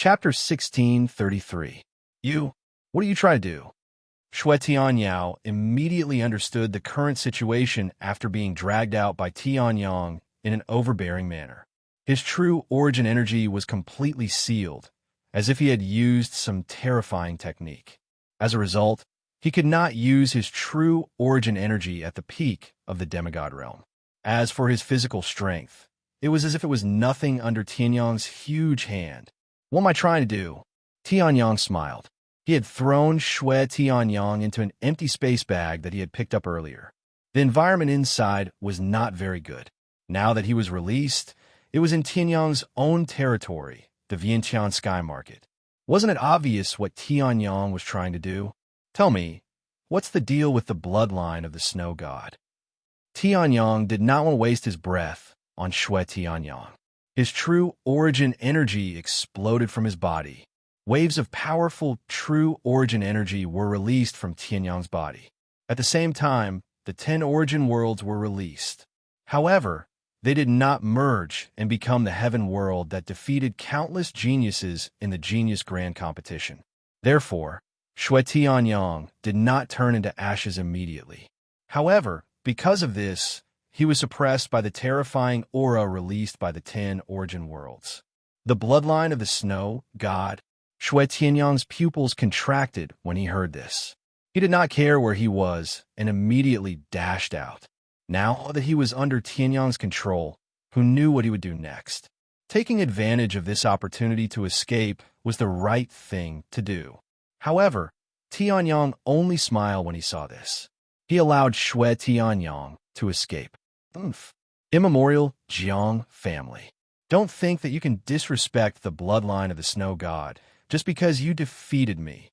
Chapter 1633. You? What are you trying to do? Shui Tianyao immediately understood the current situation after being dragged out by Tianyang in an overbearing manner. His true origin energy was completely sealed, as if he had used some terrifying technique. As a result, he could not use his true origin energy at the peak of the demigod realm. As for his physical strength, it was as if it was nothing under Tianyang's huge hand. What am I trying to do? Tianyang smiled. He had thrown Shui Tianyang into an empty space bag that he had picked up earlier. The environment inside was not very good. Now that he was released, it was in Tianyang's own territory, the Vientiane Sky Market. Wasn't it obvious what Tianyang was trying to do? Tell me, what's the deal with the bloodline of the snow god? Tianyang did not want to waste his breath on Shui Tianyang. His true origin energy exploded from his body. Waves of powerful true origin energy were released from Tianyang's body. At the same time, the 10 origin worlds were released. However, they did not merge and become the heaven world that defeated countless geniuses in the Genius Grand Competition. Therefore, Shui Tianyang did not turn into ashes immediately. However, because of this, he was suppressed by the terrifying aura released by the 10 origin worlds. The bloodline of the snow god. Shui Tianyang's pupils contracted when he heard this. He did not care where he was and immediately dashed out. Now that he was under Tianyang's control, who knew what he would do next? Taking advantage of this opportunity to escape was the right thing to do. However, Tianyang only smiled when he saw this. He allowed Shui Tianyang to escape. Immemorial Jiang family. Don't think that you can disrespect the bloodline of the snow god just because you defeated me.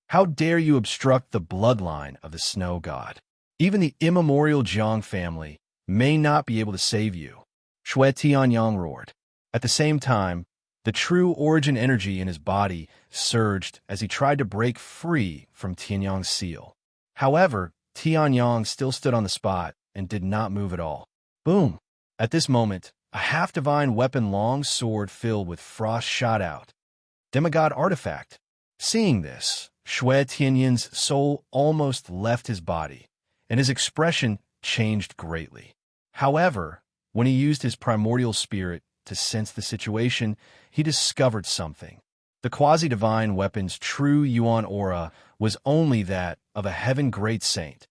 How dare you obstruct the bloodline of the snow god? Even the immemorial Jiang family may not be able to save you. Shui Tianyang roared. At the same time, the true origin energy in his body surged as he tried to break free from Tianyang's seal. However, Tianyang still stood on the spot and did not move at all. Boom! At this moment, a half-divine weapon long sword filled with frost shot out. Demigod artifact. Seeing this, Shui Tianyang's soul almost left his body, and his expression changed greatly. However, when he used his primordial spirit to sense the situation, he discovered something. The quasi-divine weapon's true Yuan aura was only that of a heaven great saint.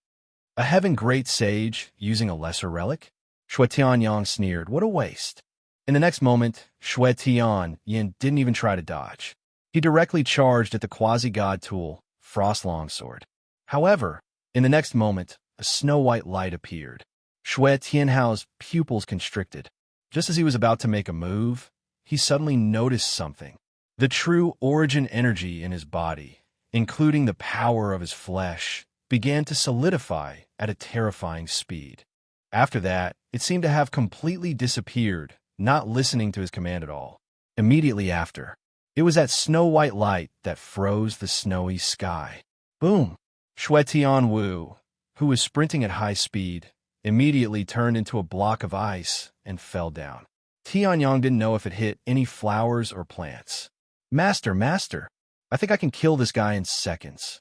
A heaven great sage using a lesser relic? Shui Tianyang sneered. What a waste. In the next moment, Shui Tianyang didn't even try to dodge. He directly charged at the quasi-god tool, Frost Longsword. However, in the next moment, a snow-white light appeared. Shui Tianhao's pupils constricted. Just as he was about to make a move, he suddenly noticed something. The true origin energy in his body, including the power of his flesh, began to solidify at a terrifying speed. After that, it seemed to have completely disappeared, not listening to his command at all. Immediately after, it was that snow-white light that froze the snowy sky. Boom! Shui Tianwu, who was sprinting at high speed, immediately turned into a block of ice and fell down. Tianyang didn't know if it hit any flowers or plants. Master, I think I can kill this guy in seconds.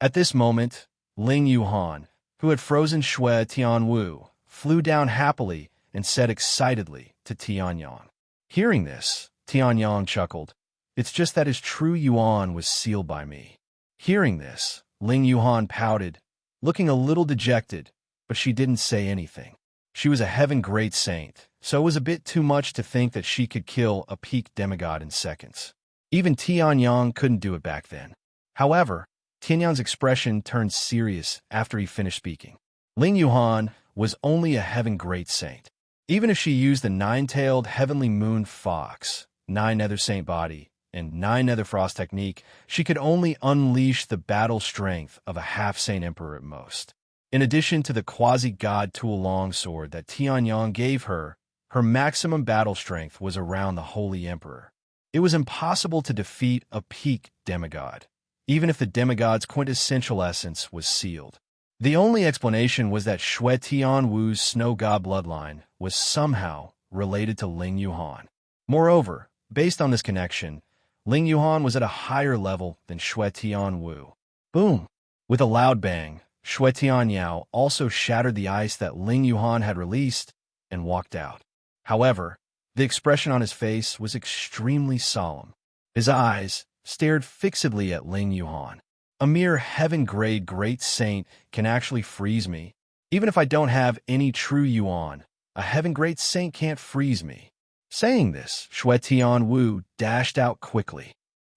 At this moment, Ling Yuhan, who had frozen Shui Tianwu, flew down happily and said excitedly to Tianyang. Hearing this, Tianyang chuckled. It's just that his true Yuan was sealed by me. Hearing this, Ling Yuhan pouted, looking a little dejected, but she didn't say anything. She was a heaven great saint, so it was a bit too much to think that she could kill a peak demigod in seconds. Even Tianyang couldn't do it back then. However, Tianyang's expression turned serious after he finished speaking. Ling Yuhan was only a heaven great saint. Even if she used the 9-tailed heavenly moon fox, 9-nether saint body, and 9-nether frost technique, she could only unleash the battle strength of a half-saint emperor at most. In addition to the quasi-god tool longsword that Tianyang gave her, her maximum battle strength was around the holy emperor. It was impossible to defeat a peak demigod, even if the demigod's quintessential essence was sealed. The only explanation was that Shui Tianwu's snow god bloodline was somehow related to Ling Yuhan. Moreover, based on this connection, Ling Yuhan was at a higher level than Xue Tianwu. Boom! With a loud bang, Xue Tianyao also shattered the ice that Ling Yuhan had released and walked out. However, the expression on his face was extremely solemn. His eyes stared fixedly at Ling Yuhan. A mere heaven-grade great saint can actually freeze me. Even if I don't have any true yuan, a heaven-grade saint can't freeze me. Saying this, Xue Tianwu dashed out quickly.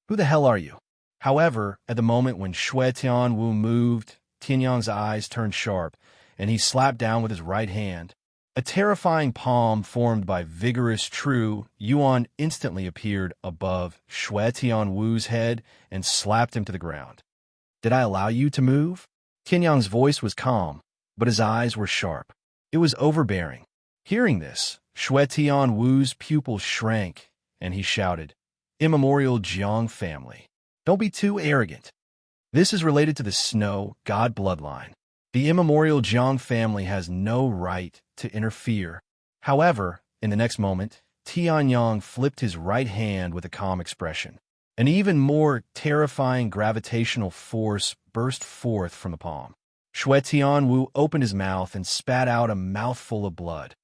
Who the hell are you? However, at the moment when Xue Tianwu moved, Tianyang's eyes turned sharp, and he slapped down with his right hand. A terrifying palm formed by vigorous true yuan instantly appeared above Xue Tianwu's head and slapped him to the ground. Did I allow you to move? Tianyang's voice was calm, but his eyes were sharp. It was overbearing. Hearing this, Xue Tianwu's pupils shrank, and he shouted, "Immemorial Jiang family. Don't be too arrogant." This is related to the snow god bloodline. The immemorial Jiang family has no right to interfere. However, in the next moment, Tianyang flipped his right hand with a calm expression. An even more terrifying gravitational force burst forth from the palm. Xue Tianwu opened his mouth and spat out a mouthful of blood.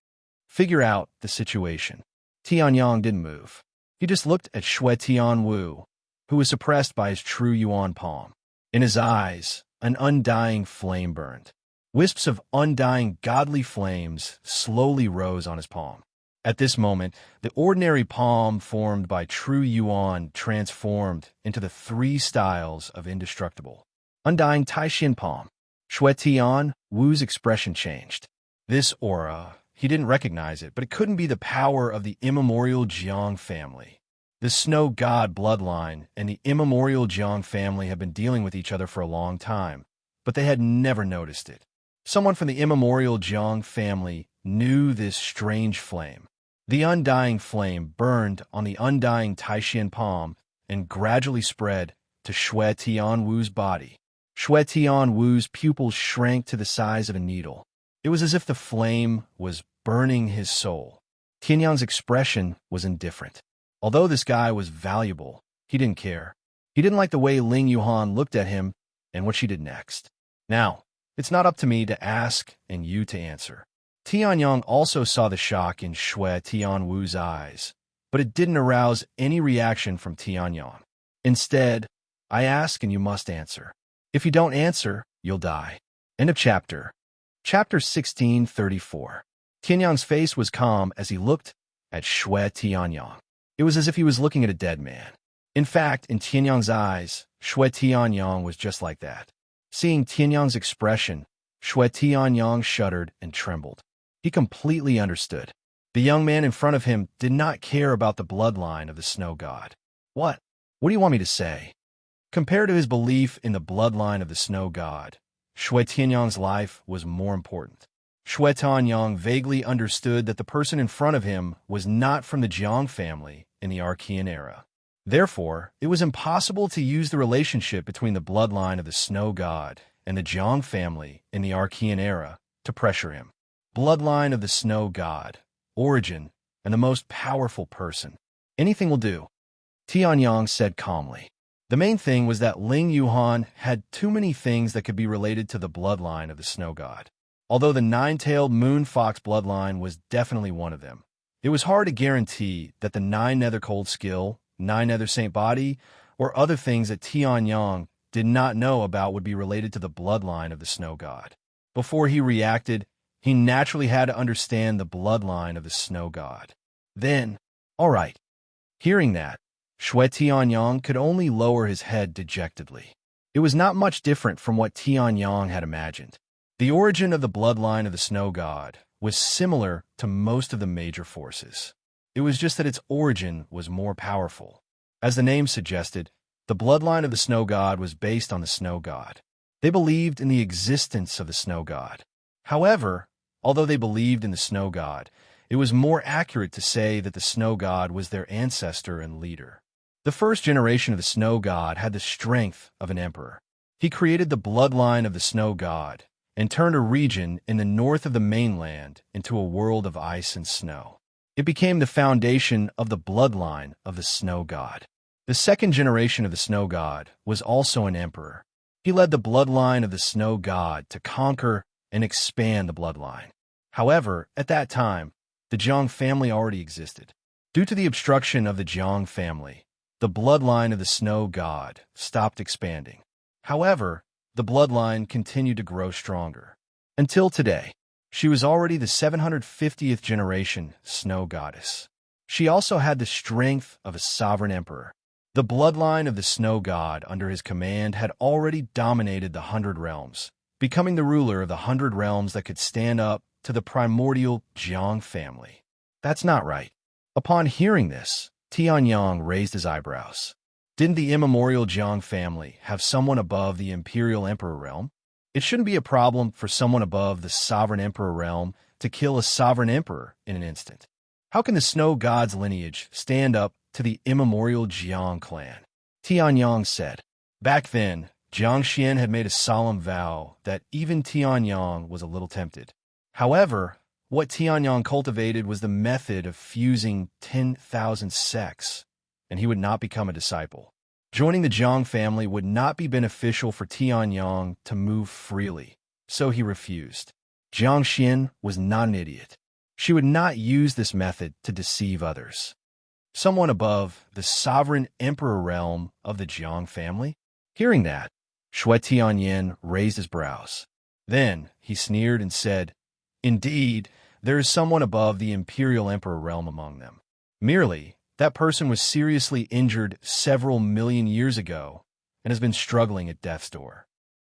Figure out the situation. Tianyang didn't move. He just looked at Xue Tianwu, who was suppressed by his true yuan palm. In his eyes, an undying flame burned. Wisps of undying godly flames slowly rose on his palm. At this moment, the ordinary palm formed by true yuan transformed into the three styles of indestructible. Undying Taixin palm. Xue Tianwu's expression changed. This aura, he didn't recognize it, but it couldn't be the power of the immemorial Jiang family. The snow god bloodline and the immemorial Jiang family have been dealing with each other for a long time, but they had never noticed it. Someone from the immemorial Jiang family knew this strange flame. The undying flame burned on the undying Taixin palm and gradually spread to Xue Tianwu's body. Xue Tianwu's pupils shrank to the size of a needle. It was as if the flame was burning his soul. Tianyang's expression was indifferent. Although this guy was valuable, he didn't care. He didn't like the way Ling Yuhan looked at him and what she did next. Now, it's not up to me to ask and you to answer. Tianyang also saw the shock in Xue Tianwu's eyes, but it didn't arouse any reaction from Tianyang. Instead, I ask and you must answer. If you don't answer, you'll die. End of chapter. Chapter 1634. Tianyang's face was calm as he looked at Xue Tianyang. It was as if he was looking at a dead man. In fact, in Tianyang's eyes, Xue Tianyang was just like that. Seeing Tianyang's expression, Xue Tianyang shuddered and trembled. He completely understood. The young man in front of him did not care about the bloodline of the snow god. What? What do you want me to say? Compared to his belief in the bloodline of the snow god, Xue Tianyang's life was more important. Xue Tianyang vaguely understood that the person in front of him was not from the Jiang family in the Archean era. Therefore, it was impossible to use the relationship between the bloodline of the snow god and the Jiang family in the Archean era to pressure him. Bloodline of the snow god, origin, and the most powerful person. Anything will do, Tianyang said calmly. The main thing was that Ling Yuhan had too many things that could be related to the bloodline of the snow god. Although the nine-tailed moon fox bloodline was definitely one of them, it was hard to guarantee that the nine nether cold skill, nine nether saint body, or other things that Tianyang did not know about would be related to the bloodline of the snow god. Before he reacted, he naturally had to understand the bloodline of the snow god. Then, all right. Hearing that, Xue Tianyang could only lower his head dejectedly. It was not much different from what Tianyang had imagined. The origin of the bloodline of the snow god was similar to most of the major forces. It was just that its origin was more powerful. As the name suggested, the bloodline of the snow god was based on the snow god. They believed in the existence of the snow god. However, although they believed in the snow god, it was more accurate to say that the snow god was their ancestor and leader. The first generation of the snow god had the strength of an emperor. He created the bloodline of the snow god and turned a region in the north of the mainland into a world of ice and snow. It became the foundation of the bloodline of the snow god. The second generation of the snow god was also an emperor. He led the bloodline of the snow god to conquer and expand the bloodline. However, at that time, the Jiang family already existed. Due to the obstruction of the Jiang family, the bloodline of the snow god stopped expanding. However, the bloodline continued to grow stronger. Until today, she was already the 750th generation snow goddess. She also had the strength of a sovereign emperor. The bloodline of the snow god under his command had already dominated the 100 realms, becoming the ruler of the 100 realms that could stand up to the primordial Jiang family. That's not right. Upon hearing this, Tianyang raised his eyebrows. Didn't the immemorial Jiang family have someone above the imperial emperor realm? It shouldn't be a problem for someone above the sovereign emperor realm to kill a sovereign emperor in an instant. How can the snow god's lineage stand up to the immemorial Jiang clan? Tianyang said. Back then, Jiang Xian had made a solemn vow that even Tianyang was a little tempted. However, what Tianyang cultivated was the method of fusing 10,000 sects, and he would not become a disciple. Joining the Jiang family would not be beneficial for Tianyang to move freely, so he refused. Jiang Xian was not an idiot. She would not use this method to deceive others. Someone above the sovereign emperor realm of the Jiang family? Hearing that, Shui Tianyan raised his brows. Then he sneered and said, "Indeed, there is someone above the imperial emperor realm among them. Merely, that person was seriously injured several million years ago and has been struggling at death's door.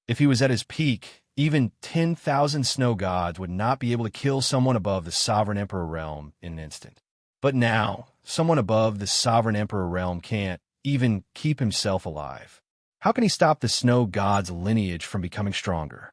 If he was at his peak, even 10,000 snow gods would not be able to kill someone above the sovereign emperor realm in an instant. But now, someone above the sovereign emperor realm can't even keep himself alive. How can he stop the snow god's lineage from becoming stronger?"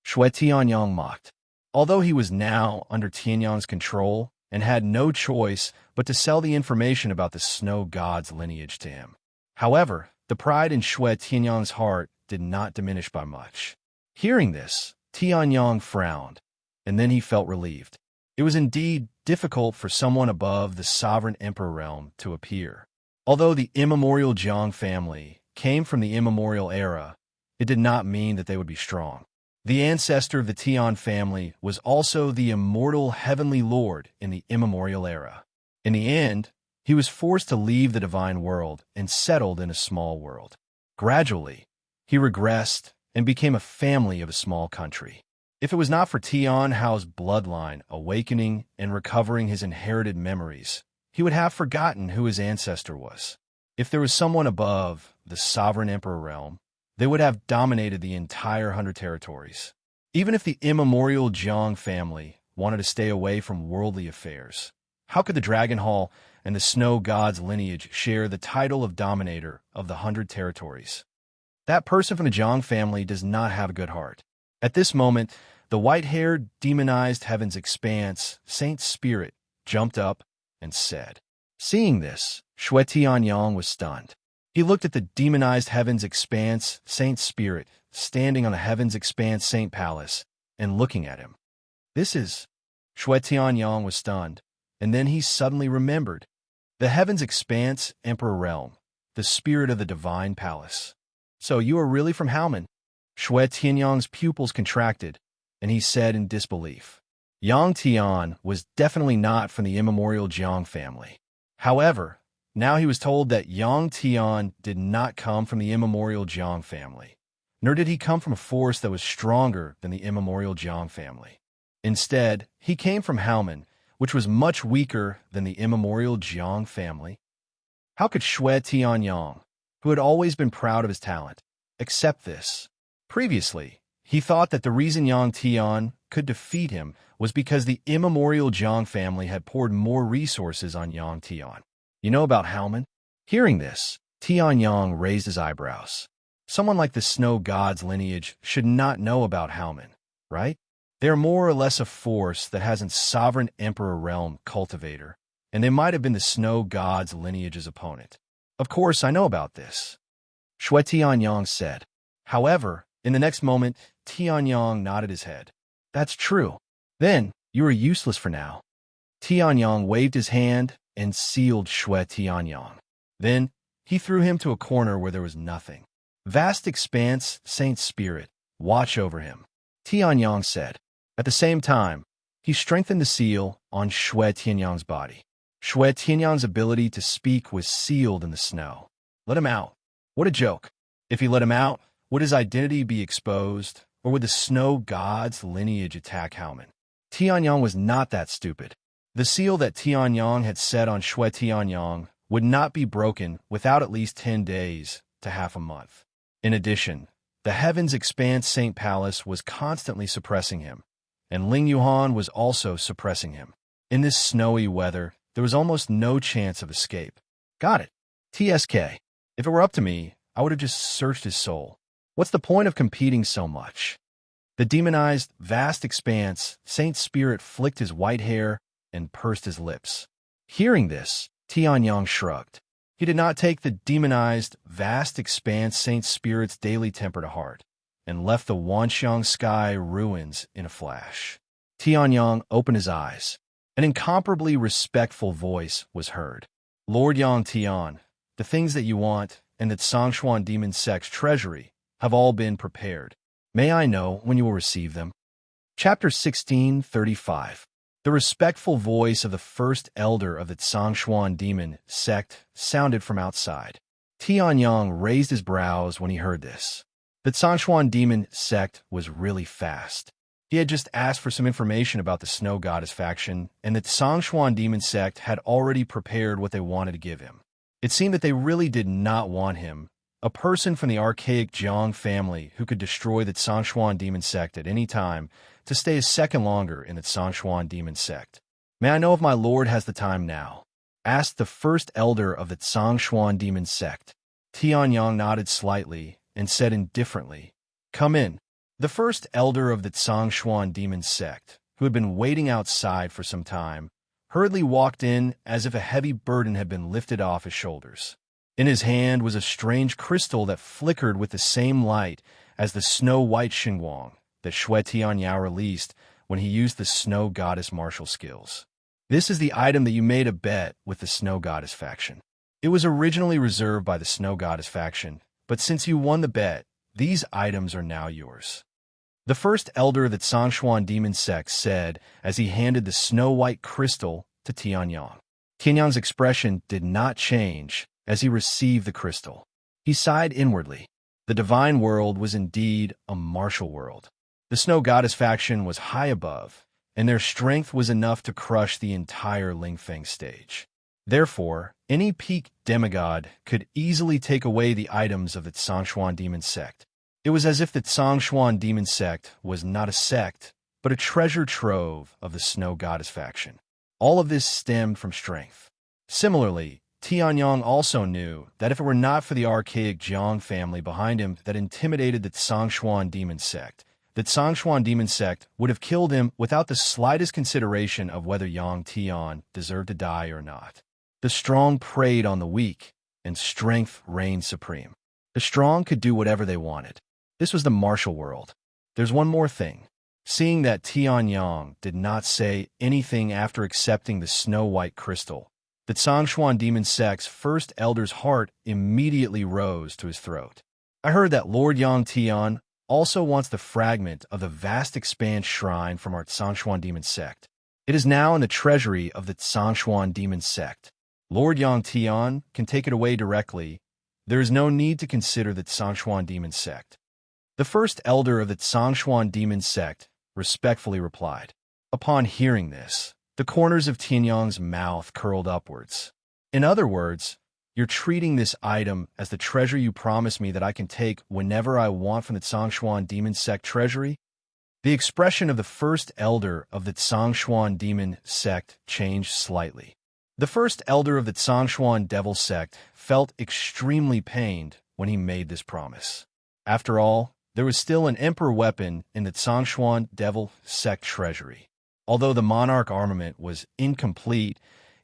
Shui Tianyang mocked. Although he was now under Tianyang's control and had no choice but to sell the information about the snow god's lineage to him. However, the pride in Shui Tianyang's heart did not diminish by much. Hearing this, Tianyang frowned, and then he felt relieved. It was indeed difficult for someone above the sovereign emperor realm to appear. Although the immemorial Jiang family came from the immemorial era, it did not mean that they would be strong. The ancestor of the Tian family was also the immortal heavenly lord in the immemorial era. In the end, he was forced to leave the divine world and settled in a small world. Gradually, he regressed and became a family of a small country. If it was not for Tian Hao's bloodline awakening and recovering his inherited memories, he would have forgotten who his ancestor was. If there was someone above the sovereign emperor realm, they would have dominated the entire 100 territories. Even if the immemorial Jiang family wanted to stay away from worldly affairs, how could the Dragon Hall and the Snow God's lineage share the title of dominator of the 100 territories? That person from the Jiang family does not have a good heart. At this moment, the white-haired, demonized heaven's expanse, Saint Spirit, jumped up and said. Seeing this, Shui Tianyang was stunned. He looked at the demonized heaven's expanse, Saint Spirit, standing on the heaven's expanse, Saint Palace, and looking at him. This is... Shui Tianyang was stunned, and then he suddenly remembered. The heaven's expanse, Emperor Realm, the spirit of the divine palace. So you are really from Haomen? Shui Tianyang's pupils contracted, and he said in disbelief. Yang Tian was definitely not from the immemorial Jiang family. However, now he was told that Yang Tian did not come from the immemorial Jiang family, nor did he come from a force that was stronger than the immemorial Jiang family. Instead, he came from Haomen, which was much weaker than the immemorial Jiang family. How could Shui Tianyang, who had always been proud of his talent, accept this? Previously, he thought that the reason Yang Tian could defeat him was because the immemorial Jiang family had poured more resources on Yang Tian. You know about Haomen? Hearing this, Tianyang raised his eyebrows. Someone like the Snow God's lineage should not know about Haomen, right? They are more or less a force that hasn't sovereign emperor realm cultivator, and they might have been the Snow God's lineage's opponent. Of course, I know about this, Shui Tianyang said. However, in the next moment, Tianyang nodded his head. That's true. Then, you are useless for now. Tianyang waved his hand and sealed Shui Tianyang. Then, He threw him to a corner where there was nothing. Vast expanse, Saint Spirit, watch over him, Tianyang said. At the same time, he strengthened the seal on Shui Tianyang's body. Shui Tianyang's ability to speak was sealed in the snow. Let him out. What a joke. If he let him out, would his identity be exposed, or would the snow god's lineage attack Haomen? Tianyang was not that stupid. The seal that Tianyang had set on Shui Tianyang would not be broken without at least 10 days to half a month. In addition, the Heavens Expanse Saint Palace was constantly suppressing him, and Ling Yuhan was also suppressing him. In this snowy weather, there was almost no chance of escape. Got it. TSK. If it were up to me, I would have just searched his soul. What's the point of competing so much? The demonized, vast expanse, Saint Spirit flicked his white hair and pursed his lips. Hearing this, Tianyang shrugged. He did not take the demonized, vast expanse Saint Spirit's daily temper to heart, and left the Wanxiang sky ruins in a flash. Tianyang opened his eyes. An incomparably respectful voice was heard. Lord Yang Tian, the things that you want and that Songshuan Demon Sect's treasury have all been prepared. May I know when you will receive them? Chapter 16:35. The respectful voice of the first elder of the Songshuan Demon Sect sounded from outside. Tianyang raised his brows when he heard this. The Songshuan Demon Sect was really fast. He had just asked for some information about the Snow Goddess faction, and the Songshuan Demon Sect had already prepared what they wanted to give him. It seemed that they really did not want him, a person from the archaic Jiang family who could destroy the Songshuan Demon Sect at any time, to stay a second longer in the Songshuan Demon Sect. May I know if my lord has the time now? Asked the first elder of the Songshuan Demon Sect. Tianyang nodded slightly and said indifferently, "Come in." The first elder of the Songshuan Demon Sect, who had been waiting outside for some time, hurriedly walked in as if a heavy burden had been lifted off his shoulders. In his hand was a strange crystal that flickered with the same light as the snow-white Xingguang that Shui Tianyao released when he used the Snow Goddess martial skills. This is the item that you made a bet with the Snow Goddess faction. It was originally reserved by the Snow Goddess faction, but since you won the bet, these items are now yours. The first elder of the Songshuan Demon Sect said as he handed the snow-white crystal to Tianyang. Tianyang's expression did not change as he received the crystal. He sighed inwardly. The divine world was indeed a martial world. The Snow Goddess faction was high above, and their strength was enough to crush the entire Lingfeng stage. Therefore, any peak demigod could easily take away the items of the Songshuan Demon Sect. It was as if the Songshuan Demon Sect was not a sect, but a treasure trove of the Snow Goddess faction. All of this stemmed from strength. Similarly, Tianyang also knew that if it were not for the archaic Jiang family behind him that intimidated the Songshuan Demon Sect, the Songshuan Demon Sect would have killed him without the slightest consideration of whether Yang Tian deserved to die or not. The strong preyed on the weak, and strength reigned supreme. The strong could do whatever they wanted. This was the martial world. There's one more thing. Seeing that Tianyang did not say anything after accepting the snow-white crystal, the Songshuan Demon Sect's first elder's heart immediately rose to his throat. I heard that Lord Yang Tian also wants the fragment of the vast expanse shrine from our Songshuan Demon Sect. It is now in the treasury of the Songshuan Demon Sect. Lord Yang Tian can take it away directly. There is no need to consider the Songshuan Demon Sect. The first elder of the Songshuan Demon Sect respectfully replied. Upon hearing this, the corners of Tianyang's mouth curled upwards. In other words, you're treating this item as the treasure you promised me that I can take whenever I want from the Songshuan Demon Sect treasury? The expression of the first elder of the Songshuan Demon Sect changed slightly. The first elder of the Songshuan Devil Sect felt extremely pained when he made this promise. After all, there was still an emperor weapon in the Songshuan Devil Sect treasury. Although the monarch armament was incomplete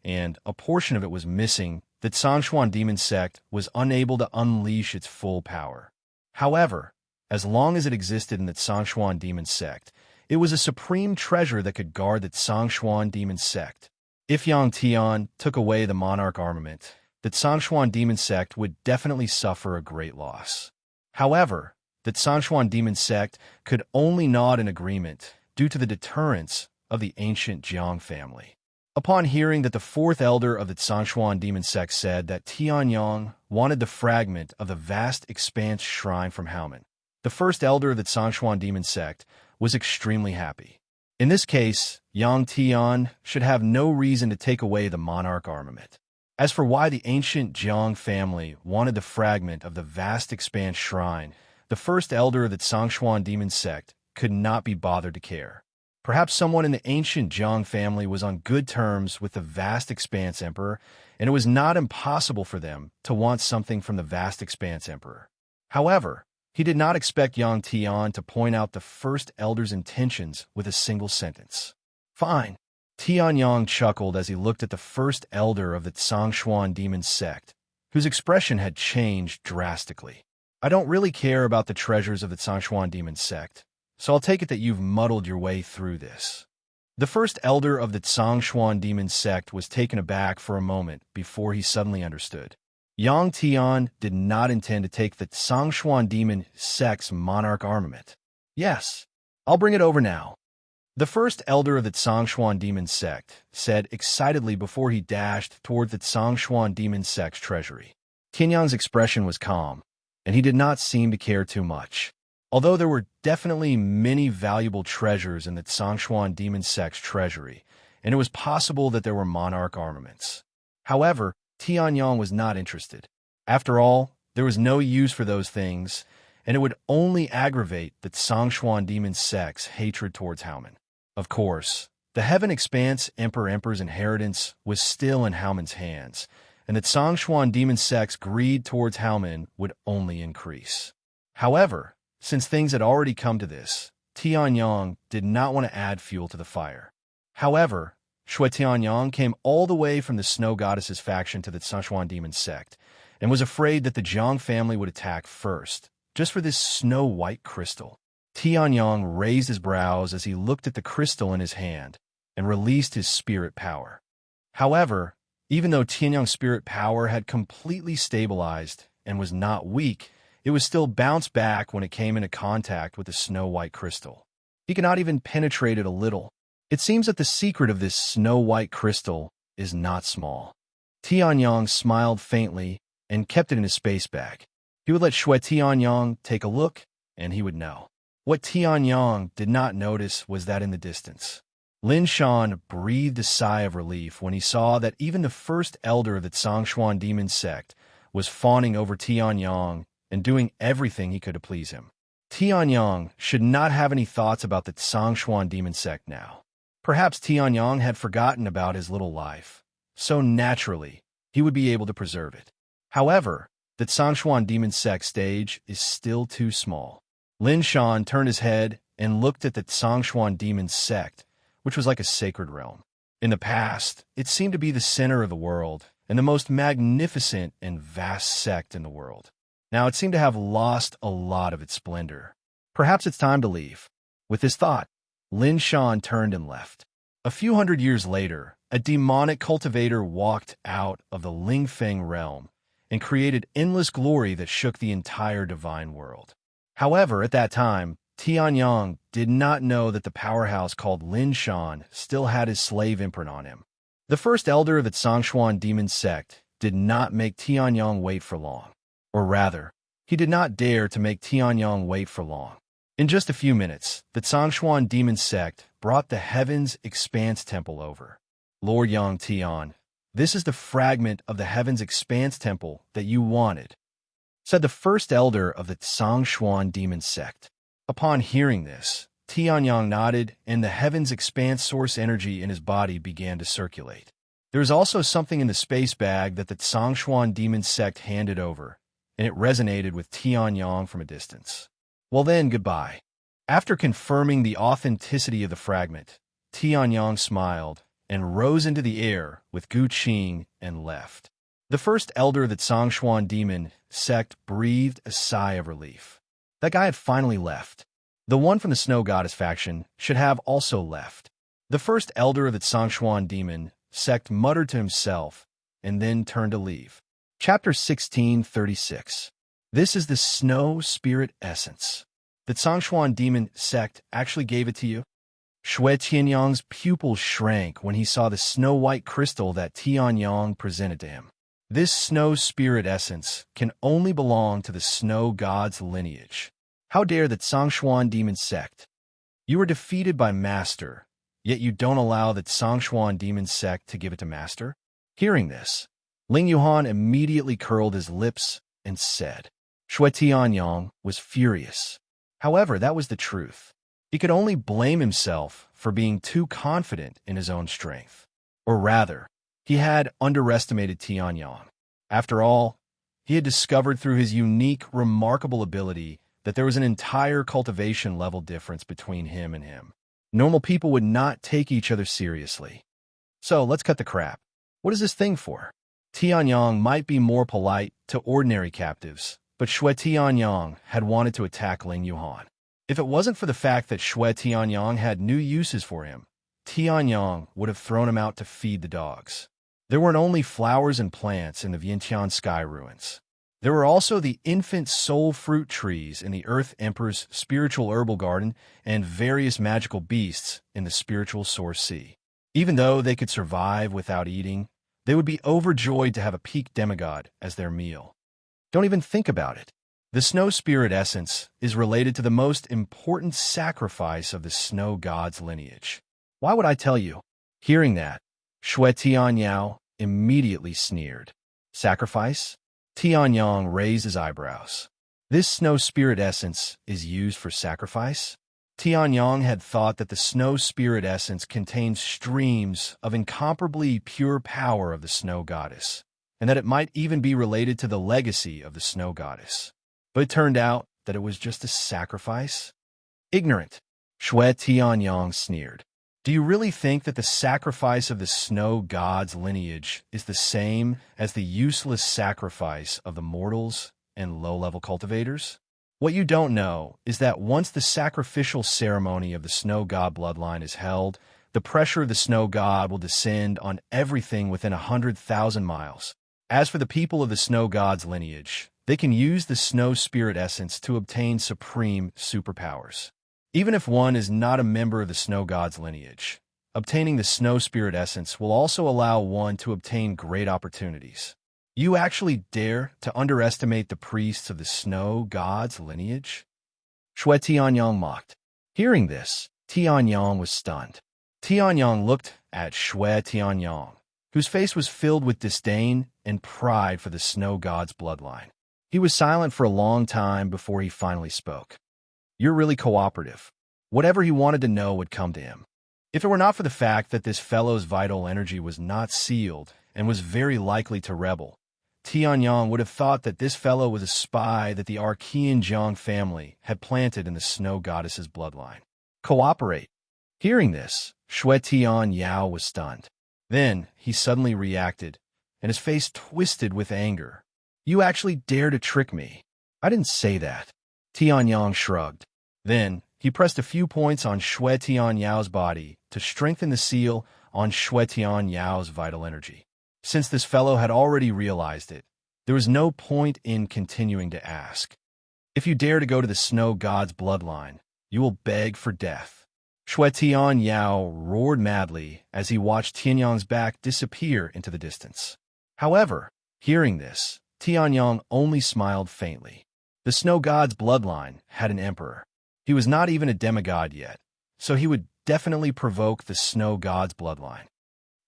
and a portion of it was missing, the Songshuan Demon Sect was unable to unleash its full power. However, as long as it existed in the Songshuan Demon Sect, it was a supreme treasure that could guard the Songshuan Demon Sect. If Yang Tian took away the monarch armament, that Sangshuan demon sect would definitely suffer a great loss. However, that Sangshuan demon sect could only nod in agreement due to the deterrence of the ancient Jiang family. Upon hearing that the fourth elder of the Sangshuan demon sect said that Tianyang wanted the fragment of the vast expanse shrine from Haomen, the first elder of the Sangshuan demon sect was extremely happy. In this case, Yang Tian should have no reason to take away the monarch armament. As for why the ancient Jiang family wanted the fragment of the vast expanse shrine, the first elder of the Sangshuan demon sect could not be bothered to care. Perhaps someone in the ancient Jiang family was on good terms with the vast expanse emperor, and it was not impossible for them to want something from the vast expanse emperor. However, he did not expect Yang Tian to point out the first elder's intentions with a single sentence. Fine. Tianyang chuckled as he looked at the first elder of the Sangshuan demon sect, whose expression had changed drastically. I don't really care about the treasures of the Sangshuan demon sect, so I'll take it that you've muddled your way through this. The first elder of the Sangshuan demon sect was taken aback for a moment before he suddenly understood. Yang Tian did not intend to take the Sangshuan demon sect's monarch armament. Yes, I'll bring it over now. The first elder of the Sangshuan demon sect said excitedly before he dashed toward the Sangshuan demon sect's treasury. Tianyang's expression was calm, and he did not seem to care too much. Although there were definitely many valuable treasures in the Sangshuan demon sect's treasury, and it was possible that there were monarch armaments. However, Tianyang was not interested. After all, there was no use for those things, and it would only aggravate the Sangshuan demon sect's hatred towards Haomen. Of course, the Heaven Expanse Emperor's inheritance was still in Haomen's hands, and that Sangshuan demon sect's greed towards Haomen would only increase. However, since things had already come to this, Tianyang did not want to add fuel to the fire. However, Shui Tianyang came all the way from the Snow Goddess's faction to the Sangshuan demon sect, and was afraid that the Jiang family would attack first, just for this snow-white crystal. Tianyang raised his brows as he looked at the crystal in his hand and released his spirit power. However, even though Tianyang's spirit power had completely stabilized and was not weak, it was still bounced back when it came into contact with the snow-white crystal. He could not even penetrate it a little. It seems that the secret of this snow-white crystal is not small. Tianyang smiled faintly and kept it in his space bag. He would let Shui Tianyang take a look, and he would know. What Tianyang did not notice was that in the distance, Lin Shan breathed a sigh of relief when he saw that even the first elder of the Sangshuan demon sect was fawning over Tianyang and doing everything he could to please him. Tianyang should not have any thoughts about the Sangshuan demon sect now. Perhaps Tianyang had forgotten about his little life, so naturally he would be able to preserve it. However, the Sangshuan demon sect stage is still too small. Lin Shan turned his head and looked at the Sangshuan demon sect, which was like a sacred realm. In the past, it seemed to be the center of the world and the most magnificent and vast sect in the world. Now it seemed to have lost a lot of its splendor. Perhaps it's time to leave. With this thought, Lin Shan turned and left. A few hundred years later, a demonic cultivator walked out of the Lingfeng realm and created endless glory that shook the entire divine world. However, at that time, Tianyang did not know that the powerhouse called Lin Shan still had his slave imprint on him. The first elder of the Sangshuan demon sect did not make Tianyang wait for long. Or rather, he did not dare to make Tianyang wait for long. In just a few minutes, the Sangshuan demon sect brought the Heaven's Expanse Temple over. Lord Yang Tian, this is the fragment of the Heaven's Expanse Temple that you wanted, said the first elder of the Sangshuan demon sect. Upon hearing this, Tianyang nodded, and the Heaven's Expanse source energy in his body began to circulate. There was also something in the space bag that the Sangshuan demon sect handed over, and it resonated with Tianyang from a distance. Well then, goodbye. After confirming the authenticity of the fragment, Tianyang smiled and rose into the air with Gu Qing and left. The first elder of the Sangshuan demon sect breathed a sigh of relief. That guy had finally left. The one from the Snow Goddess faction should have also left. The first elder of the Sangshuan demon sect muttered to himself and then turned to leave. Chapter 1636. This is the snow spirit essence. The Zhongshuan demon sect actually gave it to you? Shui Tianyang's pupils shrank when he saw the snow-white crystal that Tianyang presented to him. This snow spirit essence can only belong to the snow god's lineage. How dare the Zhongshuan demon sect? You were defeated by Master, yet you don't allow the Zhongshuan demon sect to give it to Master? Hearing this, Ling Yuhan immediately curled his lips and said, Shui Tianyang was furious. However, that was the truth. He could only blame himself for being too confident in his own strength. Or rather, he had underestimated Tianyang. After all, he had discovered through his unique, remarkable ability that there was an entire cultivation level difference between him and him. Normal people would not take each other seriously. So let's cut the crap. What is this thing for? Tianyang might be more polite to ordinary captives, but Shui Tianyang had wanted to attack Ling Yuhan. If it wasn't for the fact that Shui Tianyang had new uses for him, Tianyang would have thrown him out to feed the dogs. There weren't only flowers and plants in the Vientiane sky ruins. There were also the infant soul fruit trees in the Earth Emperor's spiritual herbal garden and various magical beasts in the spiritual source sea. Even though they could survive without eating, they would be overjoyed to have a peak demigod as their meal. Don't even think about it. The snow spirit essence is related to the most important sacrifice of the snow god's lineage. Why would I tell you? Hearing that, Shui Tianyao immediately sneered. Sacrifice? Tianyang raised his eyebrows. This snow spirit essence is used for sacrifice? Tianyang had thought that the snow spirit essence contained streams of incomparably pure power of the snow goddess, and that it might even be related to the legacy of the snow goddess. But it turned out that it was just a sacrifice? Ignorant, Shui Tianyang sneered. Do you really think that the sacrifice of the snow god's lineage is the same as the useless sacrifice of the mortals and low-level cultivators? What you don't know is that once the sacrificial ceremony of the snow god bloodline is held, the pressure of the snow god will descend on everything within 100,000 miles. As for the people of the snow god's lineage, they can use the snow spirit essence to obtain supreme superpowers. Even if one is not a member of the snow god's lineage, obtaining the snow spirit essence will also allow one to obtain great opportunities. You actually dare to underestimate the priests of the snow god's lineage? Shui Tianyang mocked. Hearing this, Tianyang was stunned. Tianyang looked at Shui Tianyang, whose face was filled with disdain and pride for the snow god's bloodline. He was silent for a long time before he finally spoke. You're really cooperative. Whatever he wanted to know would come to him. If it were not for the fact that this fellow's vital energy was not sealed and was very likely to rebel, Tianyang would have thought that this fellow was a spy that the Archean Jiang family had planted in the snow goddess's bloodline. Cooperate. Hearing this, Shui Tianyao was stunned. Then he suddenly reacted, and his face twisted with anger. You actually dare to trick me. I didn't say that. Tianyang shrugged. Then he pressed a few points on Shui Tianyao's body to strengthen the seal on Shui Tianyao's vital energy. Since this fellow had already realized it, there was no point in continuing to ask. If you dare to go to the snow god's bloodline, you will beg for death. Shui Tianyao roared madly as he watched Tianyang's back disappear into the distance. However, hearing this, Tianyang only smiled faintly. The snow god's bloodline had an emperor. He was not even a demigod yet, so he would definitely provoke the snow god's bloodline.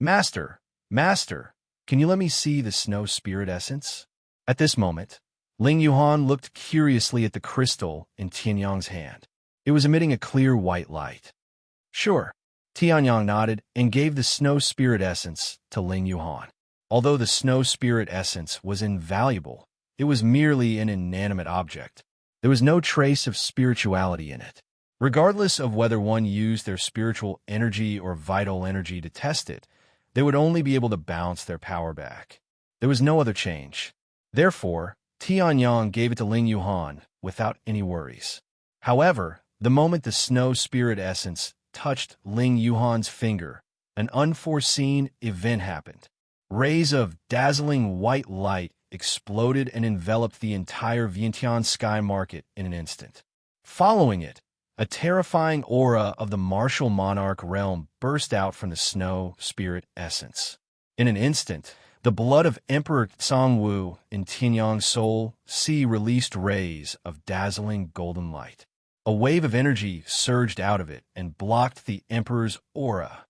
Master, can you let me see the snow spirit essence? At this moment, Ling Yuhan looked curiously at the crystal in Tianyang's hand. It was emitting a clear white light. Sure. Tianyang nodded and gave the snow spirit essence to Ling Yuhan. Although the snow spirit essence was invaluable, it was merely an inanimate object. There was no trace of spirituality in it. Regardless of whether one used their spiritual energy or vital energy to test it, they would only be able to bounce their power back. There was no other change. Therefore, Tianyang gave it to Ling Yuhan without any worries. However, the moment the snow spirit essence touched Ling Yuhan's finger, an unforeseen event happened. Rays of dazzling white light exploded and enveloped the entire Vientiane sky market in an instant. Following it, a terrifying aura of the martial monarch realm burst out from the snow spirit essence. In an instant, the blood of Emperor Tsangwu in Tianyang's soul released rays of dazzling golden light. A wave of energy surged out of it and blocked the Emperor's aura.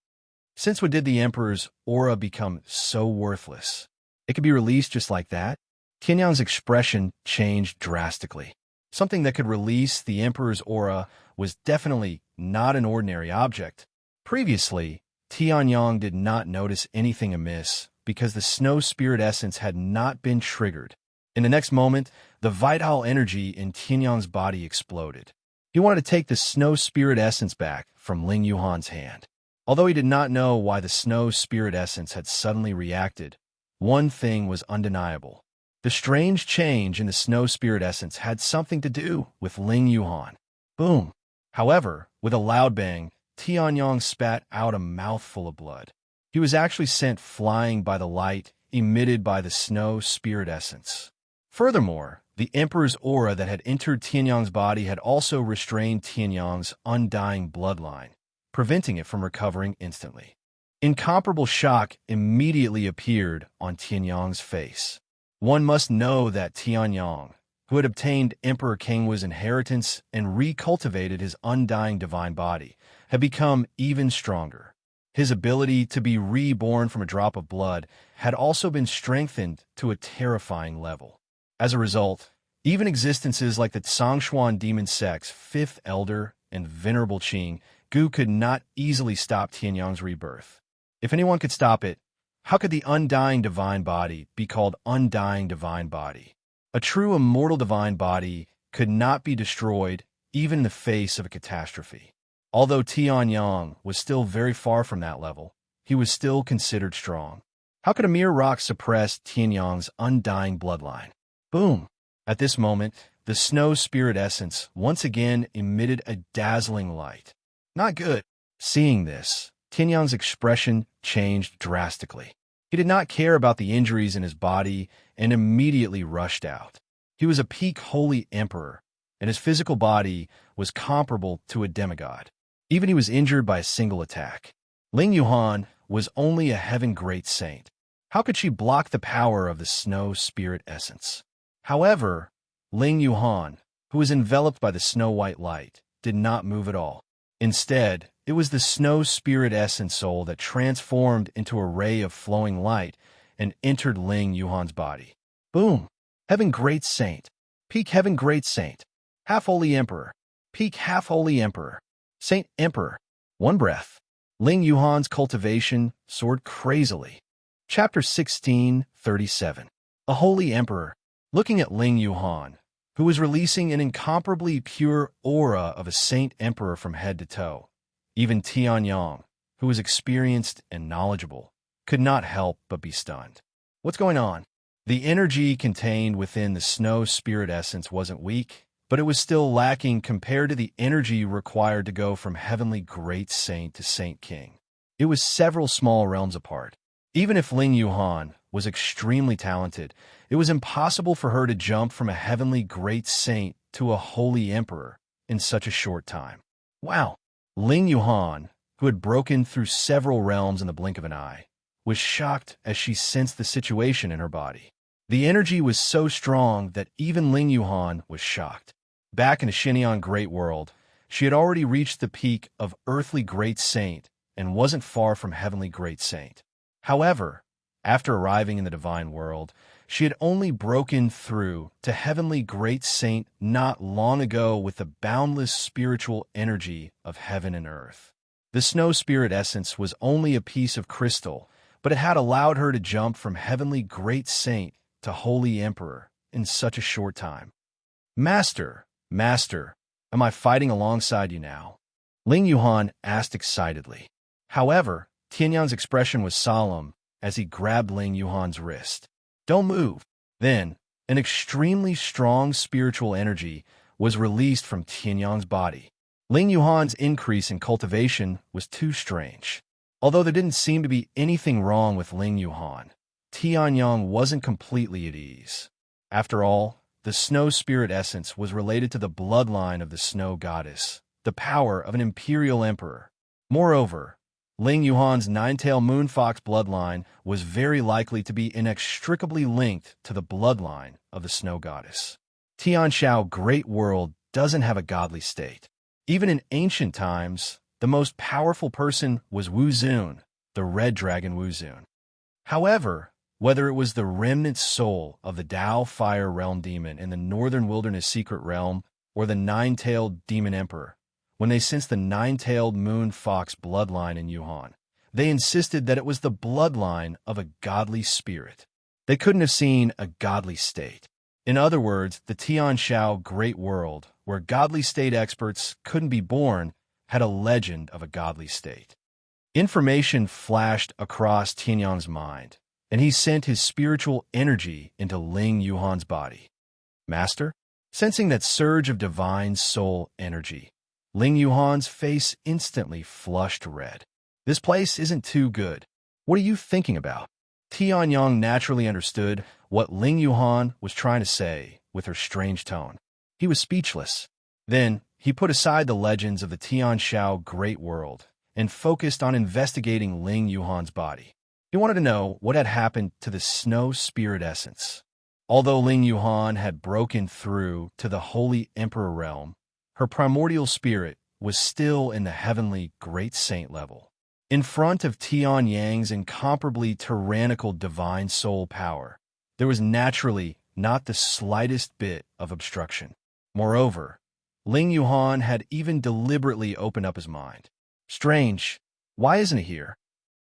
Since when did the Emperor's aura become so worthless? It could be released just like that? Tianyang's expression changed drastically. Something that could release the Emperor's aura was definitely not an ordinary object. Previously, Tianyang did not notice anything amiss because the snow spirit essence had not been triggered. In the next moment, the vital energy in Tianyang's body exploded. He wanted to take the snow spirit essence back from Ling Yuhan's hand. Although he did not know why the snow spirit essence had suddenly reacted, one thing was undeniable. The strange change in the snow spirit essence had something to do with Ling Yuhan. Boom! However, with a loud bang, Tianyang spat out a mouthful of blood. He was actually sent flying by the light emitted by the snow spirit essence. Furthermore, the Emperor's aura that had entered Tianyang's body had also restrained Tianyang's undying bloodline, preventing it from recovering instantly. Incomparable shock immediately appeared on Tianyang's face. One must know that Tianyang, who had obtained Emperor Kangwa's inheritance and recultivated his undying divine body, had become even stronger. His ability to be reborn from a drop of blood had also been strengthened to a terrifying level. As a result, even existences like the Tsangxuan demon sect's fifth elder and venerable Qing Gu could not easily stop Tianyang's rebirth. If anyone could stop it, how could the undying divine body be called undying divine body? A true immortal divine body could not be destroyed even in the face of a catastrophe. Although Tianyang was still very far from that level, he was still considered strong. How could a mere rock suppress Tianyang's undying bloodline? Boom! At this moment, the snow spirit essence once again emitted a dazzling light. Not good. Seeing this, Tianyang's expression changed drastically. He did not care about the injuries in his body and immediately rushed out. He was a peak holy emperor, and his physical body was comparable to a demigod. Even he was injured by a single attack. Ling Yuhan was only a heaven great saint. How could she block the power of the snow spirit essence? However, Ling Yuhan, who was enveloped by the snow-white light, did not move at all. Instead, it was the snow spirit essence soul that transformed into a ray of flowing light and entered Ling Yuhan's body. Boom! Heaven great saint. Peak heaven great saint. Half-holy emperor. Peak half-holy emperor. Saint emperor. One breath. Ling Yuhan's cultivation soared crazily. Chapter 16:37. A holy emperor. Looking at Ling Yuhan, who was releasing an incomparably pure aura of a saint emperor from head to toe, even Tianyang, who was experienced and knowledgeable, could not help but be stunned. What's going on? The energy contained within the snow spirit essence wasn't weak, but it was still lacking compared to the energy required to go from heavenly great saint to saint king. It was several small realms apart. Even if Ling Yuhan was extremely talented, it was impossible for her to jump from a heavenly great saint to a holy emperor in such a short time. Wow! Ling Yuhan, who had broken through several realms in the blink of an eye, was shocked as she sensed the situation in her body. The energy was so strong that even Ling Yuhan was shocked. Back in the Xinyan Great World, she had already reached the peak of earthly great saint and wasn't far from heavenly great saint. However, after arriving in the divine world, she had only broken through to heavenly great saint not long ago with the boundless spiritual energy of heaven and earth. The snow spirit essence was only a piece of crystal, but it had allowed her to jump from heavenly great saint to holy emperor in such a short time. Master, Master, am I fighting alongside you now? Ling Yuhan asked excitedly. However, Tianyang's expression was solemn as he grabbed Ling Yuhan's wrist. Don't move. Then, an extremely strong spiritual energy was released from Tianyang's body. Ling Yuhan's increase in cultivation was too strange. Although there didn't seem to be anything wrong with Ling Yuhan, Tianyang wasn't completely at ease. After all, the snow spirit essence was related to the bloodline of the snow goddess, the power of an imperial emperor. Moreover, Ling Yuhan's nine-tailed moonfox bloodline was very likely to be inextricably linked to the bloodline of the snow goddess. Tianxiao Great World doesn't have a godly state. Even in ancient times, the most powerful person was Wu Zun, the red dragon Wu Zun. However, whether it was the remnant soul of the Dao Fire Realm demon in the Northern Wilderness Secret Realm or the nine-tailed demon emperor, when they sensed the nine-tailed moon fox bloodline in Yuhan, they insisted that it was the bloodline of a godly spirit. They couldn't have seen a godly state. In other words, the Tianxiao Great World, where godly state experts couldn't be born, had a legend of a godly state. Information flashed across Tianyang's mind, and he sent his spiritual energy into Ling Yuhan's body. Master? Sensing that surge of divine soul energy, Ling Yuhan's face instantly flushed red. This place isn't too good. What are you thinking about? Tianyang naturally understood what Ling Yuhan was trying to say with her strange tone. He was speechless. Then, he put aside the legends of the Tianxiao Great World and focused on investigating Ling Yuhan's body. He wanted to know what had happened to the snow spirit essence. Although Ling Yuhan had broken through to the Holy Emperor realm, her primordial spirit was still in the heavenly Great Saint level. In front of Tianyang's incomparably tyrannical divine soul power, there was naturally not the slightest bit of obstruction. Moreover, Ling Yuhan had even deliberately opened up his mind. Strange, why isn't he here?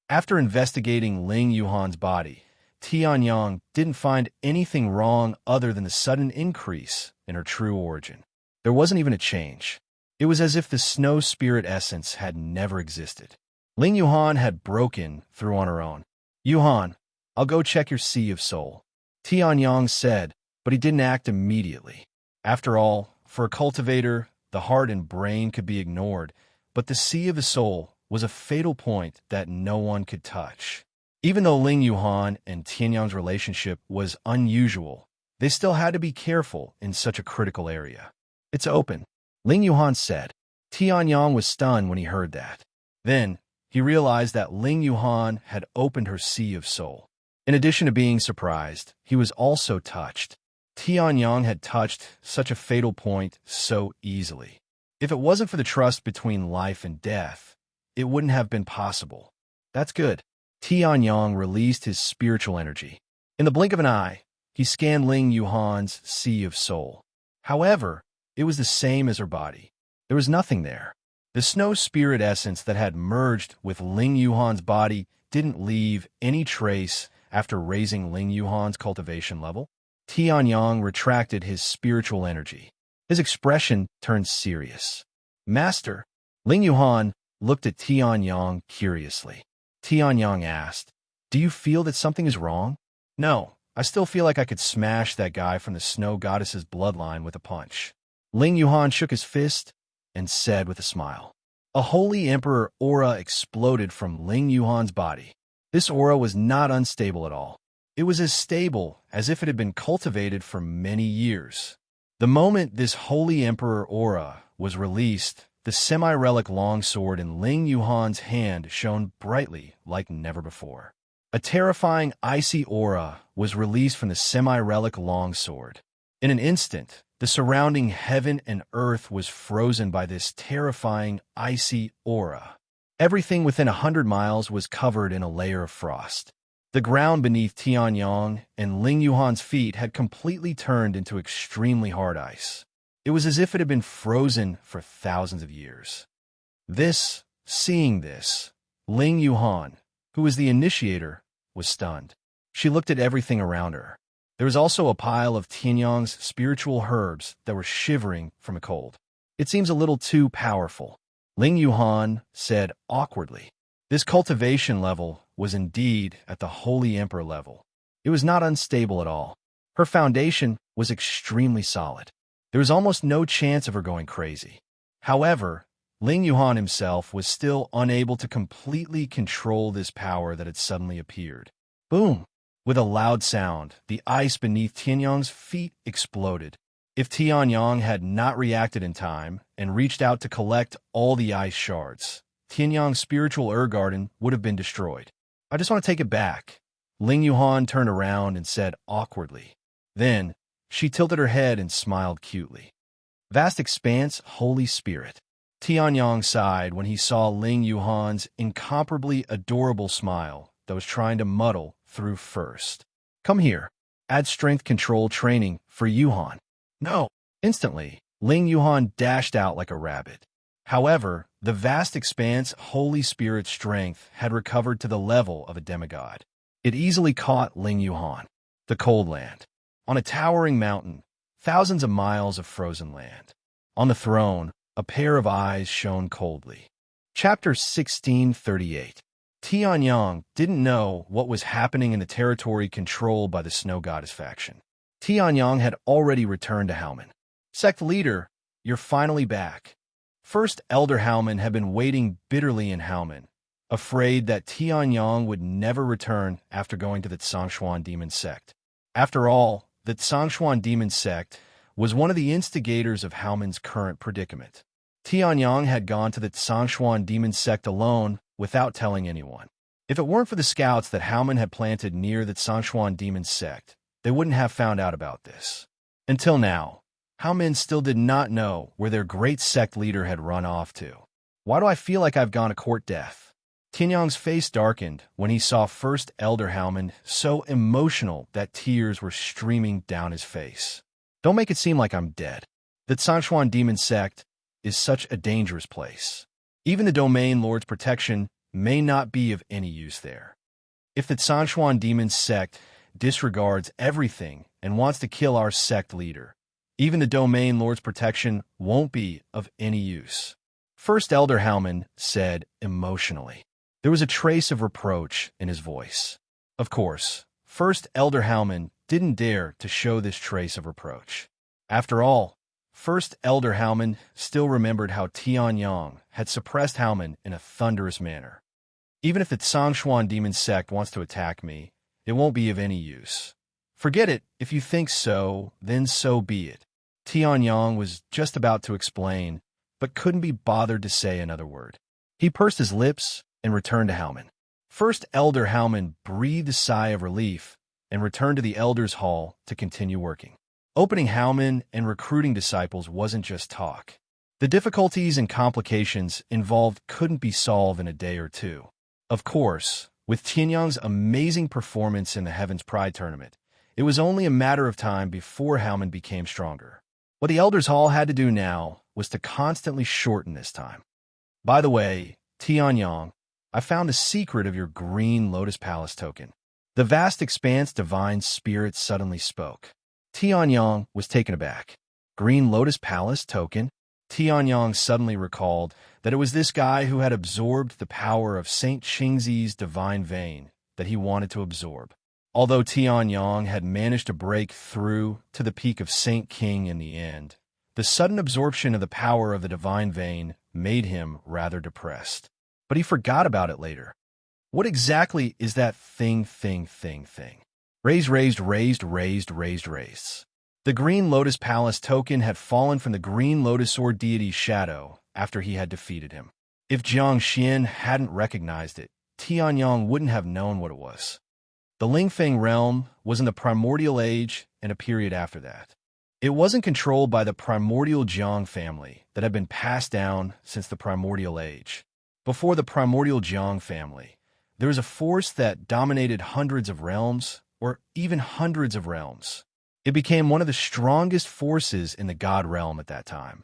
After investigating Ling Yuhan's body, Tianyang didn't find anything wrong other than the sudden increase in her true origin. There wasn't even a change. It was as if the snow spirit essence had never existed. Ling Yuhan had broken through on her own. Yuhan, I'll go check your Sea of Soul, Tianyang said, but he didn't act immediately. After all, for a cultivator, the heart and brain could be ignored, but the Sea of the Soul was a fatal point that no one could touch. Even though Ling Yuhan and Tianyang's relationship was unusual, they still had to be careful in such a critical area. It's open, Ling Yuhan said. Tianyang was stunned when he heard that. Then, he realized that Ling Yuhan had opened her Sea of Soul. In addition to being surprised, he was also touched. Tianyang had touched such a fatal point so easily. If it wasn't for the trust between life and death, it wouldn't have been possible. That's good. Tianyang released his spiritual energy. In the blink of an eye, he scanned Ling Yuhan's Sea of Soul. However, it was the same as her body. There was nothing there. The snow spirit essence that had merged with Ling Yuhan's body didn't leave any trace after raising Ling Yuhan's cultivation level. Tianyang retracted his spiritual energy. His expression turned serious. Master, Ling Yuhan looked at Tianyang curiously. Tianyang asked, do you feel that something is wrong? No, I still feel like I could smash that guy from the snow goddess's bloodline with a punch. Ling Yuhan shook his fist and said with a smile. A holy emperor aura exploded from Ling Yuhan's body. This aura was not unstable at all. It was as stable as if it had been cultivated for many years. The moment this holy emperor aura was released, the semi-relic longsword in Ling Yuhan's hand shone brightly like never before. A terrifying icy aura was released from the semi-relic longsword. In an instant, the surrounding heaven and earth was frozen by this terrifying icy aura. Everything within 100 miles was covered in a layer of frost. The ground beneath Tianyang and Ling Yuhan's feet had completely turned into extremely hard ice. It was as if it had been frozen for thousands of years. Seeing this, Ling Yuhan, who was the initiator, was stunned. She looked at everything around her. There was also a pile of Tianyang's spiritual herbs that were shivering from a cold. It seems a little too powerful, Ling Yuhan said awkwardly. This cultivation level was indeed at the Holy Emperor level. It was not unstable at all. Her foundation was extremely solid. There was almost no chance of her going crazy. However, Ling Yuhan himself was still unable to completely control this power that had suddenly appeared. Boom! With a loud sound, the ice beneath Tianyang's feet exploded. If Tianyang had not reacted in time and reached out to collect all the ice shards, Tianyang's spiritual garden would have been destroyed. I just want to take it back. Ling Yuhan turned around and said awkwardly. Then, she tilted her head and smiled cutely. Vast expanse, Holy Spirit. Tianyang sighed when he saw Ling Yuhan's incomparably adorable smile that was trying to muddle through first. Come here. Add strength control training for Yuhan. No. Instantly, Ling Yuhan dashed out like a rabbit. However, the vast expanse, Holy Spirit strength had recovered to the level of a demigod. It easily caught Ling Yuhan. The cold land. On a towering mountain, thousands of miles of frozen land. On the throne, a pair of eyes shone coldly. Chapter 1638. Tianyang didn't know what was happening in the territory controlled by the Snow Goddess faction. Tianyang had already returned to Haomen. Sect leader, you're finally back. First Elder Haomen had been waiting bitterly in Haomen, afraid that Tianyang would never return after going to the Tsangshuan demon sect. After all, the Tsangshuan demon sect was one of the instigators of Haomen's current predicament. Tianyang had gone to the Tsangshuan demon sect alone without telling anyone. If it weren't for the scouts that Haomen had planted near the Tsangshuan demon sect, they wouldn't have found out about this. Until now, Haomen still did not know where their great sect leader had run off to. Why do I feel like I've gone to court death? Tianyang's face darkened when he saw First Elder Haomen so emotional that tears were streaming down his face. Don't make it seem like I'm dead. The Tsangshuan demon sect is such a dangerous place. Even the domain lord's protection may not be of any use there. If the Tsangshuan demon sect disregards everything and wants to kill our sect leader, even the domain lord's protection won't be of any use. First Elder Haomen said emotionally. There was a trace of reproach in his voice. Of course, First Elder Haomen didn't dare to show this trace of reproach. After all, First Elder Haomen still remembered how Tianyang had suppressed Haomen in a thunderous manner. Even if the Tsangshuan demon sect wants to attack me, it won't be of any use. Forget it. If you think so, then so be it. Tianyang was just about to explain, but couldn't be bothered to say another word. He pursed his lips and returned to Haomen. First Elder Haomen breathed a sigh of relief and returned to the Elders' Hall to continue working. Opening Haomen and recruiting disciples wasn't just talk. The difficulties and complications involved couldn't be solved in a day or two. Of course, with Tianyang's amazing performance in the Heaven's Pride tournament, it was only a matter of time before Haomen became stronger. What the Elders' Hall had to do now was to constantly shorten this time. By the way, Tianyang, I found the secret of your Green Lotus Palace token. The vast expanse divine spirit suddenly spoke. Tianyang was taken aback. Green Lotus Palace token? Tianyang suddenly recalled that it was this guy who had absorbed the power of Saint Qingzi's divine vein that he wanted to absorb. Although Tianyang had managed to break through to the peak of Saint King in the end, the sudden absorption of the power of the divine vein made him rather depressed. But he forgot about it later. What exactly is that thing? Raised. The Green Lotus Palace token had fallen from the Green Lotus Sword deity's shadow after he had defeated him. If Jiang Xian hadn't recognized it, Tianyang wouldn't have known what it was. The Lingfeng realm was in the primordial age and a period after that. It wasn't controlled by the primordial Jiang family that had been passed down since the primordial age. Before the primordial Jiang family, there was a force that dominated hundreds of realms, or even hundreds of realms. It became one of the strongest forces in the God realm at that time.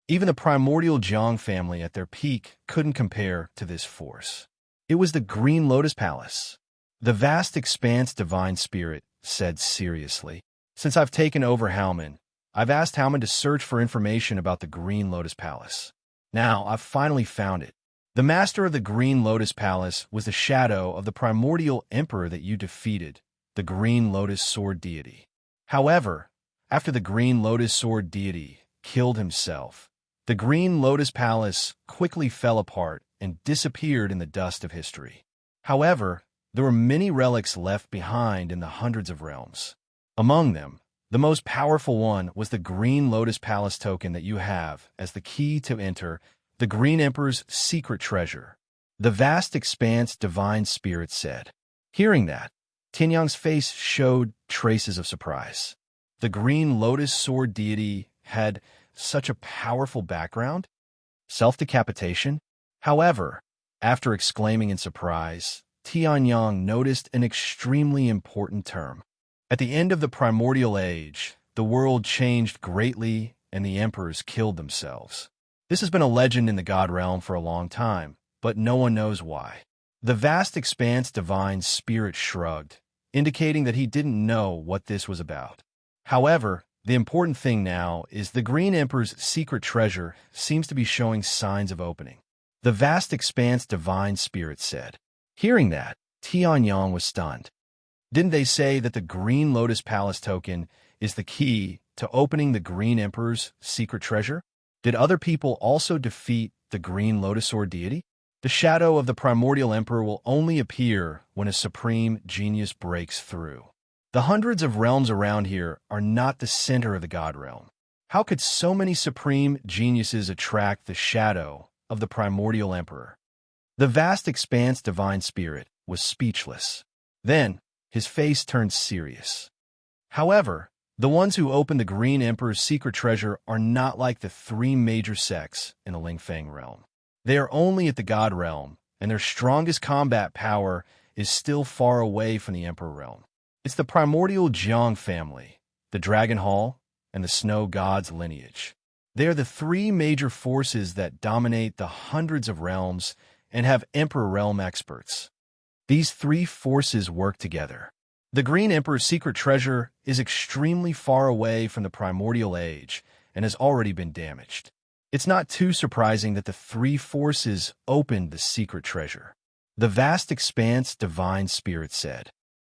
Even the primordial Jiang family at their peak couldn't compare to this force. It was the Green Lotus Palace. The vast expanse divine spirit said seriously. Since I've taken over Haomen, I've asked Haomen to search for information about the Green Lotus Palace. Now, I've finally found it. The master of the Green Lotus Palace was the shadow of the primordial emperor that you defeated, the Green Lotus Sword deity. However, after the Green Lotus Sword deity killed himself, the Green Lotus Palace quickly fell apart and disappeared in the dust of history. However, there were many relics left behind in the hundreds of realms. Among them, the most powerful one was the Green Lotus Palace token that you have as the key to enter the Green Emperor's secret treasure. The vast expanse divine spirit said. Hearing that, Tianyang's face showed traces of surprise. The Green Lotus Sword deity had such a powerful background? Self-decapitation? However, after exclaiming in surprise, Tianyang noticed an extremely important term. At the end of the primordial age, the world changed greatly and the emperors killed themselves. This has been a legend in the god realm for a long time, but no one knows why. The vast expanse divine spirit shrugged, indicating that he didn't know what this was about. However, the important thing now is the Green Emperor's secret treasure seems to be showing signs of opening. The vast expanse divine spirit said. Hearing that, Tianyang was stunned. Didn't they say that the Green Lotus Palace token is the key to opening the Green Emperor's secret treasure? Did other people also defeat the Green Lotus Sword deity? The shadow of the primordial emperor will only appear when a supreme genius breaks through. The hundreds of realms around here are not the center of the god realm. How could so many supreme geniuses attract the shadow of the primordial emperor? The vast expanse divine spirit was speechless. Then, his face turned serious. However, the ones who open the Green Emperor's secret treasure are not like the three major sects in the Lingfeng realm. They are only at the god realm, and their strongest combat power is still far away from the emperor realm. It's the primordial Jiang family, the Dragon Hall, and the Snow God's lineage. They are the three major forces that dominate the hundreds of realms and have emperor realm experts. These three forces work together. The Green Emperor's secret treasure is extremely far away from the primordial age and has already been damaged. It's not too surprising that the three forces opened the secret treasure. The vast expanse divine spirit said.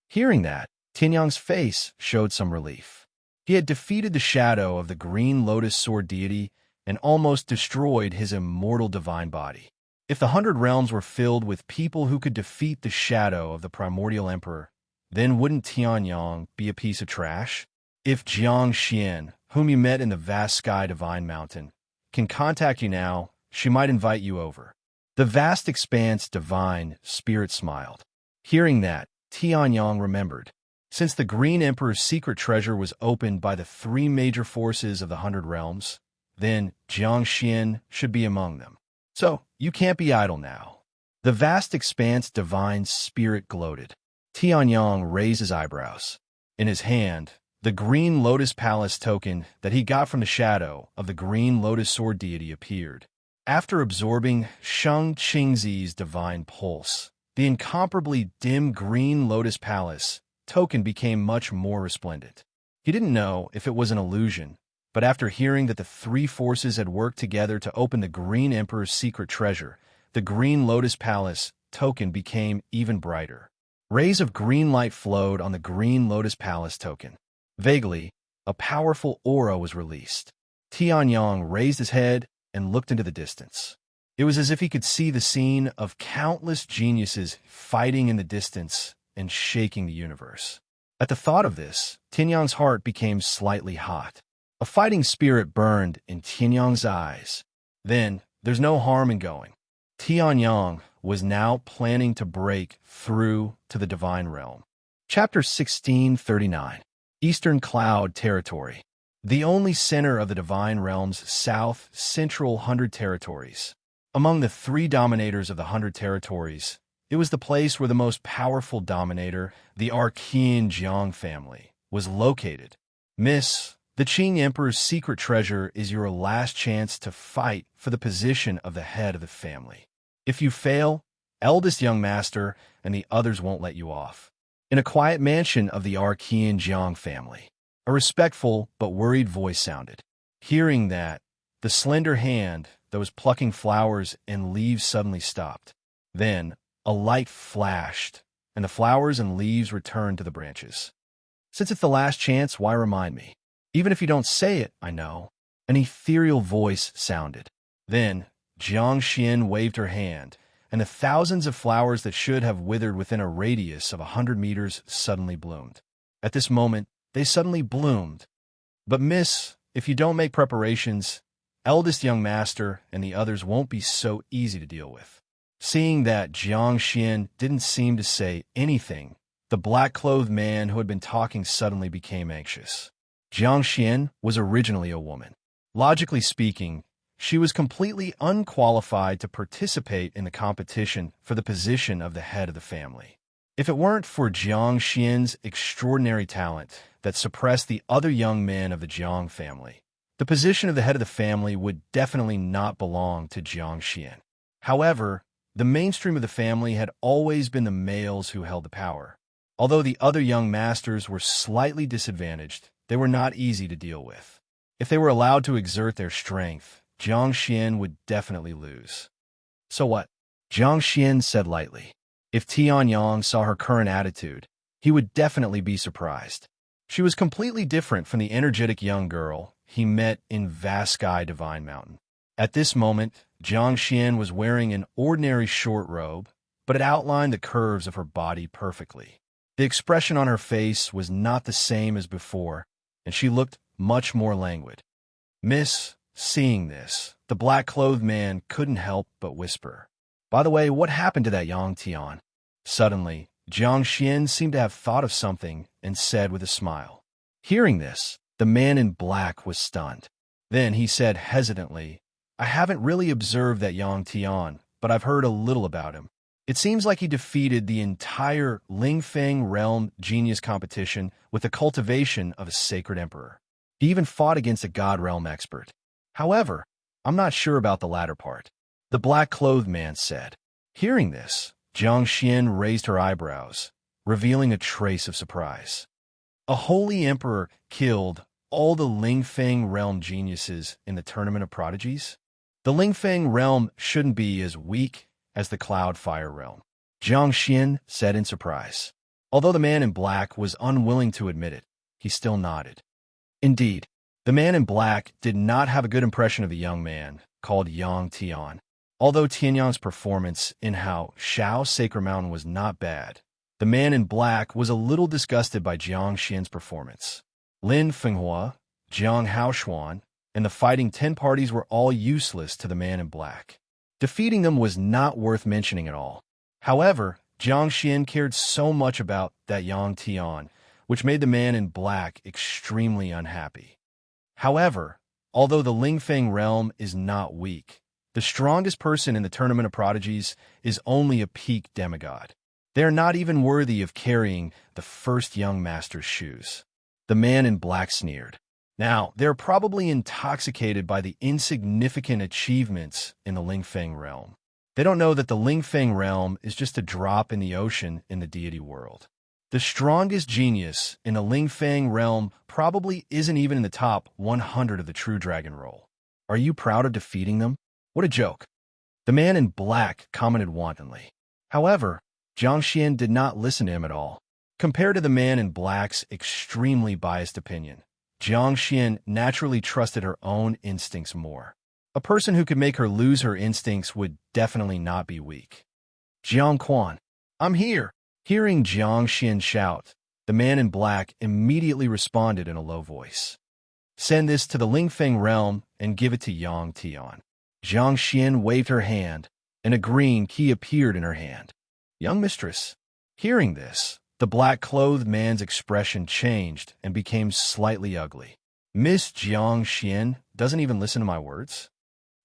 Hearing that, Tianyang's face showed some relief. He had defeated the shadow of the Green Lotus Sword deity and almost destroyed his immortal divine body. If the 100 realms were filled with people who could defeat the shadow of the primordial emperor, then wouldn't Tianyang be a piece of trash? If Jiang Xian, whom you met in the vast sky divine mountain, can contact you now, she might invite you over. The vast expanse divine spirit smiled. Hearing that, Tianyang remembered. Since the Green Emperor's secret treasure was opened by the three major forces of the 100 realms, then Jiang Xian should be among them. So, you can't be idle now. The vast expanse divine spirit gloated. Tianyang raised his eyebrows. In his hand, the Green Lotus Palace token that he got from the shadow of the Green Lotus Sword deity appeared. After absorbing Sheng Qingzi's divine pulse, the incomparably dim Green Lotus Palace token became much more resplendent. He didn't know if it was an illusion, but after hearing that the three forces had worked together to open the Green Emperor's secret treasure, the Green Lotus Palace token became even brighter. Rays of green light flowed on the Green Lotus Palace token. Vaguely, a powerful aura was released. Tianyang raised his head and looked into the distance. It was as if he could see the scene of countless geniuses fighting in the distance and shaking the universe. At the thought of this, Tianyang's heart became slightly hot. A fighting spirit burned in Tianyang's eyes. Then, there's no harm in going. Tianyang was now planning to break through to the divine realm. Chapter 1639. Eastern Cloud Territory. The only center of the divine realm's south-central 100 territories. Among the three dominators of the 100 territories, it was the place where the most powerful dominator, the Archean Jiang family, was located. Miss, the Qing Emperor's secret treasure is your last chance to fight for the position of the head of the family. If you fail, eldest young master and the others won't let you off. In a quiet mansion of the Archean Jiang family, a respectful but worried voice sounded. Hearing that, the slender hand that was plucking flowers and leaves suddenly stopped. Then, a light flashed, and the flowers and leaves returned to the branches. Since it's the last chance, why remind me? Even if you don't say it, I know. An ethereal voice sounded. Then, Jiang Xian waved her hand, and the thousands of flowers that should have withered within a radius of 100 meters suddenly bloomed. At this moment, they suddenly bloomed. But miss, if you don't make preparations, eldest young master and the others won't be so easy to deal with. Seeing that Jiang Xian didn't seem to say anything, the black-clothed man who had been talking suddenly became anxious. Jiang Xian was originally a woman. Logically speaking, she was completely unqualified to participate in the competition for the position of the head of the family. If it weren't for Jiang Xian's extraordinary talent that suppressed the other young men of the Jiang family, the position of the head of the family would definitely not belong to Jiang Xian. However, the mainstream of the family had always been the males who held the power. Although the other young masters were slightly disadvantaged, they were not easy to deal with. If they were allowed to exert their strength, Jiang Xian would definitely lose. So what? Jiang Xian said lightly. If Tianyang saw her current attitude, he would definitely be surprised. She was completely different from the energetic young girl he met in Vast Sky Divine Mountain. At this moment, Jiang Xian was wearing an ordinary short robe, but it outlined the curves of her body perfectly. The expression on her face was not the same as before, and she looked much more languid. Miss, seeing this, the black-clothed man couldn't help but whisper, "By the way, what happened to that Yang Tian?" Suddenly, Jiang Xian seemed to have thought of something and said with a smile. Hearing this, the man in black was stunned. Then he said hesitantly, "I haven't really observed that Yang Tian, but I've heard a little about him. It seems like he defeated the entire Lingfeng realm genius competition with the cultivation of a sacred emperor. He even fought against a god realm expert. However, I'm not sure about the latter part," the black-clothed man said. Hearing this, Jiang Xian raised her eyebrows, revealing a trace of surprise. A holy emperor killed all the Lingfeng realm geniuses in the Tournament of Prodigies? The Lingfeng realm shouldn't be as weak as the Cloud Fire realm, Jiang Xian said in surprise. Although the man in black was unwilling to admit it, he still nodded. Indeed, the man in black did not have a good impression of the young man called Yang Tian. Although Tianyang's performance in Hao Shao Sacred Mountain was not bad, the man in black was a little disgusted by Jiang Xian's performance. Lin Fenghua, Jiang Haoshuan, and the fighting 10 parties were all useless to the man in black. Defeating them was not worth mentioning at all. However, Jiang Xian cared so much about that Yang Tian, which made the man in black extremely unhappy. However, although the Lingfeng realm is not weak, the strongest person in the Tournament of Prodigies is only a peak demigod. They are not even worthy of carrying the first young master's shoes. The man in black sneered. Now, they're probably intoxicated by the insignificant achievements in the Lingfeng realm. They don't know that the Lingfeng realm is just a drop in the ocean in the deity world. The strongest genius in the Lingfeng realm probably isn't even in the top 100 of the True Dragon Roll. Are you proud of defeating them? What a joke. The man in black commented wantonly. However, Jiang Xian did not listen to him at all. Compared to the man in black's extremely biased opinion, Jiang Xian naturally trusted her own instincts more. A person who could make her lose her instincts would definitely not be weak. Jiang Quan, I'm here. Hearing Jiang Xian shout, the man in black immediately responded in a low voice. Send this to the Lingfeng realm and give it to Yang Tian. Jiang Xian waved her hand, and a green key appeared in her hand. Young mistress. Hearing this, the black-clothed man's expression changed and became slightly ugly. Miss Jiang Xian doesn't even listen to my words?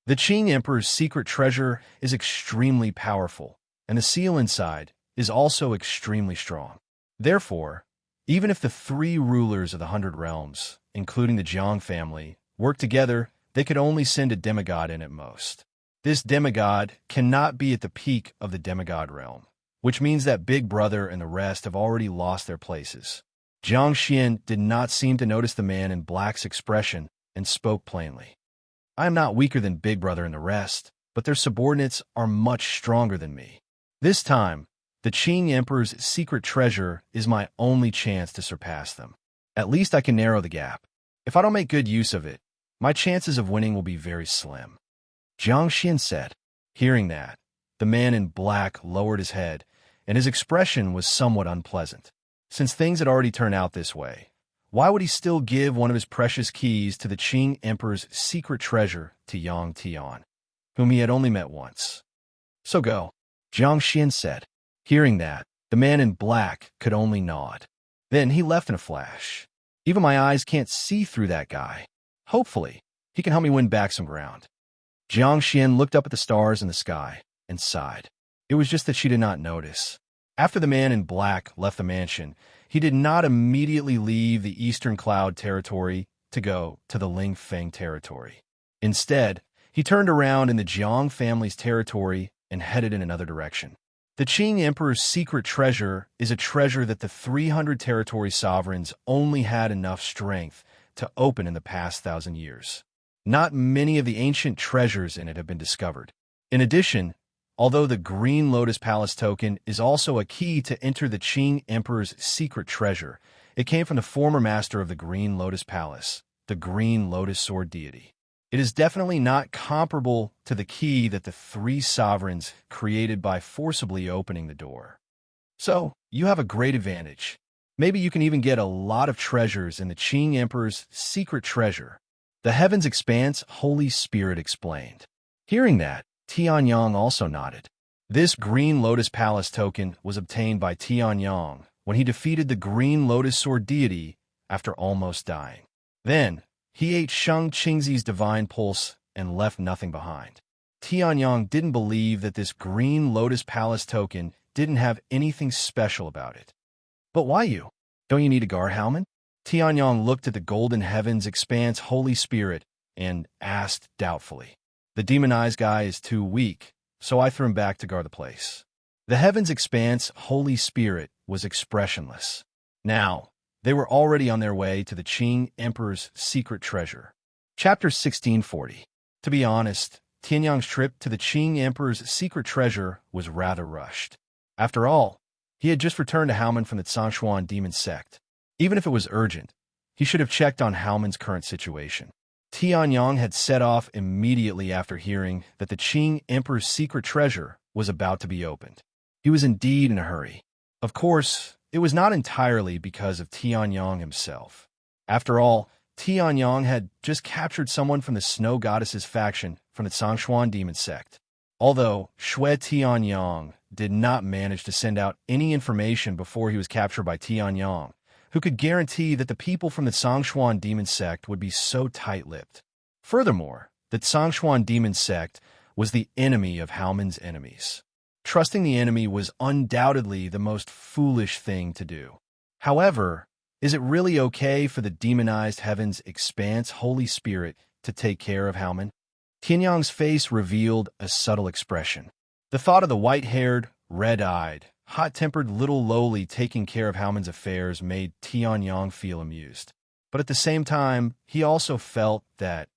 The Qing Emperor's secret treasure is extremely powerful, and the seal inside is also extremely strong. Therefore, even if the 3 rulers of the 100 realms, including the Jiang family, work together, they could only send a demigod in at most. This demigod cannot be at the peak of the demigod realm, which means that Big Brother and the rest have already lost their places. Jiang Xian did not seem to notice the man in black's expression and spoke plainly. I am not weaker than Big Brother and the rest, but their subordinates are much stronger than me. This time, the Qing Emperor's secret treasure is my only chance to surpass them. At least I can narrow the gap. If I don't make good use of it, my chances of winning will be very slim. Jiang Xian said. Hearing that, The man in black lowered his head, and his expression was somewhat unpleasant. Since things had already turned out this way, why would he still give one of his precious keys to the Qing Emperor's secret treasure to Yang Tian, whom he had only met once? So go, Jiang Xian said. Hearing that, the man in black could only nod. Then he left in a flash. Even my eyes can't see through that guy. Hopefully, he can help me win back some ground. Jiang Xian looked up at the stars in the sky and sighed. It was just that she did not notice. After the man in black left the mansion, he did not immediately leave the Eastern Cloud territory to go to the Ling Feng territory. Instead, he turned around in the Jiang family's territory and headed in another direction. The Qing Emperor's secret treasure is a treasure that the 300 territory sovereigns only had enough strength to open in the past 1,000 years. Not many of the ancient treasures in it have been discovered. In addition, although the Green Lotus Palace token is also a key to enter the Qing Emperor's secret treasure, it came from the former master of the Green Lotus Palace, the Green Lotus Sword deity. It is definitely not comparable to the key that the three sovereigns created by forcibly opening the door. So, you have a great advantage. Maybe you can even get a lot of treasures in the Qing Emperor's secret treasure. The Heavens Expanse Holy Spirit explained. Hearing that, Tianyang also nodded. This Green Lotus Palace token was obtained by Tianyang when he defeated the Green Lotus Sword deity after almost dying. Then, he ate Shang Qingzi's divine pulse and left nothing behind. Tianyang didn't believe that this Green Lotus Palace token didn't have anything special about it. But why you? Don't you need a Garhauman? Tianyang looked at the Golden Heavens Expanse Holy Spirit and asked doubtfully. The demonized guy is too weak, so I threw him back to guard the place. The Heavens Expanse Holy Spirit was expressionless. Now, they were already on their way to the Qing Emperor's secret treasure. Chapter 1640. To be honest, Tianyang's trip to the Qing Emperor's secret treasure was rather rushed. After all, he had just returned to Haoman from the Zhongshuan demon sect. Even if it was urgent, he should have checked on Haoman's current situation. Tianyang had set off immediately after hearing that the Qing Emperor's secret treasure was about to be opened. He was indeed in a hurry. Of course, it was not entirely because of Tianyang himself. After all, Tianyang had just captured someone from the Snow Goddess's faction from the Zhongshuan demon sect. Although Shui Tianyang did not manage to send out any information before he was captured by Tianyang, who could guarantee that the people from the Zhongshuan demon sect would be so tight-lipped. Furthermore, the Zhongshuan demon sect was the enemy of Haoman's enemies. Trusting the enemy was undoubtedly the most foolish thing to do. However, is it really okay for the demonized Heavens Expanse Holy Spirit to take care of Haoman? Tianyang's face revealed a subtle expression. The thought of the white-haired, red-eyed, hot-tempered little lowly taking care of Haoman's affairs made Tianyang feel amused. But at the same time, he also felt that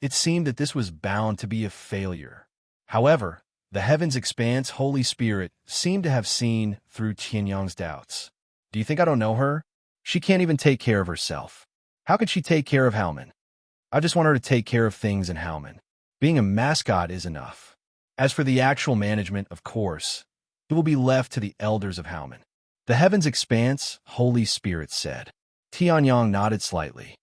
it seemed that this was bound to be a failure. However, the Heavens Expanse Holy Spirit seemed to have seen through Tianyang's doubts. Do you think I don't know her? She can't even take care of herself. How could she take care of Haoman? I just want her to take care of things in Haoman. Being a mascot is enough. As for the actual management, of course, it will be left to the elders of Haoman. The Heavens Expanse Holy Spirit said. Tianyang nodded slightly.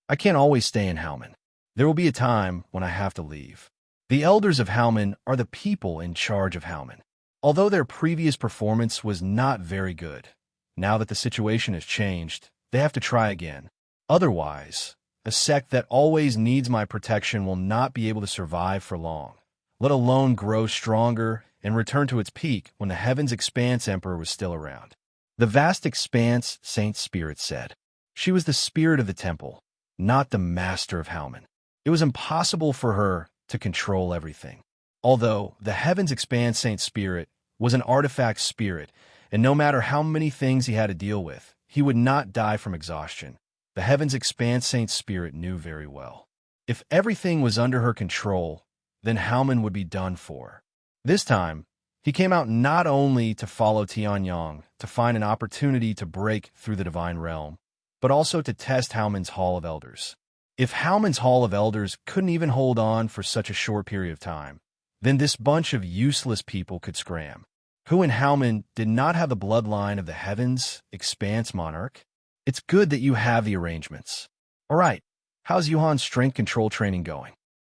I can't always stay in Haoman. There will be a time when I have to leave. The elders of Haoman are the people in charge of Haoman. Although their previous performance was not very good, now that the situation has changed, they have to try again. Otherwise, a sect that always needs my protection will not be able to survive for long, let alone grow stronger and return to its peak when the Heavens Expanse Emperor was still around. The vast expanse, Saint Spirit said. She was the spirit of the temple, not the master of Haoman. It was impossible for her to control everything. Although the Heavens Expanse Saint Spirit was an artifact spirit, and no matter how many things he had to deal with, he would not die from exhaustion. The Heavens Expanse Saint Spirit knew very well. If everything was under her control, then Haoman would be done for. This time, he came out not only to follow Tianyang to find an opportunity to break through the divine realm, but also to test Haoman's Hall of Elders. If Haoman's Hall of Elders couldn't even hold on for such a short period of time, then this bunch of useless people could scram. Hu and Howman did not have the bloodline of the heavens, expanse monarch. It's good that you have the arrangements. All right, how's Yuhan's strength control training going?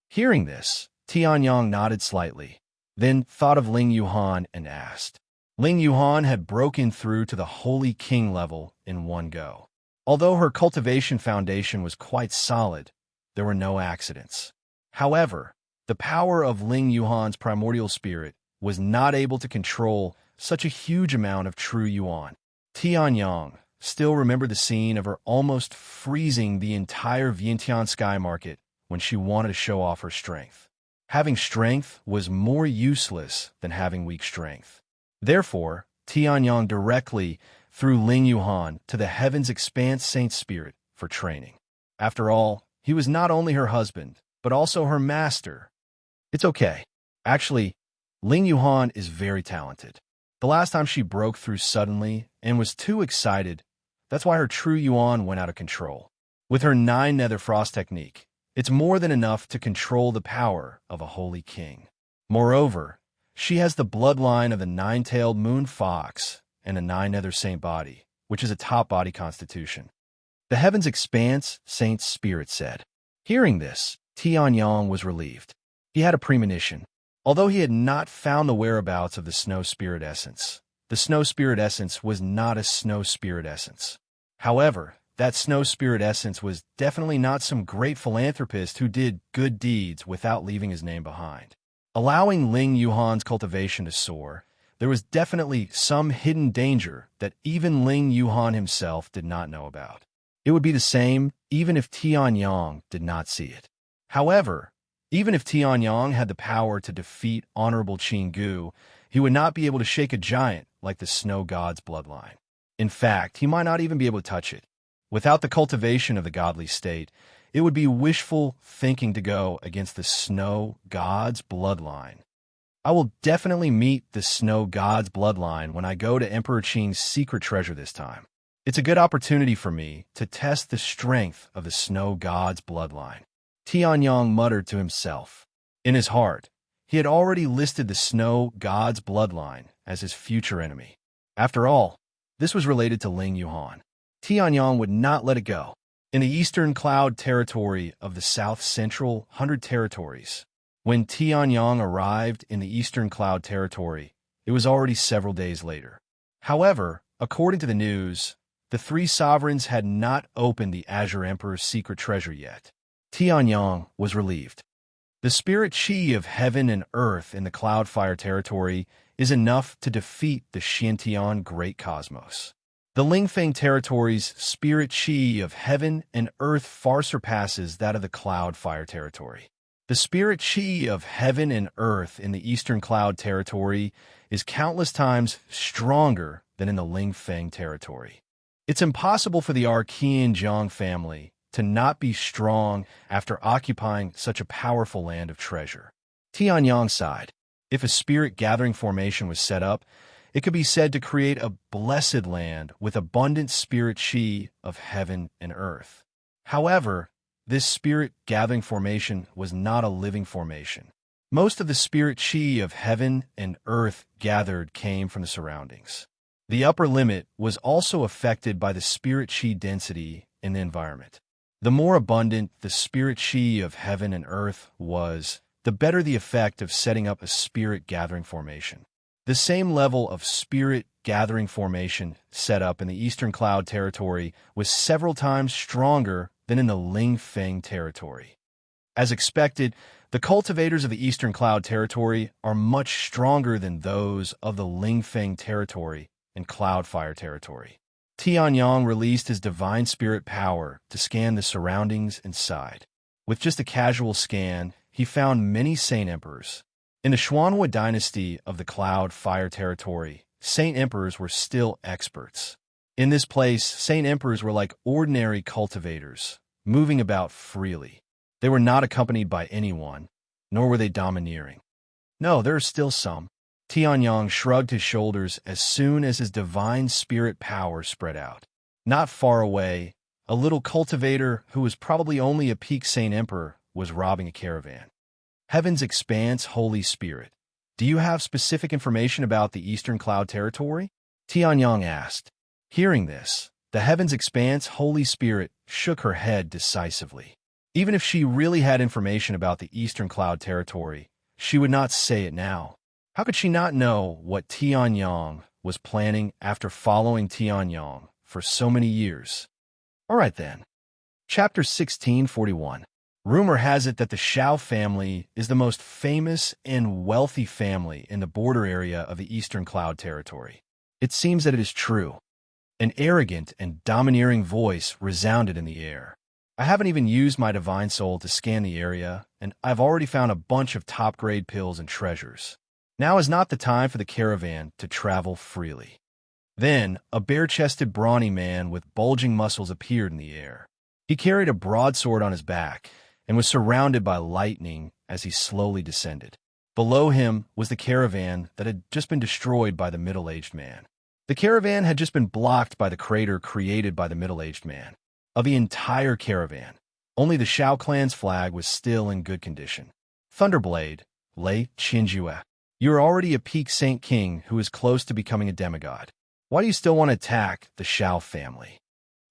Hearing this, Tianyang nodded slightly, then thought of Ling Yuhan and asked. Ling Yuhan had broken through to the Holy King level in one go. Although her cultivation foundation was quite solid, there were no accidents. However, the power of Ling Yuhan's primordial spirit was not able to control such a huge amount of true Yuan. Tianyang still remembered the scene of her almost freezing the entire Vientiane sky market when she wanted to show off her strength. Having strength was more useless than having weak strength. Therefore, Tianyang directly threw Ling Yuhan to the heavens expanse saint spirit for training. After all, he was not only her husband, but also her master. It's okay. Actually, Ling Yuhan is very talented. The last time she broke through suddenly and was too excited, that's why her true Yuan went out of control. With her 9 Nether Frost technique, it's more than enough to control the power of a holy king. Moreover, she has the bloodline of the 9-tailed moon fox and a 9 Nether saint body, which is a top body constitution. The heavens expanse, saint spirit said. Hearing this, Tianyang was relieved. He had a premonition. Although he had not found the whereabouts of the snow spirit essence, the snow spirit essence was not a snow spirit essence. However, that snow spirit essence was definitely not some great philanthropist who did good deeds without leaving his name behind. Allowing Ling Yuhan's cultivation to soar, there was definitely some hidden danger that even Ling Yuhan himself did not know about. It would be the same even if Tianyang did not see it. However, even if Tianyang had the power to defeat Honorable Qin Gu, he would not be able to shake a giant like the snow god's bloodline. In fact, he might not even be able to touch it. Without the cultivation of the godly state, it would be wishful thinking to go against the snow god's bloodline. I will definitely meet the snow god's bloodline when I go to Emperor Qing's secret treasure this time. It's a good opportunity for me to test the strength of the snow god's bloodline. Tianyang muttered to himself. In his heart, he had already listed the snow god's bloodline as his future enemy. After all, this was related to Ling Yuhan. Tianyang would not let it go. In the Eastern Cloud territory of the South Central 100 territories, when Tianyang arrived in the Eastern Cloud territory, it was already several days later. However, according to the news, the 3 sovereigns had not opened the Azure Emperor's secret treasure yet. Tianyang was relieved. The spirit chi of heaven and earth in the Cloudfire territory is enough to defeat the Xiantian Great Cosmos. The Lingfeng territory's spirit chi of heaven and earth far surpasses that of the Cloudfire territory. The spirit chi of heaven and earth in the Eastern Cloud territory is countless times stronger than in the Lingfeng territory. It's impossible for the Archean Zhang family to not be strong after occupying such a powerful land of treasure. Tianyang sighed. If a spirit gathering formation was set up, it could be said to create a blessed land with abundant spirit chi of heaven and earth. However, this spirit gathering formation was not a living formation. Most of the spirit chi of heaven and earth gathered came from the surroundings. The upper limit was also affected by the spirit chi density in the environment. The more abundant the spirit chi of heaven and earth was, the better the effect of setting up a spirit gathering formation. The same level of spirit gathering formation set up in the Eastern Cloud territory was several times stronger than in the Lingfeng territory. As expected, the cultivators of the Eastern Cloud territory are much stronger than those of the Lingfeng territory and Cloudfire territory. Tianyang released his divine spirit power to scan the surroundings and sighed. With just a casual scan, he found many Saint Emperors. In the Xuanhua dynasty of the Cloud Fire territory, Saint Emperors were still experts. In this place, Saint Emperors were like ordinary cultivators, moving about freely. They were not accompanied by anyone, nor were they domineering. No, there are still some. Tianyang shrugged his shoulders as soon as his divine spirit power spread out. Not far away, a little cultivator who was probably only a peak Saint Emperor was robbing a caravan. Heaven's Expanse, Holy Spirit. Do you have specific information about the Eastern Cloud Territory? Tianyang asked. Hearing this, the Heaven's Expanse, Holy Spirit shook her head decisively. Even if she really had information about the Eastern Cloud Territory, she would not say it now. How could she not know what Tianyang was planning after following Tianyang for so many years? All right then. Chapter 1641. Rumor has it that the Shao family is the most famous and wealthy family in the border area of the Eastern Cloud Territory. It seems that it is true. An arrogant and domineering voice resounded in the air. I haven't even used my divine soul to scan the area, and I've already found a bunch of top-grade pills and treasures. Now is not the time for the caravan to travel freely. Then, a bare-chested, brawny man with bulging muscles appeared in the air. He carried a broadsword on his back and was surrounded by lightning as he slowly descended. Below him was the caravan that had just been destroyed by the middle-aged man. The caravan had just been blocked by the crater created by the middle-aged man. Of the entire caravan, only the Shao clan's flag was still in good condition. Thunderblade, Lei Qinjue, you are already a peak Saint King who is close to becoming a demigod. Why do you still want to attack the Shao family?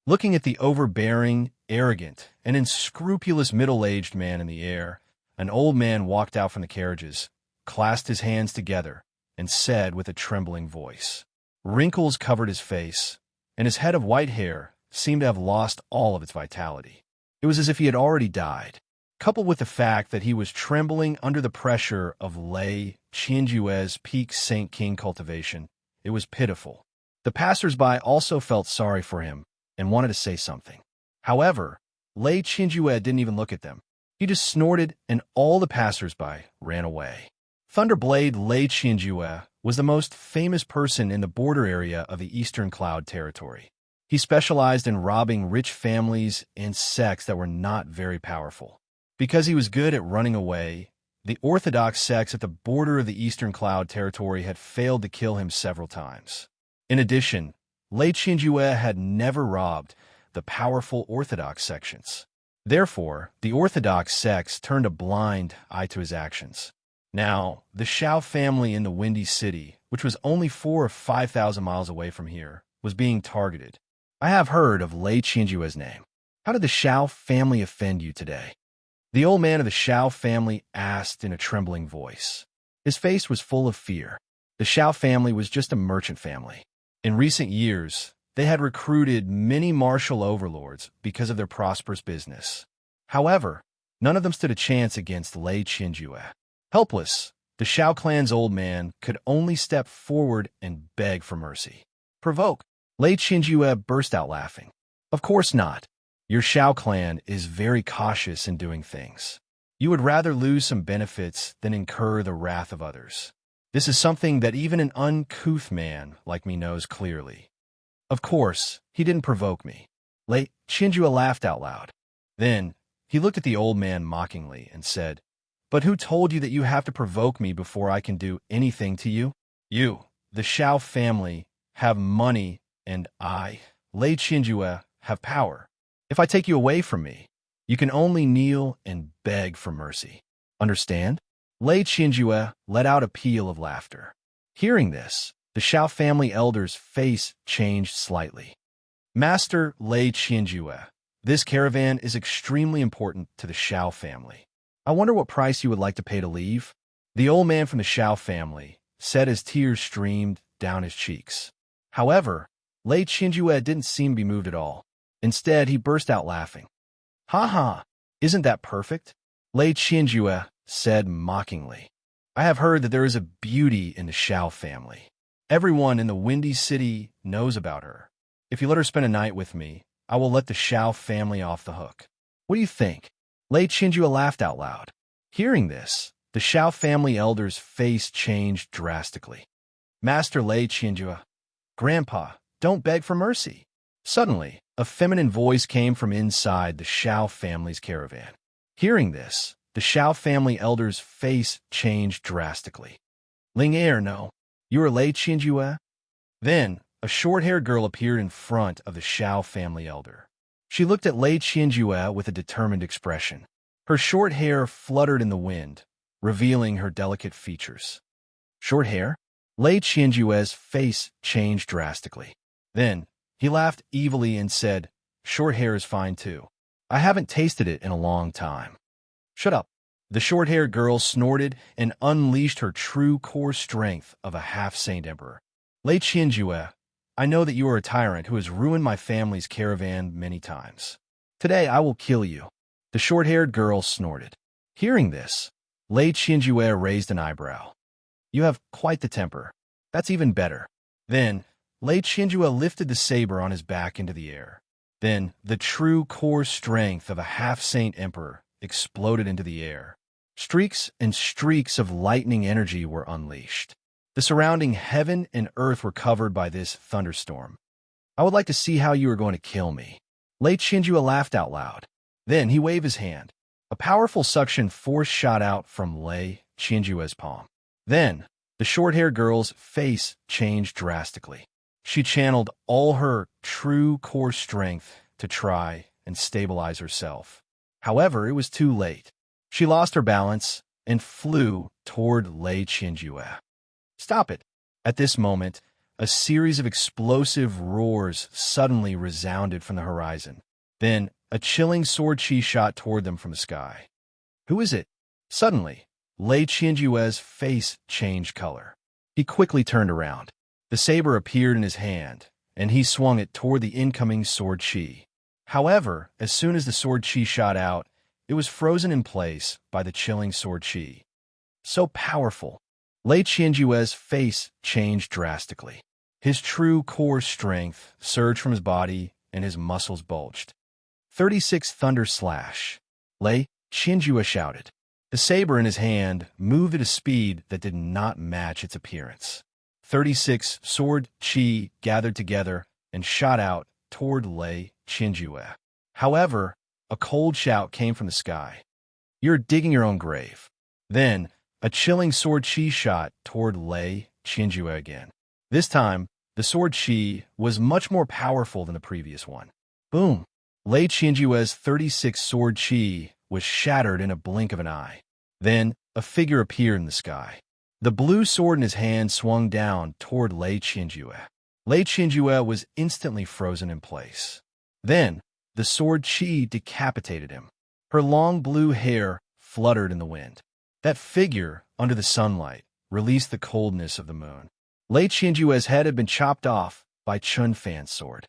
Looking at the overbearing, arrogant, and unscrupulous middle-aged man in the air, an old man walked out from the carriages, clasped his hands together, and said with a trembling voice. Wrinkles covered his face, and his head of white hair seemed to have lost all of its vitality. It was as if he had already died. Coupled with the fact that he was trembling under the pressure of Lei Qinjue's peak Saint King cultivation, it was pitiful. The passers-by also felt sorry for him and wanted to say something. However, Lei Qinjue didn't even look at them. He just snorted, and all the passers-by ran away. Thunderblade Lei Qinjue was the most famous person in the border area of the Eastern Cloud Territory. He specialized in robbing rich families and sects that were not very powerful. Because he was good at running away, the orthodox sects at the border of the Eastern Cloud Territory had failed to kill him several times. In addition, Lei Qinjue had never robbed the powerful orthodox sections. Therefore, the orthodox sects turned a blind eye to his actions. Now, the Shao family in the Windy City, which was only 4,000 or 5,000 miles away from here, was being targeted. I have heard of Lei Qinjue's name. How did the Shao family offend you today? The old man of the Shao family asked in a trembling voice. His face was full of fear. The Shao family was just a merchant family. In recent years, they had recruited many martial overlords because of their prosperous business. However, none of them stood a chance against Lei Qinjue. Helpless, the Shao clan's old man could only step forward and beg for mercy. Provoke. Lei Qinjue burst out laughing. Of course not. Your Shao clan is very cautious in doing things. You would rather lose some benefits than incur the wrath of others. This is something that even an uncouth man like me knows clearly. Of course, he didn't provoke me. Lei Qinjue laughed out loud. Then, he looked at the old man mockingly and said, But who told you that you have to provoke me before I can do anything to you? You, the Shao family, have money, and I, Lei Qinjue, have power. If I take you away from me, you can only kneel and beg for mercy. Understand? Lei Qinjue let out a peal of laughter. Hearing this, the Shao family elder's face changed slightly. Master Lei Qinjue, this caravan is extremely important to the Shao family. I wonder what price you would like to pay to leave? The old man from the Shao family said as tears streamed down his cheeks. However, Lei Qinjue didn't seem to be moved at all. Instead, he burst out laughing. Ha ha, isn't that perfect? Lei Qinjue said mockingly. I have heard that there is a beauty in the Shao family. Everyone in the Windy City knows about her. If you let her spend a night with me, I will let the Shao family off the hook. What do you think? Lei Qinjue laughed out loud. Hearing this, the Shao family elder's face changed drastically. Master Lei Qinjue, Grandpa, don't beg for mercy. Suddenly, a feminine voice came from inside the Shao family's caravan. Hearing this, the Shao family elder's face changed drastically. Ling Er, no. You are Lei Qinjue? Then, a short-haired girl appeared in front of the Shao family elder. She looked at Lei Qinjue with a determined expression. Her short hair fluttered in the wind, revealing her delicate features. Short hair? Lei Qianjue's face changed drastically. Then, he laughed evilly and said, "Short hair is fine too. I haven't tasted it in a long time." "Shut up." The short-haired girl snorted and unleashed her true core strength of a half-saint emperor. "Lei Qianjue, I know that you are a tyrant who has ruined my family's caravan many times. Today I will kill you." The short-haired girl snorted. Hearing this, Lei Qianjue raised an eyebrow. "You have quite the temper. That's even better." Then, Lei Qianjue lifted the saber on his back into the air. Then, the true core strength of a half-saint emperor exploded into the air. Streaks and streaks of lightning energy were unleashed. The surrounding heaven and earth were covered by this thunderstorm. "I would like to see how you are going to kill me." Lei Qianjue laughed out loud. Then he waved his hand. A powerful suction force shot out from Lei Qianjue's palm. Then, the short-haired girl's face changed drastically. She channeled all her true core strength to try and stabilize herself. However, it was too late. She lost her balance and flew toward Lei Qianjue. "Stop it!" At this moment, a series of explosive roars suddenly resounded from the horizon. Then, a chilling sword chi shot toward them from the sky. "Who is it?" Suddenly, Lei Qianjue's face changed color. He quickly turned around. The saber appeared in his hand, and he swung it toward the incoming sword chi. However, as soon as the sword chi shot out, it was frozen in place by the chilling sword chi. So powerful! Lei Qianjue's face changed drastically. His true core strength surged from his body, and his muscles bulged. 36 Thunder Slash! Lei Qianjue shouted. The saber in his hand moved at a speed that did not match its appearance. 36 sword chi gathered together and shot out toward Lei Qianjue. However, a cold shout came from the sky. "You're digging your own grave." Then, a chilling sword chi shot toward Lei Qianjue again. This time, the sword chi was much more powerful than the previous one. Boom! Lei Qianjue's 36 sword chi was shattered in a blink of an eye. Then, a figure appeared in the sky. The blue sword in his hand swung down toward Lei Qianjue. Lei Qianjue was instantly frozen in place. Then, the sword chi decapitated him. Her long blue hair fluttered in the wind. That figure, under the sunlight, released the coldness of the moon. Lei Qianjue's head had been chopped off by Chun Fan's sword.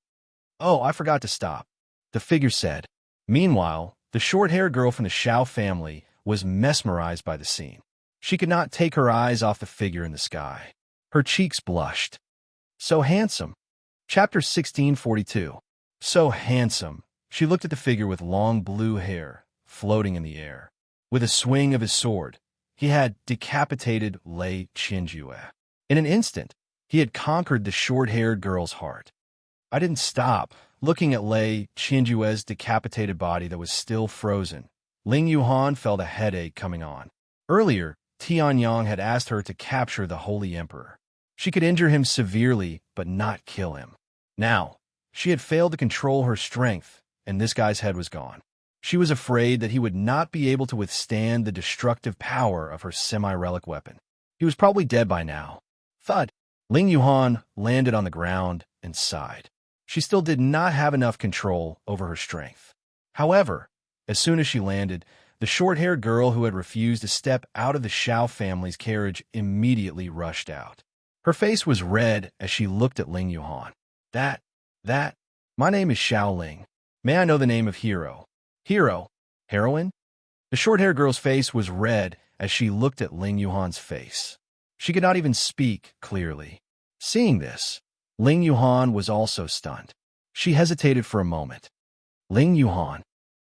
"Oh, I forgot to stop," the figure said. Meanwhile, the short-haired girl from the Shao family was mesmerized by the scene. She could not take her eyes off the figure in the sky. Her cheeks blushed. So handsome. Chapter 1642. So handsome. She looked at the figure with long blue hair, floating in the air. With a swing of his sword, he had decapitated Lei Qianjue. In an instant, he had conquered the short-haired girl's heart. I didn't stop, looking at Lei Qianjue's decapitated body that was still frozen. Ling Yuhan felt a headache coming on. Earlier, Tianyang had asked her to capture the Holy Emperor. She could injure him severely, but not kill him. Now, she had failed to control her strength, and this guy's head was gone. She was afraid that he would not be able to withstand the destructive power of her semi-relic weapon. He was probably dead by now. Thud! Ling Yuhan landed on the ground and sighed. She still did not have enough control over her strength. However, as soon as she landed, the short-haired girl who had refused to step out of the Shao family's carriage immediately rushed out. Her face was red as she looked at Ling Yuhan. My name is Xiao Ling. May I know the name of hero? Hero? Heroine? The short-haired girl's face was red as she looked at Ling Yuhan's face. She could not even speak clearly. Seeing this, Ling Yuhan was also stunned. She hesitated for a moment. Ling Yuhan.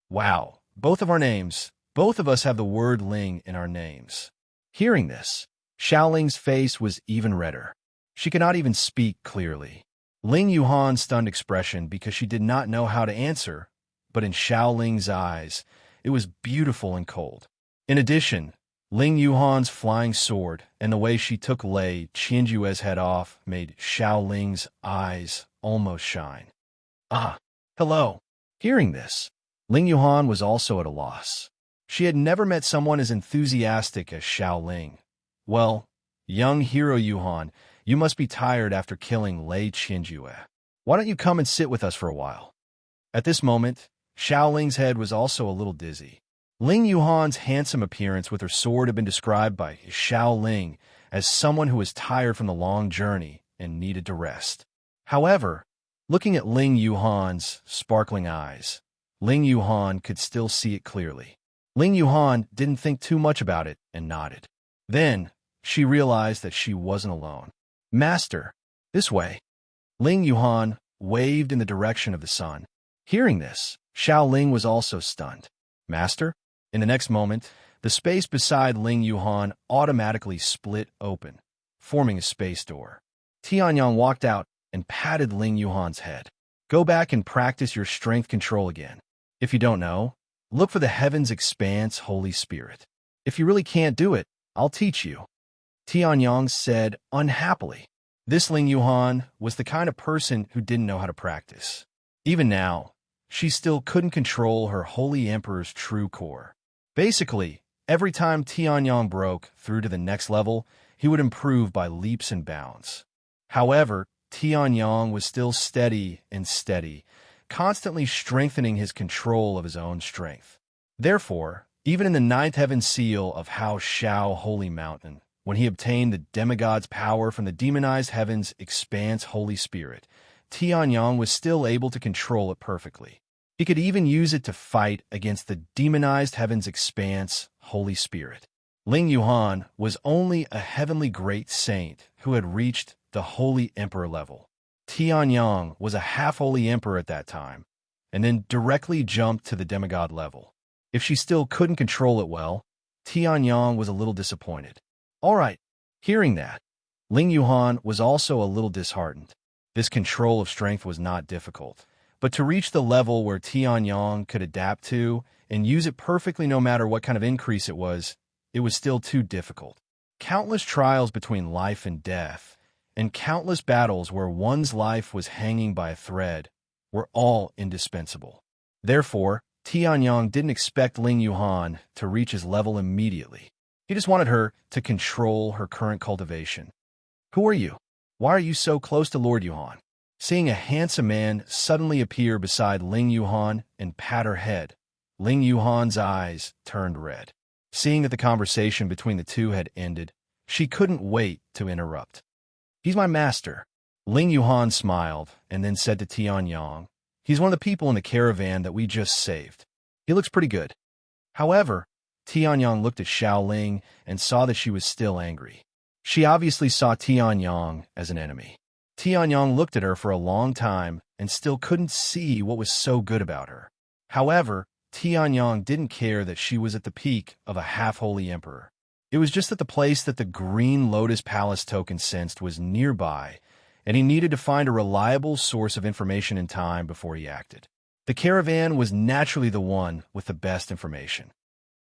Wow, both of us have the word Ling in our names. Hearing this, Xiao Ling's face was even redder. She could not even speak clearly. Ling Yuhan's stunned expression because she did not know how to answer, but in Xiao Ling's eyes, it was beautiful and cold. In addition, Ling Yuhan's flying sword and the way she took Lei Qianjue's head off made Xiao Ling's eyes almost shine. Ah, hello. Hearing this, Ling Yuhan was also at a loss. She had never met someone as enthusiastic as Xiao Ling. "Well, young hero Yuhan, you must be tired after killing Lei Qinjue. Why don't you come and sit with us for a while?" At this moment, Xiao Ling's head was also a little dizzy. Ling Yuhan's handsome appearance with her sword had been described by Xiao Ling as someone who was tired from the long journey and needed to rest. However, looking at Ling Yuhan's sparkling eyes, Ling Yuhan could still see it clearly. Ling Yuhan didn't think too much about it and nodded. Then, she realized that she wasn't alone. "Master, this way." Ling Yuhan waved in the direction of the sun. Hearing this, Xiao Ling was also stunned. "Master?" In the next moment, the space beside Ling Yuhan automatically split open, forming a space door. Tianyang walked out and patted Ling Yuhan's head. "Go back and practice your strength control again. If you don't know, look for the heavens expanse Holy Spirit. If you really can't do it, I'll teach you," Tianyang said unhappily. This Ling Yuhan was the kind of person who didn't know how to practice. Even now, she still couldn't control her Holy Emperor's true core. Basically, every time Tianyang broke through to the next level, he would improve by leaps and bounds. However, Tianyang was still steady, constantly strengthening his control of his own strength. Therefore, even in the ninth heaven seal of Hao Shao Holy Mountain, when he obtained the demigod's power from the demonized heavens expanse Holy Spirit, Tianyang was still able to control it perfectly. He could even use it to fight against the demonized heavens expanse Holy Spirit. Ling Yuhan was only a heavenly great saint who had reached the Holy Emperor level. Tianyang was a half-holy emperor at that time, and then directly jumped to the demigod level. If she still couldn't control it well, Tianyang was a little disappointed. All right, hearing that, Ling Yuhan was also a little disheartened. This control of strength was not difficult, but to reach the level where Tianyang could adapt to and use it perfectly no matter what kind of increase it was still too difficult. Countless trials between life and death, and countless battles where one's life was hanging by a thread, were all indispensable. Therefore, Tianyang didn't expect Ling Yuhan to reach his level immediately. He just wanted her to control her current cultivation. "Who are you? Why are you so close to Lord Yuhan?" Seeing a handsome man suddenly appear beside Ling Yuhan and pat her head, Ling Yuhan's eyes turned red. Seeing that the conversation between the two had ended, she couldn't wait to interrupt. "He's my master." Ling Yuhan smiled and then said to Tianyang, "He's one of the people in the caravan that we just saved. He looks pretty good." However, Tianyang looked at Xiao Ling and saw that she was still angry. She obviously saw Tianyang as an enemy. Tianyang looked at her for a long time and still couldn't see what was so good about her. However, Tianyang didn't care that she was at the peak of a half-holy emperor. It was just that the place that the Green Lotus Palace token sensed was nearby, and he needed to find a reliable source of information in time before he acted. The caravan was naturally the one with the best information.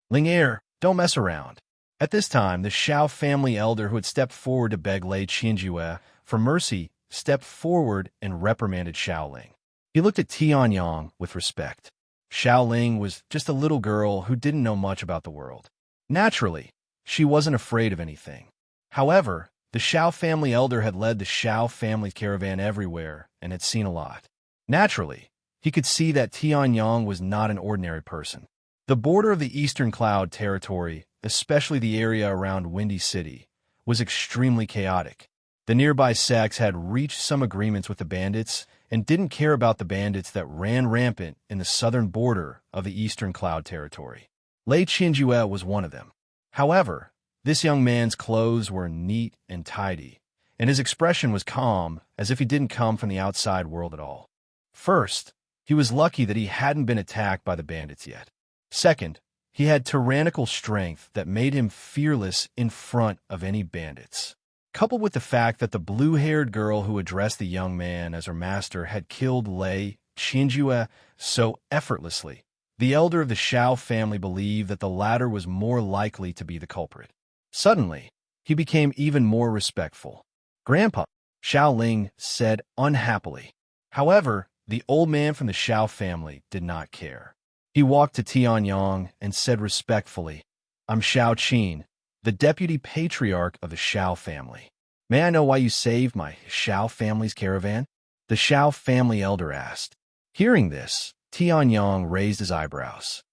"Ling Er, don't mess around." At this time, the Xiao family elder who had stepped forward to beg Lei Qinjue for mercy stepped forward and reprimanded Xiao Ling. He looked at Tianyang with respect. Xiao Ling was just a little girl who didn't know much about the world. Naturally, she wasn't afraid of anything. However, the Xiao family elder had led the Xiao family caravan everywhere and had seen a lot. Naturally, he could see that Tianyang was not an ordinary person. The border of the Eastern Cloud territory, especially the area around Windy City, was extremely chaotic. The nearby sects had reached some agreements with the bandits and didn't care about the bandits that ran rampant in the southern border of the Eastern Cloud territory. Lei Qinjue was one of them. However, this young man's clothes were neat and tidy, and his expression was calm, as if he didn't come from the outside world at all. First, he was lucky that he hadn't been attacked by the bandits yet. Second, he had tyrannical strength that made him fearless in front of any bandits. Coupled with the fact that the blue-haired girl who addressed the young man as her master had killed Lei Qinjue so effortlessly, the elder of the Xiao family believed that the latter was more likely to be the culprit. Suddenly, he became even more respectful. "Grandpa," Xiao Ling said unhappily. However, the old man from the Xiao family did not care. He walked to Tianyang and said respectfully, "I'm Shao Qin, the deputy patriarch of the Shao family. May I know why you saved my Shao family's caravan?" The Shao family elder asked. Hearing this, Tianyang raised his eyebrows.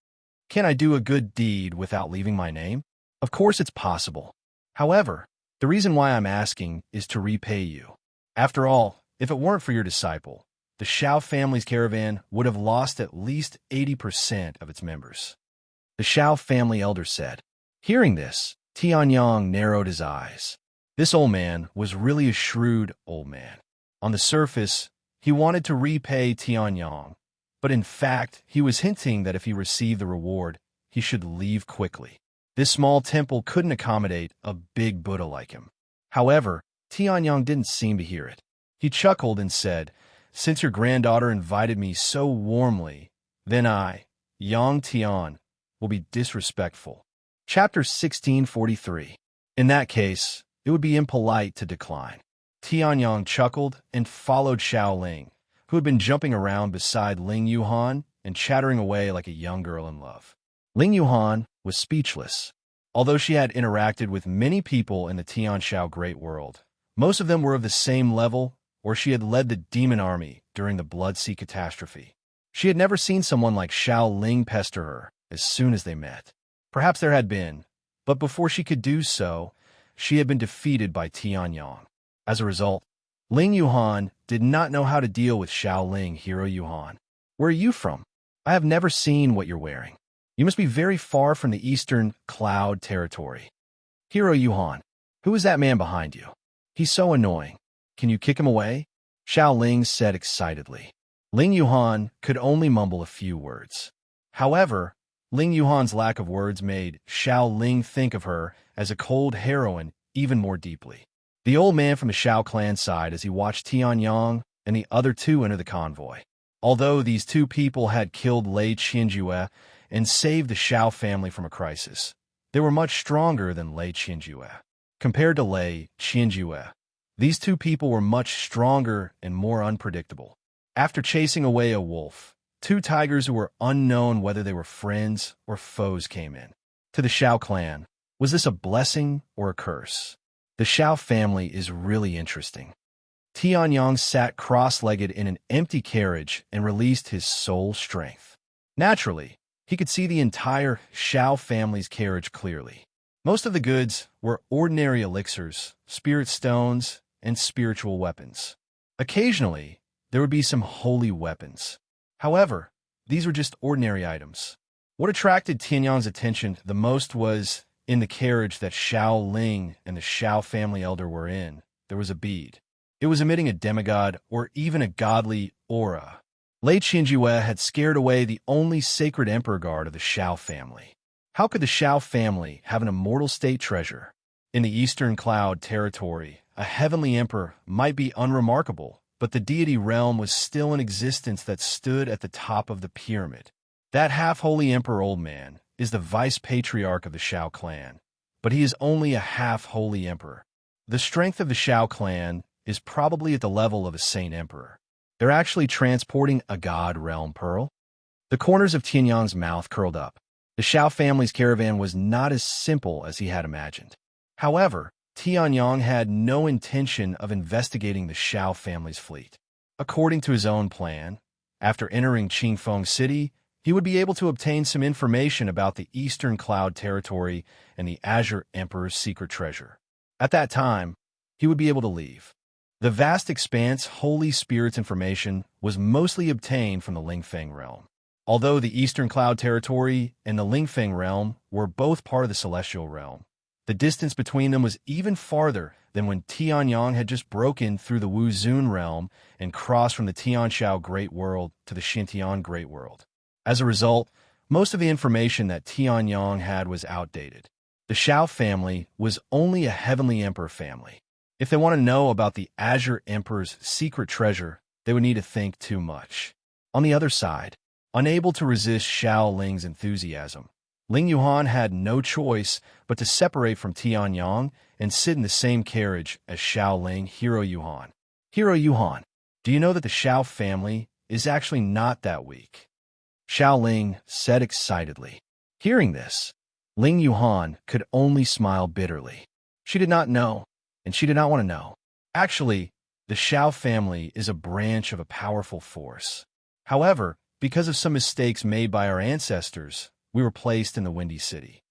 "Can I do a good deed without leaving my name? Of course it's possible. However, the reason why I'm asking is to repay you. After all, if it weren't for your disciple, the Shao family's caravan would have lost at least 80% of its members." The Shao family elder said. Hearing this, Tianyang narrowed his eyes. This old man was really a shrewd old man. On the surface, he wanted to repay Tianyang, but in fact, he was hinting that if he received the reward, he should leave quickly. This small temple couldn't accommodate a big Buddha like him. However, Tianyang didn't seem to hear it. He chuckled and said, "Since your granddaughter invited me so warmly, then I, Yang Tian, will be disrespectful." Chapter 1643. In that case, it would be impolite to decline. Tianyang chuckled and followed Xiao Ling, who had been jumping around beside Ling Yuhan and chattering away like a young girl in love. Ling Yuhan was speechless. Although she had interacted with many people in the Tianshao Great World, most of them were of the same level, or she had led the demon army during the Blood Sea catastrophe. She had never seen someone like Xiao Ling pester her as soon as they met. Perhaps there had been, but before she could do so, she had been defeated by Tianyang. As a result, Ling Yuhan did not know how to deal with Xiao Ling. "Hero Yuhan, where are you from? I have never seen what you're wearing. You must be very far from the Eastern Cloud territory." "Hero Yuhan, who is that man behind you? He's so annoying. Can you kick him away?" Xiao Ling said excitedly. Ling Yuhan could only mumble a few words. However, Ling Yuhan's lack of words made Xiao Ling think of her as a cold heroine even more deeply. The old man from the Shao clan sighed as he watched Tianyang and the other two enter the convoy. Although these two people had killed Lei Qianjue and saved the Shao family from a crisis, they were much stronger than Lei Qianjue. Compared to Lei Qianjue, these two people were much stronger and more unpredictable. After chasing away a wolf, two tigers who were unknown whether they were friends or foes came in. To the Shao clan, was this a blessing or a curse? The Shao family is really interesting. Tianyang sat cross-legged in an empty carriage and released his soul strength. Naturally, he could see the entire Shao family's carriage clearly. Most of the goods were ordinary elixirs, spirit stones, and spiritual weapons. Occasionally, there would be some holy weapons. However, these were just ordinary items. What attracted Tianyang's attention the most was, in the carriage that Xiao Ling and the Shao family elder were in, there was a bead. It was emitting a demigod or even a godly aura. Lei Qianjue had scared away the only sacred emperor guard of the Shao family. How could the Shao family have an immortal state treasure? In the Eastern Cloud territory, a heavenly emperor might be unremarkable, but the deity realm was still in existence that stood at the top of the pyramid. That half-holy emperor old man is the vice-patriarch of the Shao clan, but he is only a half-holy emperor. The strength of the Shao clan is probably at the level of a saint emperor. They're actually transporting a god realm pearl. The corners of Tianyang's mouth curled up. The Shao family's caravan was not as simple as he had imagined. However, Tianyang had no intention of investigating the Shao family's fleet. According to his own plan, after entering Qingfeng City, he would be able to obtain some information about the Eastern Cloud territory and the Azure Emperor's secret treasure. At that time, he would be able to leave. The vast expanse Holy Spirit's information was mostly obtained from the Lingfeng realm. Although the Eastern Cloud territory and the Lingfeng realm were both part of the Celestial realm, the distance between them was even farther than when Tianyang had just broken through the Wuzun realm and crossed from the Tianshao Great World to the Xintian Great World. As a result, most of the information that Tianyang had was outdated. The Shao family was only a heavenly emperor family. If they want to know about the Azure Emperor's secret treasure, they would need to think too much. On the other side, unable to resist Xiao Ling's enthusiasm, Ling Yuhan had no choice but to separate from Tianyang and sit in the same carriage as Xiao Ling. "Hero Yuhan. Hero Yuhan, do you know that the Shao family is actually not that weak?" Xiao Ling said excitedly. Hearing this, Ling Yuhan could only smile bitterly. She did not know, and she did not want to know. Actually, the Xiao family is a branch of a powerful force. However, because of some mistakes made by our ancestors, we were placed in the Windy City.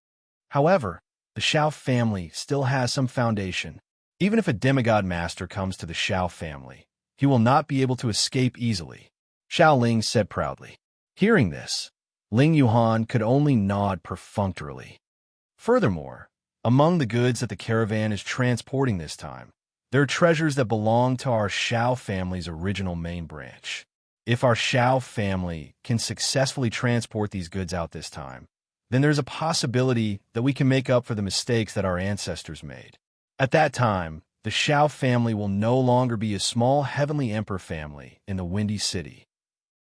However, the Xiao family still has some foundation. Even if a demigod master comes to the Xiao family, he will not be able to escape easily, Xiao Ling said proudly. Hearing this, Ling Yuhan could only nod perfunctorily. Furthermore, among the goods that the caravan is transporting this time, there are treasures that belong to our Xiao family's original main branch. If our Xiao family can successfully transport these goods out this time, then there's a possibility that we can make up for the mistakes that our ancestors made. At that time, the Xiao family will no longer be a small heavenly emperor family in the Windy City,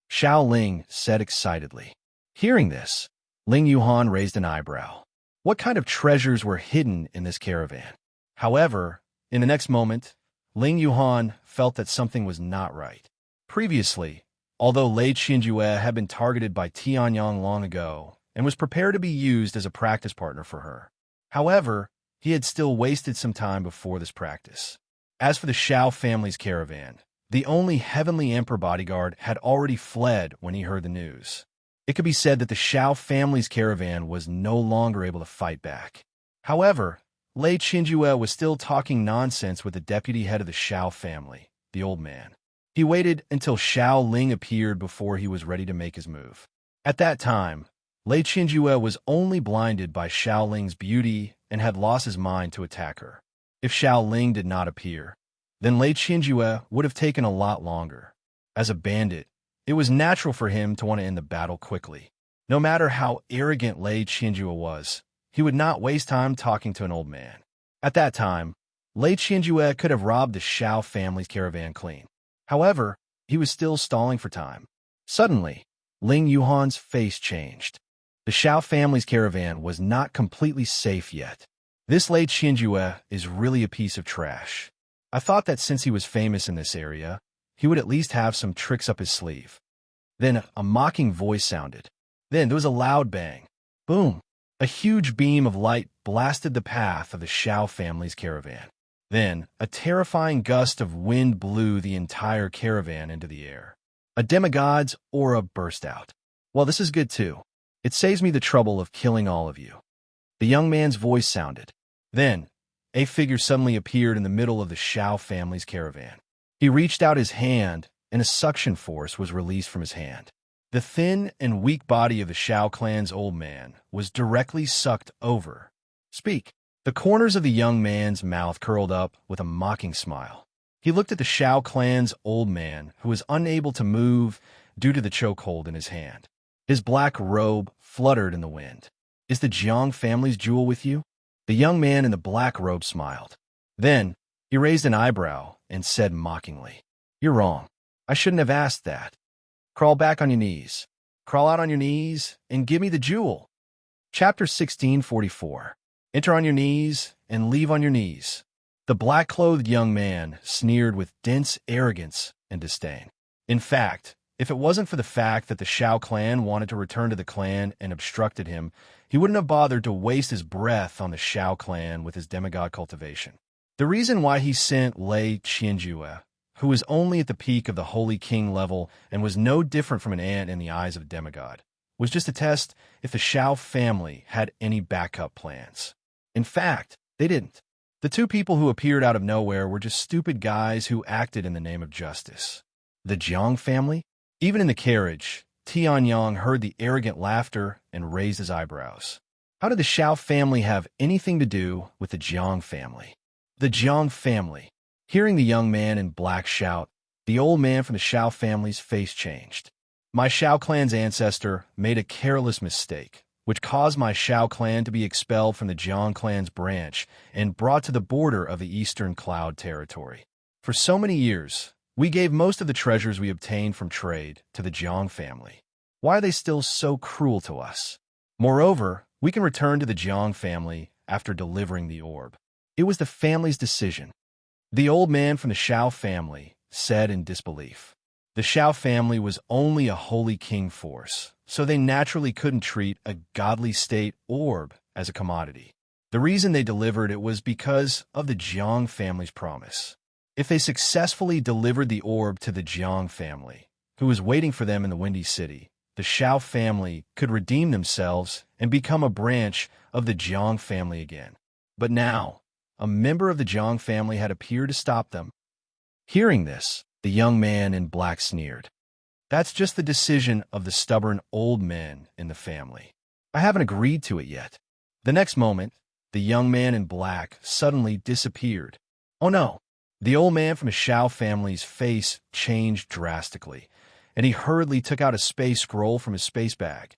Xiao Ling said excitedly. Hearing this, Ling Yuhan raised an eyebrow. What kind of treasures were hidden in this caravan? However, in the next moment, Ling Yuhan felt that something was not right. Previously, although Lei Qinjue had been targeted by Tianyang long ago and was prepared to be used as a practice partner for her, however, he had still wasted some time before this practice. As for the Xiao family's caravan, the only heavenly emperor bodyguard had already fled when he heard the news. It could be said that the Xiao family's caravan was no longer able to fight back. However, Lei Qinjue was still talking nonsense with the deputy head of the Xiao family, the old man. He waited until Xiao Ling appeared before he was ready to make his move. At that time, Lei Qinjue was only blinded by Xiao Ling's beauty and had lost his mind to attack her. If Xiao Ling did not appear, then Lei Qinjue would have taken a lot longer. As a bandit, it was natural for him to want to end the battle quickly. No matter how arrogant Lei Qinjue was, he would not waste time talking to an old man. At that time, Lei Qinjue could have robbed the Xiao family's caravan clean. However, he was still stalling for time. Suddenly, Ling Yuhan's face changed. The Xiao family's caravan was not completely safe yet. This Lei Qinjue is really a piece of trash. I thought that since he was famous in this area, he would at least have some tricks up his sleeve. Then a mocking voice sounded. Then there was a loud bang. Boom! A huge beam of light blasted the path of the Xiao family's caravan. Then, a terrifying gust of wind blew the entire caravan into the air. A demigod's aura burst out. Well, this is good too. It saves me the trouble of killing all of you. The young man's voice sounded. Then, a figure suddenly appeared in the middle of the Xiao family's caravan. He reached out his hand, and a suction force was released from his hand. The thin and weak body of the Xiao clan's old man was directly sucked over. Speak. The corners of the young man's mouth curled up with a mocking smile. He looked at the Xiao clan's old man, who was unable to move due to the chokehold in his hand. His black robe fluttered in the wind. Is the Jiang family's jewel with you? The young man in the black robe smiled. Then, he raised an eyebrow and said mockingly, You're wrong. I shouldn't have asked that. Crawl back on your knees. Crawl out on your knees and give me the jewel. Chapter 1644. Enter on your knees and leave on your knees. The black-clothed young man sneered with dense arrogance and disdain. In fact, if it wasn't for the fact that the Xiao clan wanted to return to the clan and obstructed him, he wouldn't have bothered to waste his breath on the Xiao clan with his demigod cultivation. The reason why he sent Lei Qinjue, who was only at the peak of the Holy King level and was no different from an ant in the eyes of a demigod, was just to test if the Xiao family had any backup plans. In fact, they didn't. The two people who appeared out of nowhere were just stupid guys who acted in the name of justice. The Jiang family? Even in the carriage, Tianyang heard the arrogant laughter and raised his eyebrows. How did the Xiao family have anything to do with the Jiang family? The Jiang family. Hearing the young man in black shout, the old man from the Xiao family's face changed. My Xiao clan's ancestor made a careless mistake, which caused my Xiao clan to be expelled from the Jiang clan's branch and brought to the border of the Eastern Cloud territory. For so many years, we gave most of the treasures we obtained from trade to the Jiang family. Why are they still so cruel to us? Moreover, we can return to the Jiang family after delivering the orb. It was the family's decision. The old man from the Xiao family said in disbelief. The Xiao family was only a holy king force, so they naturally couldn't treat a godly state orb as a commodity. The reason they delivered it was because of the Jiang family's promise. If they successfully delivered the orb to the Jiang family, who was waiting for them in the Windy City, the Xiao family could redeem themselves and become a branch of the Jiang family again. But now, a member of the Jiang family had appeared to stop them. Hearing this, the young man in black sneered. That's just the decision of the stubborn old men in the family. I haven't agreed to it yet. The next moment, the young man in black suddenly disappeared. Oh no! The old man from the Xiao family's face changed drastically, and he hurriedly took out a space scroll from his space bag.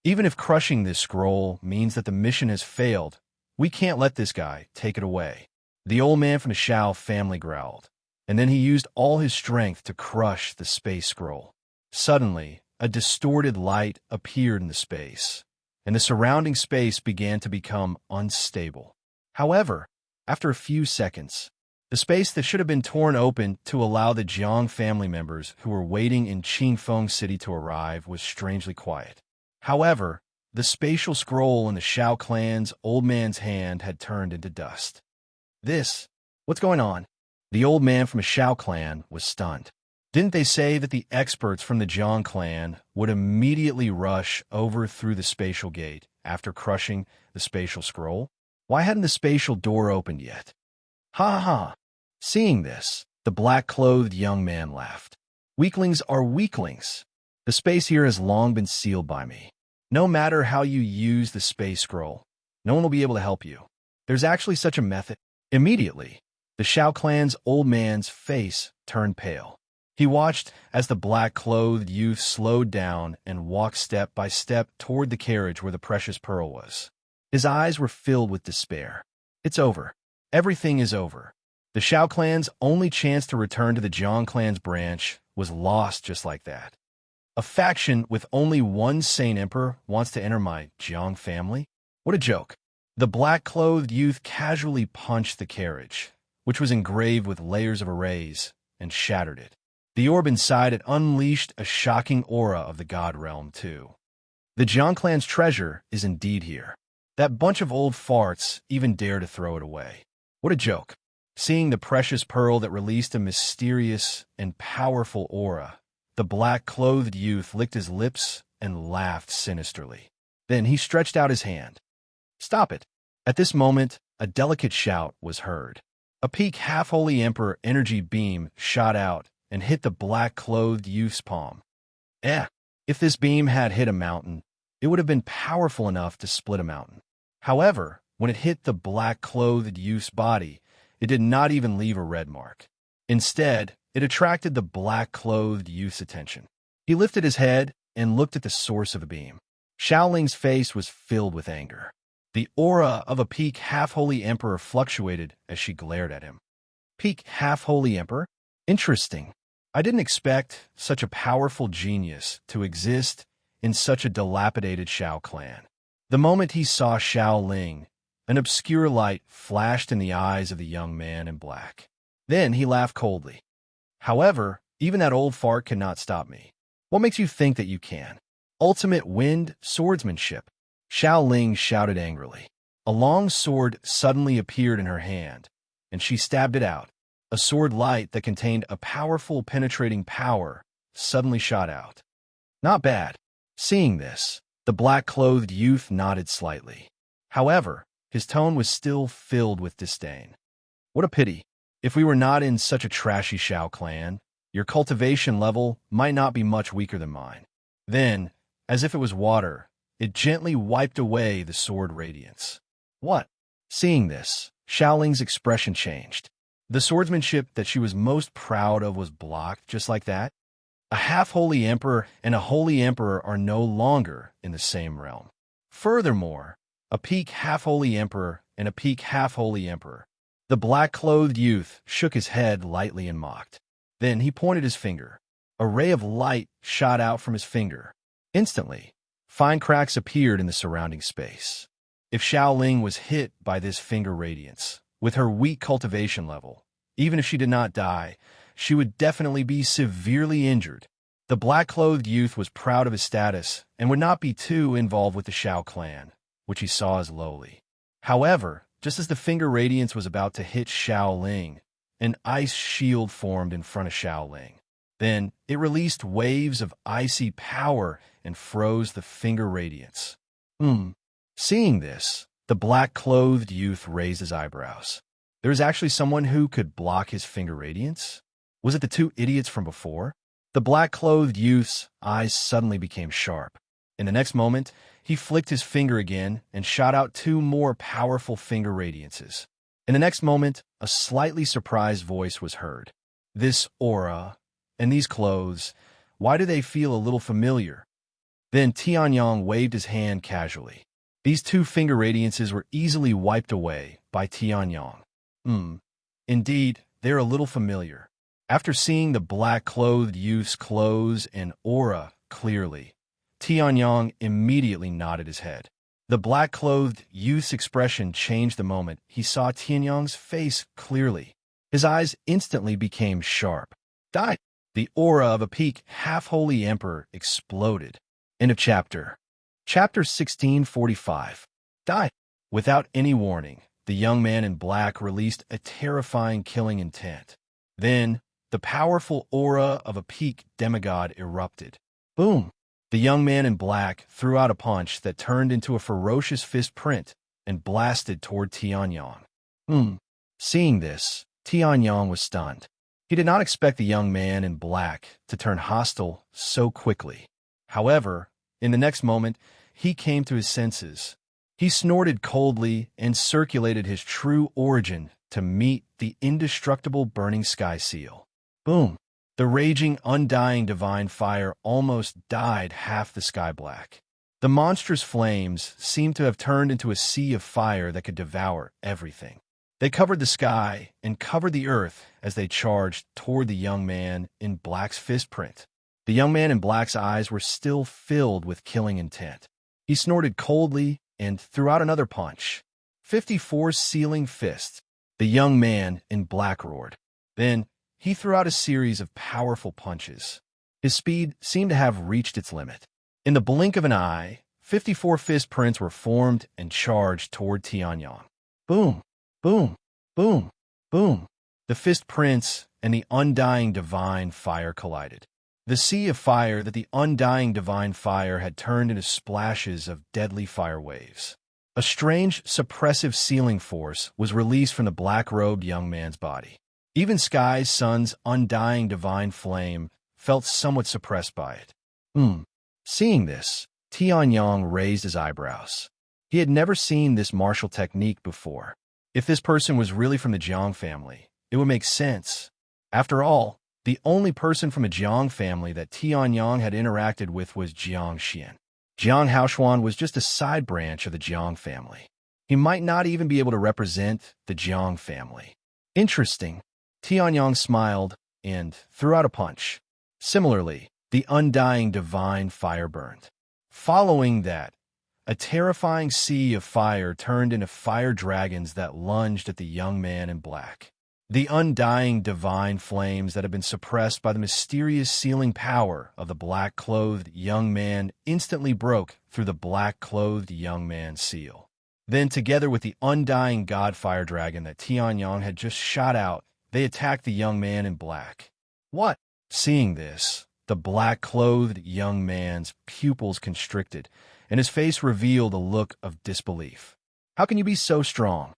Even if crushing this scroll means that the mission has failed, we can't let this guy take it away. The old man from the Xiao family growled, and then he used all his strength to crush the space scroll. Suddenly, a distorted light appeared in the space, and the surrounding space began to become unstable. However, after a few seconds, the space that should have been torn open to allow the Jiang family members who were waiting in Qingfeng City to arrive was strangely quiet. However, the spatial scroll in the Xiao clan's old man's hand had turned into dust. What's going on? The old man from the Xiao clan was stunned. Didn't they say that the experts from the Jiang clan would immediately rush over through the spatial gate after crushing the spatial scroll? Why hadn't the spatial door opened yet? Ha ha! Seeing this, the black-clothed young man laughed. Weaklings are weaklings. The space here has long been sealed by me. No matter how you use the space scroll, no one will be able to help you. There's actually such a method. Immediately, the Xiao clan's old man's face turned pale. He watched as the black-clothed youth slowed down and walked step by step toward the carriage where the precious pearl was. His eyes were filled with despair. It's over. Everything is over. The Xiao clan's only chance to return to the Jiang clan's branch was lost just like that. A faction with only one sane emperor wants to enter my Jiang family? What a joke. The black-clothed youth casually punched the carriage, which was engraved with layers of arrays, and shattered it. The orb inside it unleashed a shocking aura of the God Realm, too. The Jiang clan's treasure is indeed here. That bunch of old farts even dare to throw it away. What a joke. Seeing the precious pearl that released a mysterious and powerful aura, the black-clothed youth licked his lips and laughed sinisterly. Then he stretched out his hand. Stop it. At this moment, a delicate shout was heard. A peak half-holy emperor energy beam shot out and hit the black-clothed youth's palm. If this beam had hit a mountain, it would have been powerful enough to split a mountain. However, when it hit the black-clothed youth's body, it did not even leave a red mark. Instead, it attracted the black-clothed youth's attention. He lifted his head and looked at the source of the beam. Xiaoling's face was filled with anger. The aura of a peak half-holy emperor fluctuated as she glared at him. Peak half-holy emperor? Interesting. I didn't expect such a powerful genius to exist in such a dilapidated Xiao clan. The moment he saw Xiaoling, an obscure light flashed in the eyes of the young man in black. Then he laughed coldly. However, even that old fart cannot stop me. What makes you think that you can? Ultimate wind swordsmanship. Xiaoling shouted angrily. A long sword suddenly appeared in her hand, and she stabbed it out. A sword light that contained a powerful penetrating power suddenly shot out. Not bad. Seeing this, the black-clothed youth nodded slightly. However, his tone was still filled with disdain. What a pity. If we were not in such a trashy Xiao clan, your cultivation level might not be much weaker than mine. Then, as if it was water, it gently wiped away the sword radiance. What? Seeing this, Xiaoling's expression changed. The swordsmanship that she was most proud of was blocked just like that. A half-holy emperor and a holy emperor are no longer in the same realm. Furthermore, a peak half-holy emperor and a peak half-holy emperor. The black-clothed youth shook his head lightly and mocked. Then he pointed his finger. A ray of light shot out from his finger. Instantly, fine cracks appeared in the surrounding space. If Xiaoling was hit by this finger radiance, with her weak cultivation level, even if she did not die, she would definitely be severely injured. The black-clothed youth was proud of his status and would not be too involved with the Shao clan, which he saw as lowly. However, just as the finger radiance was about to hit Xiaoling, an ice shield formed in front of Xiaoling. Then, it released waves of icy power and froze the finger radiance. Seeing this, the black-clothed youth raised his eyebrows. There was actually someone who could block his finger radiance? Was it the two idiots from before? The black-clothed youth's eyes suddenly became sharp. In the next moment, he flicked his finger again and shot out two more powerful finger radiances. In the next moment, a slightly surprised voice was heard. This aura and these clothes, why do they feel a little familiar? Then Tianyong waved his hand casually. These two finger radiances were easily wiped away by Tianyong. Indeed, they're a little familiar. After seeing the black-clothed youth's clothes and aura clearly, Tianyong immediately nodded his head. The black-clothed youth's expression changed the moment he saw Tianyong's face clearly. His eyes instantly became sharp. Die! The aura of a peak half-holy emperor exploded. End of chapter. Chapter 1645. Die! Without any warning, the young man in black released a terrifying killing intent. Then, the powerful aura of a peak demigod erupted. Boom! The young man in black threw out a punch that turned into a ferocious fist print and blasted toward Tianyong. Seeing this, Tianyong was stunned. He did not expect the young man in black to turn hostile so quickly. However, in the next moment, he came to his senses. He snorted coldly and circulated his true origin to meet the indestructible burning sky seal. Boom! The raging, undying divine fire almost dyed half the sky black. The monstrous flames seemed to have turned into a sea of fire that could devour everything. They covered the sky and covered the earth as they charged toward the young man in black's fist print. The young man in black's eyes were still filled with killing intent. He snorted coldly and threw out another punch. 54 sealing fists. The young man in black roared. Then, he threw out a series of powerful punches. His speed seemed to have reached its limit. In the blink of an eye, 54 fist prints were formed and charged toward Tianyong. Boom! Boom! Boom! Boom! The fist prints and the undying divine fire collided. The sea of fire that the undying divine fire had turned into splashes of deadly fire waves. A strange, suppressive sealing force was released from the black-robed young man's body. Even Sky's sun's undying divine flame felt somewhat suppressed by it. Seeing this, Tianyong raised his eyebrows. He had never seen this martial technique before. If this person was really from the Jiang family, it would make sense. After all, the only person from a Jiang family that Tianyong had interacted with was Jiang Xian. Jiang Haoshuan was just a side branch of the Jiang family. He might not even be able to represent the Jiang family. Interesting. Tianyong smiled and threw out a punch. Similarly, the undying divine fire burned. Following that, a terrifying sea of fire turned into fire dragons that lunged at the young man in black. The undying divine flames that had been suppressed by the mysterious sealing power of the black-clothed young man instantly broke through the black-clothed young man's seal. Then, together with the undying god fire dragon that Tianyong had just shot out, they attacked the young man in black. What? Seeing this, the black-clothed young man's pupils constricted, and his face revealed a look of disbelief. How can you be so strong?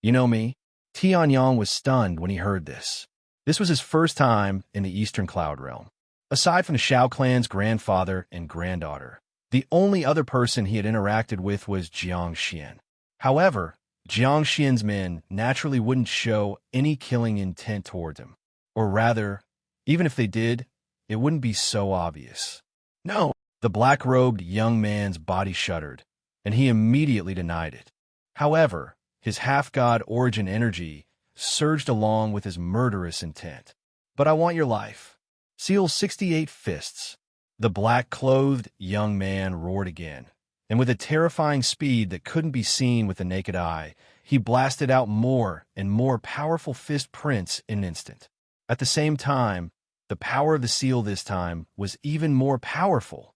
You know me? Tianyong was stunned when he heard this. This was his first time in the Eastern Cloud Realm. Aside from the Shao clan's grandfather and granddaughter, the only other person he had interacted with was Jiang Xian. However, Jiang Xian's men naturally wouldn't show any killing intent towards him. Or rather, even if they did, it wouldn't be so obvious. No! The black-robed young man's body shuddered, and he immediately denied it. However, his half-god origin energy surged along with his murderous intent. But I want your life. Seal 68 fists. The black-clothed young man roared again, and with a terrifying speed that couldn't be seen with the naked eye, he blasted out more and more powerful fist prints in an instant. At the same time, the power of the seal this time was even more powerful.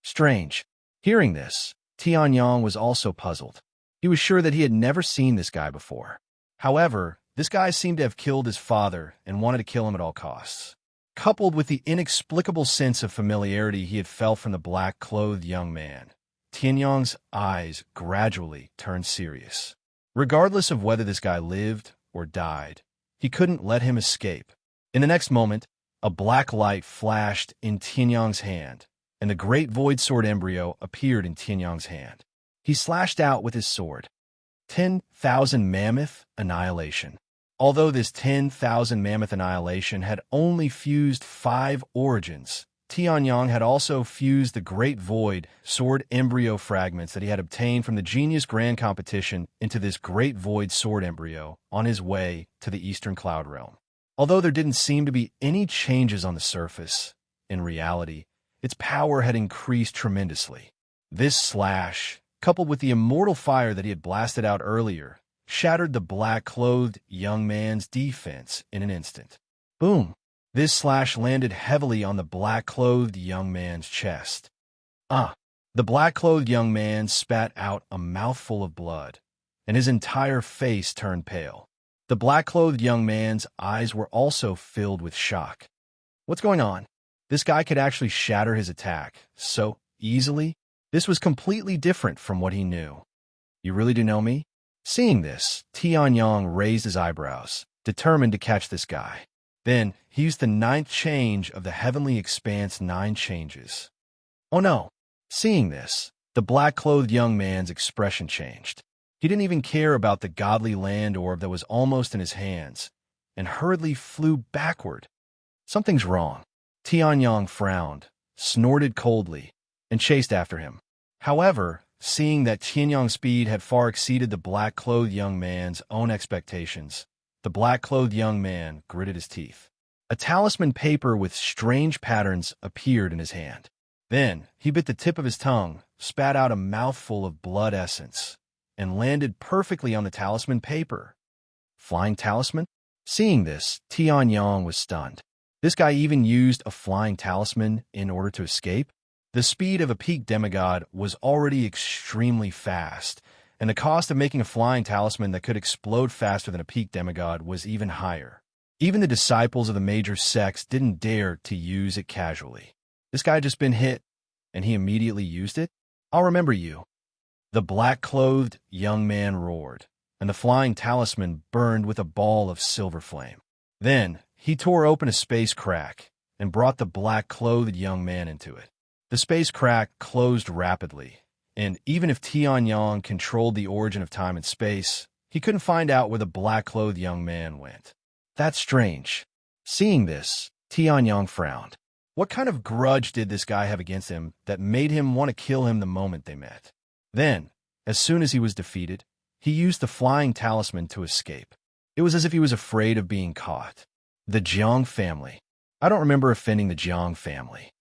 Strange. Hearing this, Tianyong was also puzzled. He was sure that he had never seen this guy before. However, this guy seemed to have killed his father and wanted to kill him at all costs. Coupled with the inexplicable sense of familiarity he had felt from the black-clothed young man, Tianyong's eyes gradually turned serious. Regardless of whether this guy lived or died, he couldn't let him escape. In the next moment, a black light flashed in Tianyong's hand, and the great void sword embryo appeared in Tianyong's hand. He slashed out with his sword. 10,000 Mammoth Annihilation. Although this 10,000 Mammoth Annihilation had only fused 5 origins, Tianyong had also fused the Great Void Sword embryo fragments that he had obtained from the Genius Grand Competition into this Great Void Sword embryo on his way to the Eastern Cloud Realm. Although there didn't seem to be any changes on the surface, in reality, its power had increased tremendously. This slash, coupled with the immortal fire that he had blasted out earlier, shattered the black-clothed young man's defense in an instant. Boom! This slash landed heavily on the black-clothed young man's chest. The black-clothed young man spat out a mouthful of blood, and his entire face turned pale. The black-clothed young man's eyes were also filled with shock. What's going on? This guy could actually shatter his attack so easily? This was completely different from what he knew. You really do know me? Seeing this, Tianyong raised his eyebrows, determined to catch this guy. Then, he used the 9th change of the Heavenly Expanse 9 changes. Oh no! Seeing this, the black-clothed young man's expression changed. He didn't even care about the godly land orb that was almost in his hands, and hurriedly flew backward. Something's wrong. Tianyong frowned, snorted coldly, and chased after him. However, seeing that Tianyong's speed had far exceeded the black-clothed young man's own expectations, the black-clothed young man gritted his teeth. A talisman paper with strange patterns appeared in his hand. Then, he bit the tip of his tongue, spat out a mouthful of blood essence, and landed perfectly on the talisman paper. Flying talisman? Seeing this, Tianyong was stunned. This guy even used a flying talisman in order to escape? The speed of a peak demigod was already extremely fast, and the cost of making a flying talisman that could explode faster than a peak demigod was even higher. Even the disciples of the major sects didn't dare to use it casually. This guy had just been hit, and he immediately used it? I'll remember you. The black-clothed young man roared, and the flying talisman burned with a ball of silver flame. Then, he tore open a space crack and brought the black-clothed young man into it. The space crack closed rapidly, and even if Tianyong controlled the origin of time and space, he couldn't find out where the black-clothed young man went. That's strange. Seeing this, Tianyong frowned. What kind of grudge did this guy have against him that made him want to kill him the moment they met? Then, as soon as he was defeated, he used the flying talisman to escape. It was as if he was afraid of being caught. The Jiang family. I don't remember offending the Jiang family.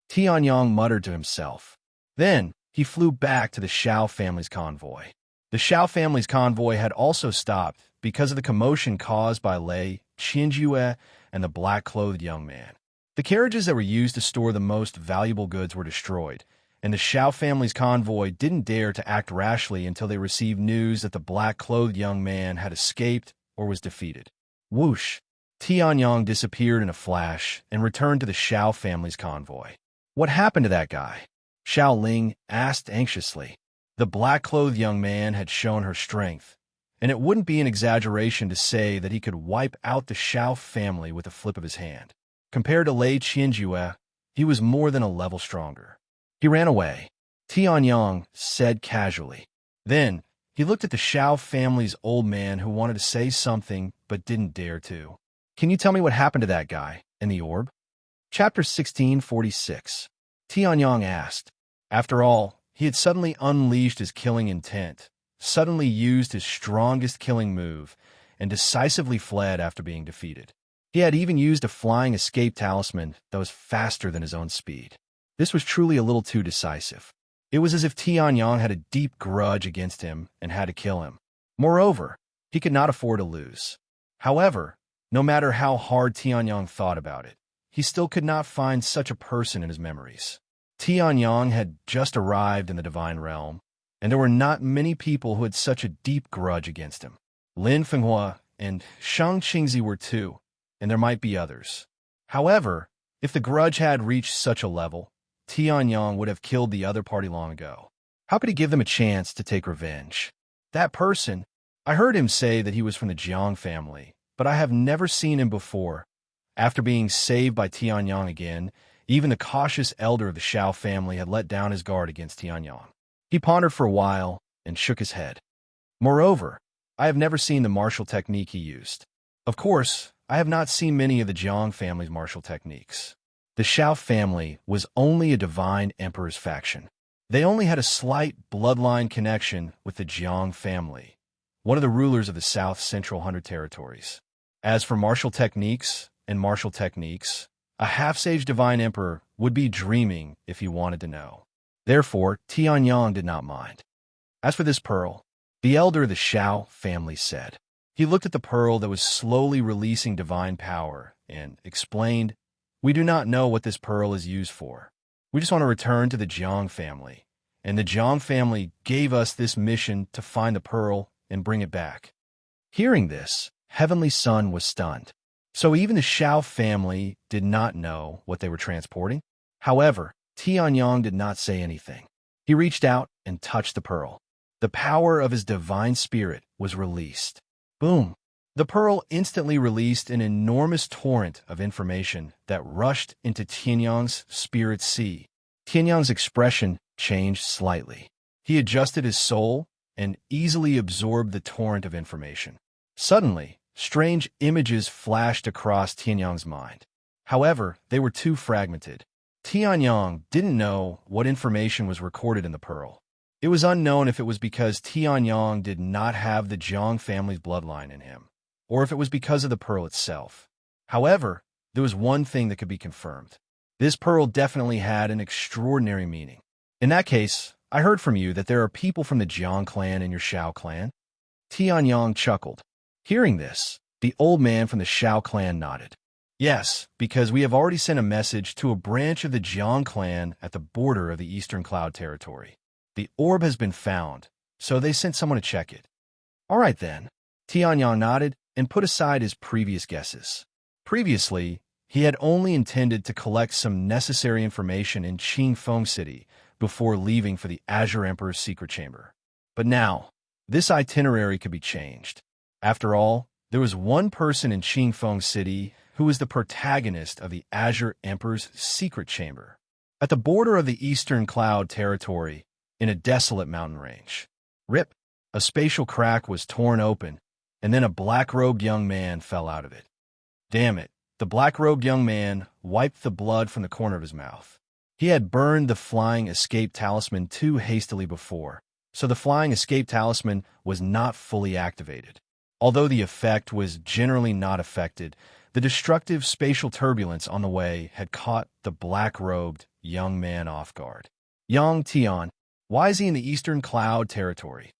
Tianyong muttered to himself. Then, he flew back to the Shao family's convoy. The Shao family's convoy had also stopped because of the commotion caused by Lei, Qinjue, and the black-clothed young man. The carriages that were used to store the most valuable goods were destroyed, and the Shao family's convoy didn't dare to act rashly until they received news that the black-clothed young man had escaped or was defeated. Whoosh! Tianyong disappeared in a flash and returned to the Shao family's convoy. What happened to that guy? Xiao Ling asked anxiously. The black-clothed young man had shown her strength, and it wouldn't be an exaggeration to say that he could wipe out the Shao family with a flip of his hand. Compared to Lei Qinjue, he was more than a level stronger. He ran away, Tianyong said casually. Then, he looked at the Shao family's old man who wanted to say something but didn't dare to. Can you tell me what happened to that guy and the orb? Chapter 1646. Tianyong asked. After all, he had suddenly unleashed his killing intent, suddenly used his strongest killing move, and decisively fled after being defeated. He had even used a flying escape talisman that was faster than his own speed. This was truly a little too decisive. It was as if Tianyong had a deep grudge against him and had to kill him. Moreover, he could not afford to lose. However, No matter how hard Tianyang thought about it, he still could not find such a person in his memories. Tianyang had just arrived in the divine realm, and there were not many people who had such a deep grudge against him. Lin Fenghua and Shang Qingzi were too, and there might be others. However, if the grudge had reached such a level, Tianyang would have killed the other party long ago. How could he give them a chance to take revenge? That person, I heard him say that he was from the Jiang family, but I have never seen him before. After being saved by Tianyang again, even the cautious elder of the Shao family had let down his guard against Tianyang. He pondered for a while and shook his head. Moreover, I have never seen the martial technique he used. Of course, I have not seen many of the Jiang family's martial techniques. The Shao family was only a divine emperor's faction. They only had a slight bloodline connection with the Jiang family, one of the rulers of the South Central Hundred Territories. As for martial techniques, a half-sage divine emperor would be dreaming if he wanted to know. Therefore, Tianyang did not mind. As for this pearl, the elder of the Shao family said. He looked at the pearl that was slowly releasing divine power and explained, "We do not know what this pearl is used for. We just want to return to the Jiang family, and the Jiang family gave us this mission to find the pearl and bring it back." Hearing this, Heavenly Sun was stunned. So even the Shao family did not know what they were transporting? However, Tianyang did not say anything. He reached out and touched the pearl. The power of his divine spirit was released. Boom! The pearl instantly released an enormous torrent of information that rushed into Tianyang's spirit sea. Tianyang's expression changed slightly. He adjusted his soul and easily absorbed the torrent of information. Suddenly, strange images flashed across Tianyang's mind. However, they were too fragmented. Tianyang didn't know what information was recorded in the pearl. It was unknown if it was because Tianyang did not have the Jiang family's bloodline in him, or if it was because of the pearl itself. However, there was one thing that could be confirmed. This pearl definitely had an extraordinary meaning. In that case, I heard from you that there are people from the Jiang clan in your Shao clan? Tianyang chuckled. Hearing this, the old man from the Shao clan nodded. Yes, because we have already sent a message to a branch of the Jiang clan at the border of the Eastern Cloud Territory. The orb has been found, so they sent someone to check it. All right then. Tianyang nodded and put aside his previous guesses. Previously, he had only intended to collect some necessary information in Qingfeng City before leaving for the Azure Emperor's secret chamber. But now, this itinerary could be changed. After all, there was one person in Qingfeng City who was the protagonist of the Azure Emperor's secret chamber. At the border of the Eastern Cloud Territory, in a desolate mountain range. Rip! A spatial crack was torn open, and then a black-robed young man fell out of it. Damn it! The black-robed young man wiped the blood from the corner of his mouth. He had burned the flying escape talisman too hastily before, so the flying escape talisman was not fully activated. Although the effect was generally not affected, the destructive spatial turbulence on the way had caught the black-robed young man off guard. Yang Tian, why is he in the Eastern Cloud Territory?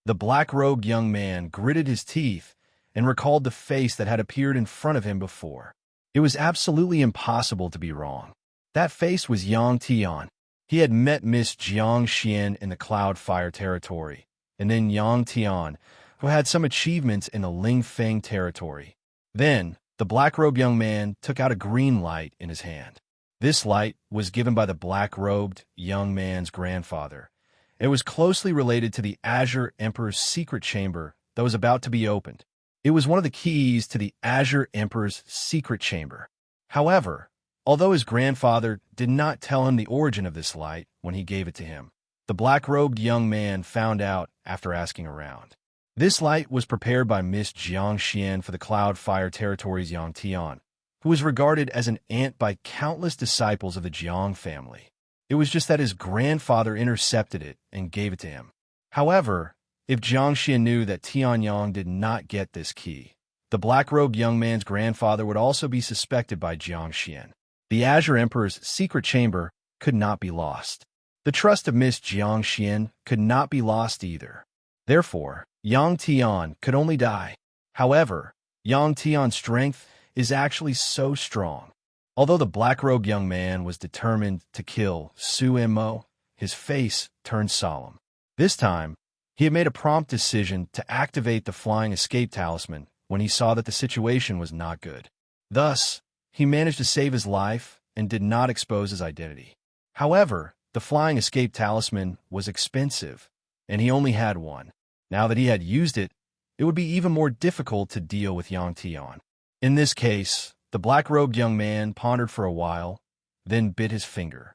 The black-robed young man gritted his teeth and recalled the face that had appeared in front of him before. It was absolutely impossible to be wrong. That face was Yang Tian. He had met Miss Jiang Xian in the Cloud Fire Territory, and then Yang Tian, who had some achievements in the Lingfeng Territory. Then, the black-robed young man took out a green light in his hand. This light was given by the black-robed young man's grandfather. It was closely related to the Azure Emperor's secret chamber that was about to be opened. It was one of the keys to the Azure Emperor's secret chamber. However, although his grandfather did not tell him the origin of this light when he gave it to him, the black-robed young man found out after asking around. This light was prepared by Miss Jiang Xian for the Cloud Fire Territory's Yang Tian, who was regarded as an aunt by countless disciples of the Jiang family. It was just that his grandfather intercepted it and gave it to him. However, if Jiang Xian knew that Tianyang did not get this key, the black-robed young man's grandfather would also be suspected by Jiang Xian. The Azure Emperor's secret chamber could not be lost. The trust of Miss Jiang Xian could not be lost either. Therefore, Yang Tian could only die. However, Yang Tian's strength is actually so strong. Although the black-robed young man was determined to kill Su Mo, his face turned solemn. This time, he had made a prompt decision to activate the flying escape talisman when he saw that the situation was not good. Thus, he managed to save his life and did not expose his identity. However, the flying escape talisman was expensive, and he only had one. Now that he had used it, it would be even more difficult to deal with Yang Tian. In this case, the black-robed young man pondered for a while, then bit his finger.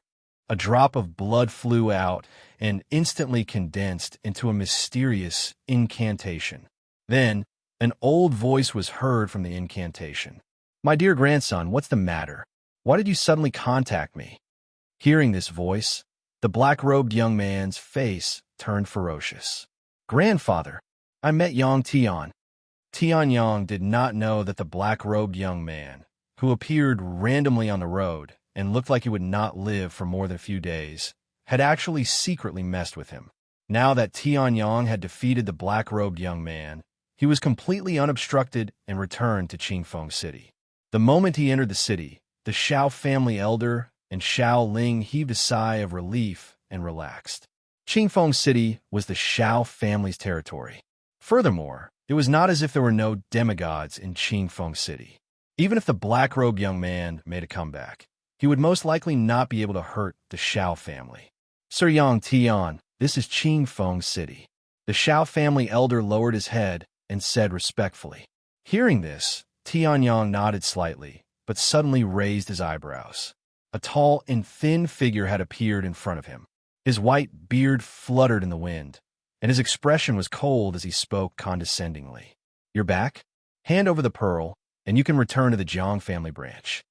A drop of blood flew out and instantly condensed into a mysterious incantation. Then, an old voice was heard from the incantation. "My dear grandson, what's the matter? Why did you suddenly contact me?" Hearing this voice, the black-robed young man's face turned ferocious. "Grandfather, I met Yang Tian." Tian Yang did not know that the black-robed young man, who appeared randomly on the road and looked like he would not live for more than a few days, had actually secretly messed with him. Now that Tian Yang had defeated the black-robed young man, he was completely unobstructed and returned to Qingfeng City. The moment he entered the city, the Xiao family elder and Xiao Ling heaved a sigh of relief and relaxed. Qingfeng City was the Xiao family's territory. Furthermore, it was not as if there were no demigods in Qingfeng City. Even if the black-robed young man made a comeback, he would most likely not be able to hurt the Xiao family. "Sir Yang Tian, this is Qingfeng City." The Xiao family elder lowered his head and said respectfully. Hearing this, Tian Yang nodded slightly, but suddenly raised his eyebrows. A tall and thin figure had appeared in front of him. His white beard fluttered in the wind, and his expression was cold as he spoke condescendingly. "You're back? Hand over the pearl, and you can return to the Jiang family branch."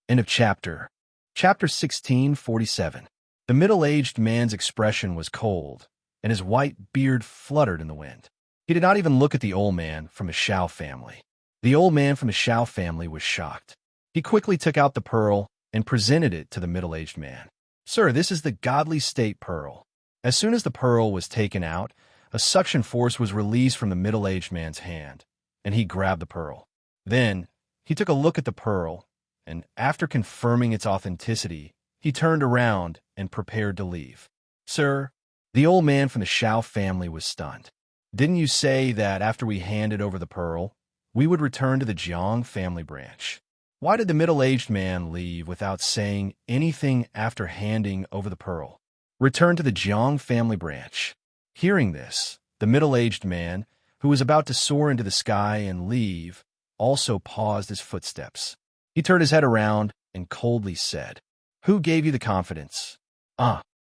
End of chapter. Chapter 1647. The middle-aged man's expression was cold, and his white beard fluttered in the wind. He did not even look at the old man from the Xiao family. The old man from the Xiao family was shocked. He quickly took out the pearl and presented it to the middle-aged man. "Sir, this is the godly state pearl." As soon as the pearl was taken out, a suction force was released from the middle-aged man's hand, and he grabbed the pearl. Then, he took a look at the pearl, and after confirming its authenticity, he turned around and prepared to leave. "Sir," the old man from the Xiao family was stunned. "Didn't you say that after we handed over the pearl, we would return to the Jiang family branch?" Why did the middle-aged man leave without saying anything after handing over the pearl? "Return to the Jiang family branch." Hearing this, the middle-aged man, who was about to soar into the sky and leave, also paused his footsteps. He turned his head around and coldly said, "Who gave you the confidence?"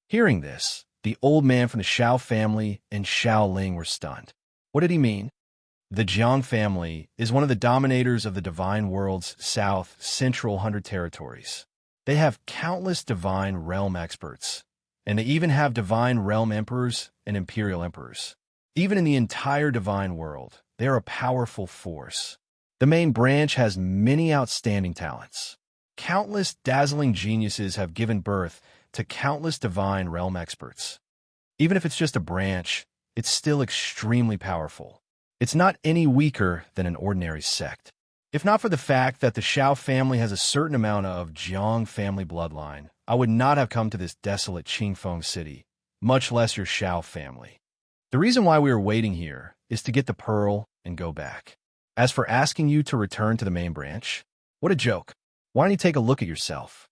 Hearing this, the old man from the Xiao family and Xiao Ling were stunned. What did he mean? The Jiang family is one of the dominators of the divine world's south-central 100 territories. They have countless divine realm experts, and they even have divine realm emperors and imperial emperors. Even in the entire divine world, they are a powerful force. The main branch has many outstanding talents. Countless dazzling geniuses have given birth to countless divine realm experts. Even if it's just a branch, it's still extremely powerful. It's not any weaker than an ordinary sect. If not for the fact that the Xiao family has a certain amount of Jiang family bloodline, I would not have come to this desolate Qingfeng City, much less your Xiao family. The reason why we are waiting here is to get the pearl and go back. As for asking you to return to the main branch, what a joke. Why don't you take a look at yourself?"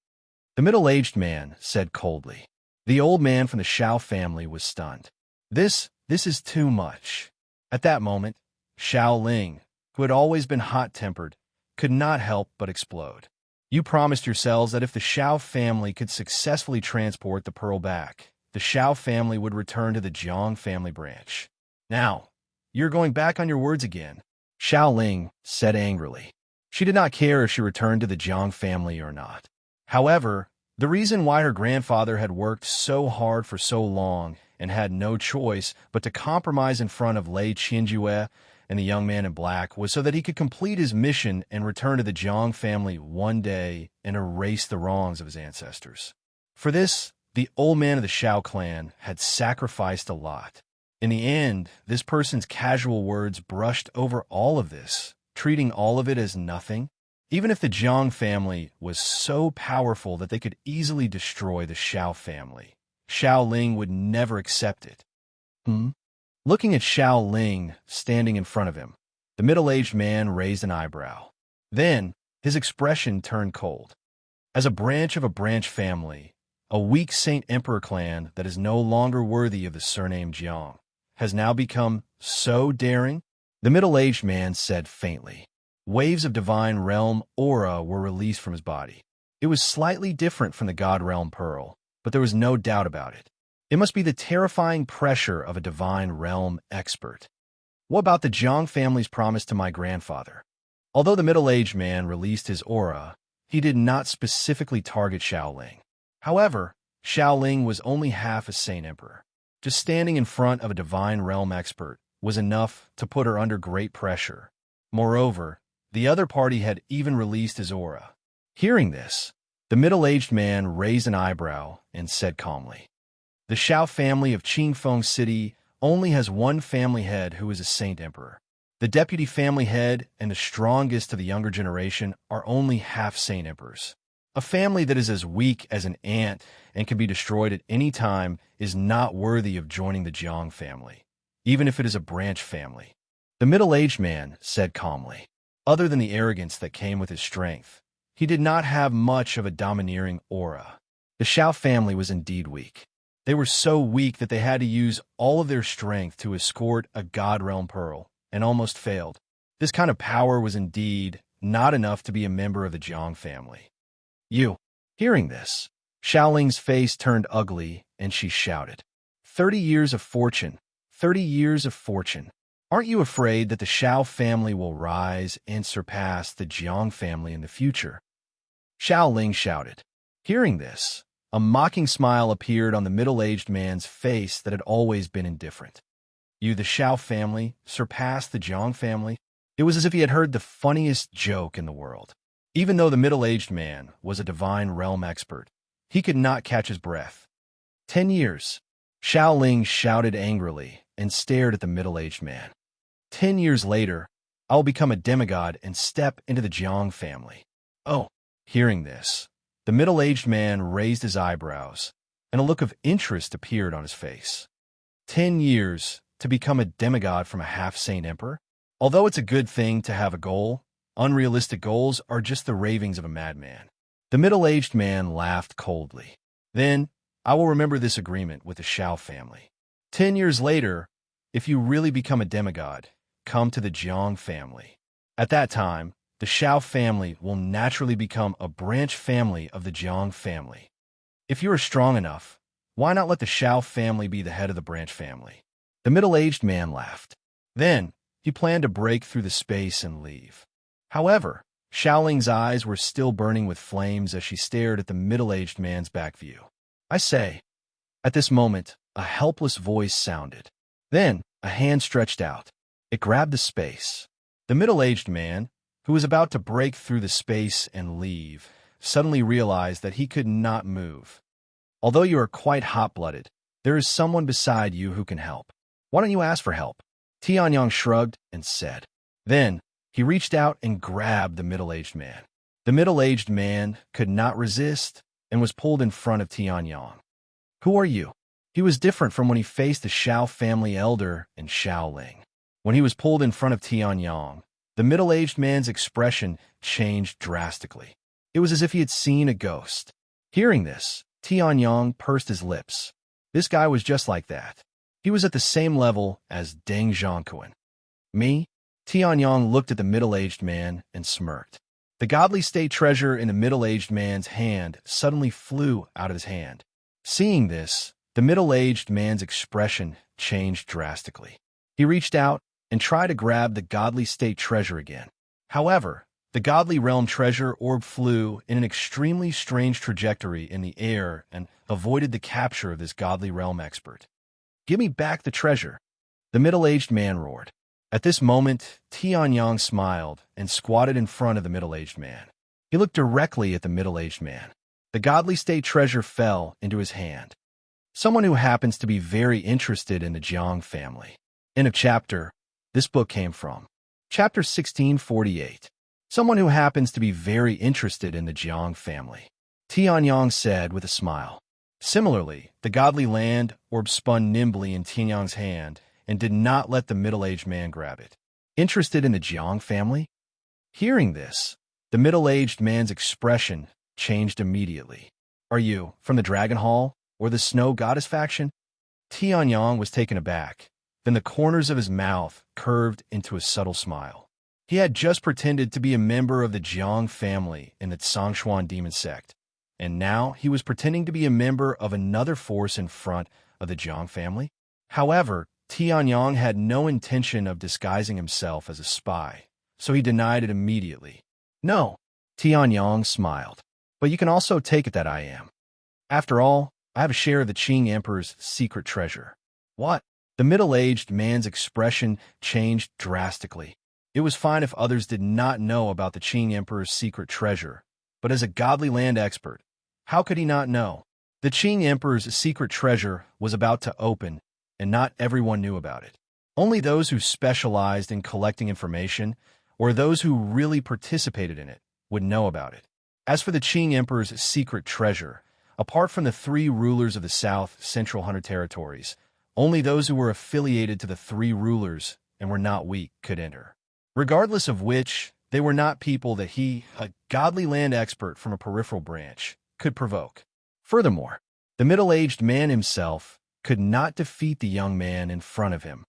The middle-aged man said coldly. The old man from the Xiao family was stunned. This is too much." At that moment, Xiao Ling, who had always been hot-tempered, could not help but explode. "You promised yourselves that if the Xiao family could successfully transport the pearl back, the Xiao family would return to the Jiang family branch. Now, you're going back on your words again," Xiao Ling said angrily. She did not care if she returned to the Jiang family or not. However, the reason why her grandfather had worked so hard for so long and had no choice but to compromise in front of Lei Qianjue and the young man in black was so that he could complete his mission and return to the Jiang family one day and erase the wrongs of his ancestors. For this, the old man of the Xiao clan had sacrificed a lot. In the end, this person's casual words brushed over all of this, treating all of it as nothing. Even if the Jiang family was so powerful that they could easily destroy the Xiao family, Xiao Ling would never accept it. Looking at Xiao Ling standing in front of him, the middle-aged man raised an eyebrow. Then, his expression turned cold. As a branch of a branch family, a weak Saint Emperor clan that is no longer worthy of the surname Jiang has now become so daring, the middle-aged man said faintly. Waves of divine realm aura were released from his body. It was slightly different from the God Realm Pearl, but there was no doubt about it. It must be the terrifying pressure of a divine realm expert. What about the Jiang family's promise to my grandfather? Although the middle-aged man released his aura, he did not specifically target Xiaoling. However, Xiaoling was only half a Saint Emperor. Just standing in front of a divine realm expert was enough to put her under great pressure. Moreover, the other party had even released his aura. Hearing this, the middle-aged man raised an eyebrow and said calmly, "The Xiao family of Qingfeng City only has one family head who is a Saint Emperor. The deputy family head and the strongest of the younger generation are only half Saint Emperors. A family that is as weak as an ant and can be destroyed at any time is not worthy of joining the Jiang family, even if it is a branch family." The middle-aged man said calmly. Other than the arrogance that came with his strength, he did not have much of a domineering aura. The Xiao family was indeed weak. They were so weak that they had to use all of their strength to escort a God Realm Pearl, and almost failed. This kind of power was indeed not enough to be a member of the Jiang family. "You." Hearing this, Xiaoling's face turned ugly, and she shouted, 30 years of fortune, 30 years of fortune. Aren't you afraid that the Xiao family will rise and surpass the Jiang family in the future?" Xiaoling shouted. Hearing this, a mocking smile appeared on the middle-aged man's face that had always been indifferent. "You, the Xiao family, surpass the Jiang family?" It was as if he had heard the funniest joke in the world. Even though the middle-aged man was a divine realm expert, he could not catch his breath. 10 years. Xiaoling shouted angrily and stared at the middle-aged man. 10 years later, I will become a demigod and step into the Jiang family. Oh, hearing this, the middle-aged man raised his eyebrows, and a look of interest appeared on his face. 10 years to become a demigod from a half-saint emperor? Although it's a good thing to have a goal, unrealistic goals are just the ravings of a madman. The middle-aged man laughed coldly. Then, I will remember this agreement with the Xiao family. 10 years later, if you really become a demigod, come to the Jiang family. At that time, the Xiao family will naturally become a branch family of the Jiang family. If you are strong enough, why not let the Xiao family be the head of the branch family? The middle-aged man laughed. Then, he planned to break through the space and leave. However, Xiaoling's eyes were still burning with flames as she stared at the middle-aged man's back view. "I say." At this moment, a helpless voice sounded. Then, a hand stretched out. It grabbed the space. The middle-aged man, who was about to break through the space and leave, suddenly realized that he could not move. "Although you are quite hot-blooded, there is someone beside you who can help. Why don't you ask for help?" Tianyang shrugged and said. Then, he reached out and grabbed the middle-aged man. The middle-aged man could not resist and was pulled in front of Tianyang. "Who are you?" He was different from when he faced the Xiao family elder and Xiaoling. When he was pulled in front of Tianyang, the middle-aged man's expression changed drastically. It was as if he had seen a ghost. Hearing this, Tianyang pursed his lips. This guy was just like that. He was at the same level as Deng Zhongquan. "Me?" Tianyang looked at the middle-aged man and smirked. The godly state treasure in the middle-aged man's hand suddenly flew out of his hand. Seeing this, the middle-aged man's expression changed drastically. He reached out and tried to grab the godly state treasure again. However, the godly realm treasure orb flew in an extremely strange trajectory in the air and avoided the capture of this godly realm expert. "Give me back the treasure," the middle-aged man roared. At this moment, Tianyang smiled and squatted in front of the middle-aged man. He looked directly at the middle-aged man. The godly state treasure fell into his hand. Someone who happens to be very interested in the Jiang family. End of chapter. This book came from Chapter 1648. Someone who happens to be very interested in the Jiang family. Tianyang said with a smile. Similarly, the godly land orb spun nimbly in Tianyang's hand and did not let the middle-aged man grab it. Interested in the Jiang family? Hearing this, the middle-aged man's expression changed immediately. Are you from the Dragon Hall or the Snow Goddess faction? Tianyang was taken aback. Then the corners of his mouth curved into a subtle smile. He had just pretended to be a member of the Jiang family in the Tsangshuan demon sect, and now he was pretending to be a member of another force in front of the Jiang family. However, Tianyang had no intention of disguising himself as a spy, so he denied it immediately. No, Tianyang smiled, but you can also take it that I am. After all, I have a share of the Qing Emperor's secret treasure. What? The middle-aged man's expression changed drastically. It was fine if others did not know about the Qing Emperor's secret treasure, but as a godly land expert, how could he not know? The Qing Emperor's secret treasure was about to open, and not everyone knew about it. Only those who specialized in collecting information, or those who really participated in it, would know about it. As for the Qing Emperor's secret treasure, apart from the 3 rulers of the South Central Hunter territories, only those who were affiliated to the 3 rulers and were not weak could enter. Regardless of which, they were not people that he, a godly land expert from a peripheral branch, could provoke. Furthermore, the middle-aged man himself could not defeat the young man in front of him.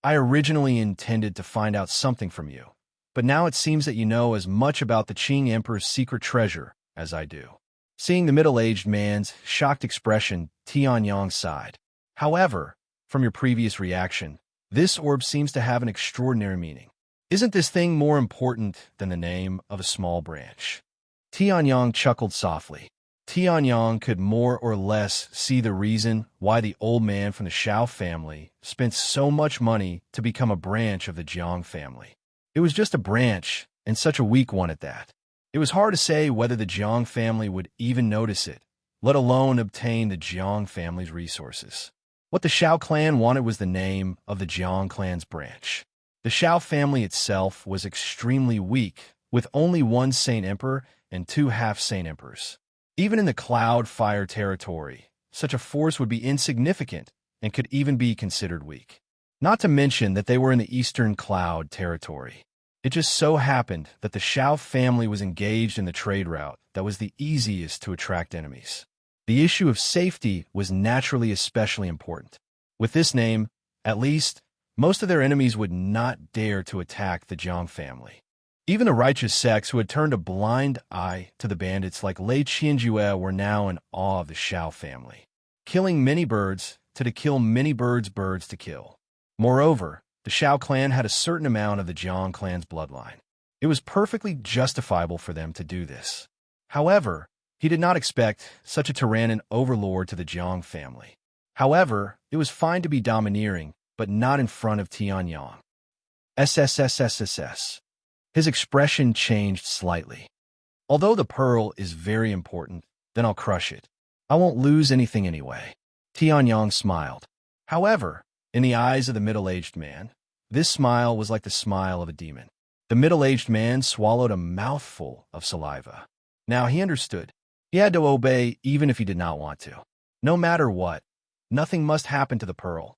I originally intended to find out something from you, but now it seems that you know as much about the Qing Emperor's secret treasure as I do. Seeing the middle-aged man's shocked expression, Tianyang sighed. However, from your previous reaction, this orb seems to have an extraordinary meaning. Isn't this thing more important than the name of a small branch? Tianyang chuckled softly. Tianyang could more or less see the reason why the old man from the Shao family spent so much money to become a branch of the Jiang family. It was just a branch, and such a weak one at that. It was hard to say whether the Jiang family would even notice it, let alone obtain the Jiang family's resources. What the Shao clan wanted was the name of the Jiang clan's branch. The Shao family itself was extremely weak, with only 1 Saint Emperor and 2 half-Saint Emperors. Even in the Cloud Fire territory, such a force would be insignificant and could even be considered weak. Not to mention that they were in the Eastern Cloud territory. It just so happened that the Shao family was engaged in the trade route that was the easiest to attract enemies. The issue of safety was naturally especially important. With this name, at least, most of their enemies would not dare to attack the Jiang family. Even the righteous sects who had turned a blind eye to the bandits like Lei Qianjue were now in awe of the Shao family. Killing many birds to kill many birds to kill. Moreover, the Shao clan had a certain amount of the Jiang clan's bloodline. It was perfectly justifiable for them to do this. However, he did not expect such a tyrannic overlord to the Jiang family. However, it was fine to be domineering, but not in front of Tianyang. SSSSSS. His expression changed slightly. Although the pearl is very important, then I'll crush it. I won't lose anything anyway. Tianyang smiled. However, in the eyes of the middle-aged man, this smile was like the smile of a demon. The middle-aged man swallowed a mouthful of saliva. Now he understood. He had to obey even if he did not want to. No matter what, nothing must happen to the pearl.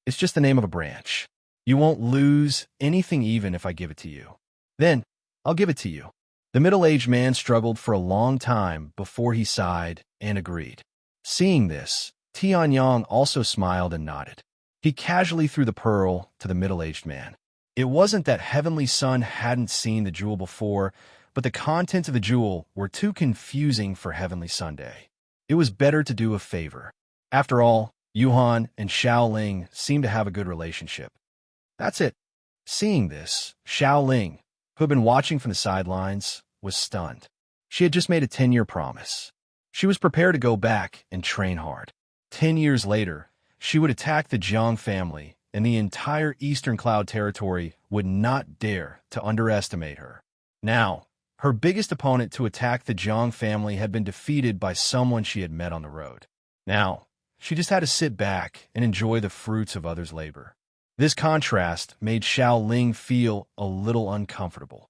It's just the name of a branch. You won't lose anything even if I give it to you. Then, I'll give it to you. The middle-aged man struggled for a long time before he sighed and agreed. Seeing this, Tianyang also smiled and nodded. He casually threw the pearl to the middle-aged man. It wasn't that Heavenly Sun hadn't seen the jewel before, but the contents of the jewel were too confusing for Heavenly Sunday. It was better to do a favor. After all, Yuhan and Xiaoling seemed to have a good relationship. That's it. Seeing this, Xiaoling, who had been watching from the sidelines, was stunned. She had just made a 10-year promise. She was prepared to go back and train hard. 10 years later, she would attack the Jiang family, and the entire Eastern Cloud territory would not dare to underestimate her. Now, her biggest opponent to attack the Jiang family had been defeated by someone she had met on the road. Now, she just had to sit back and enjoy the fruits of others' labor. This contrast made Xiao Ling feel a little uncomfortable.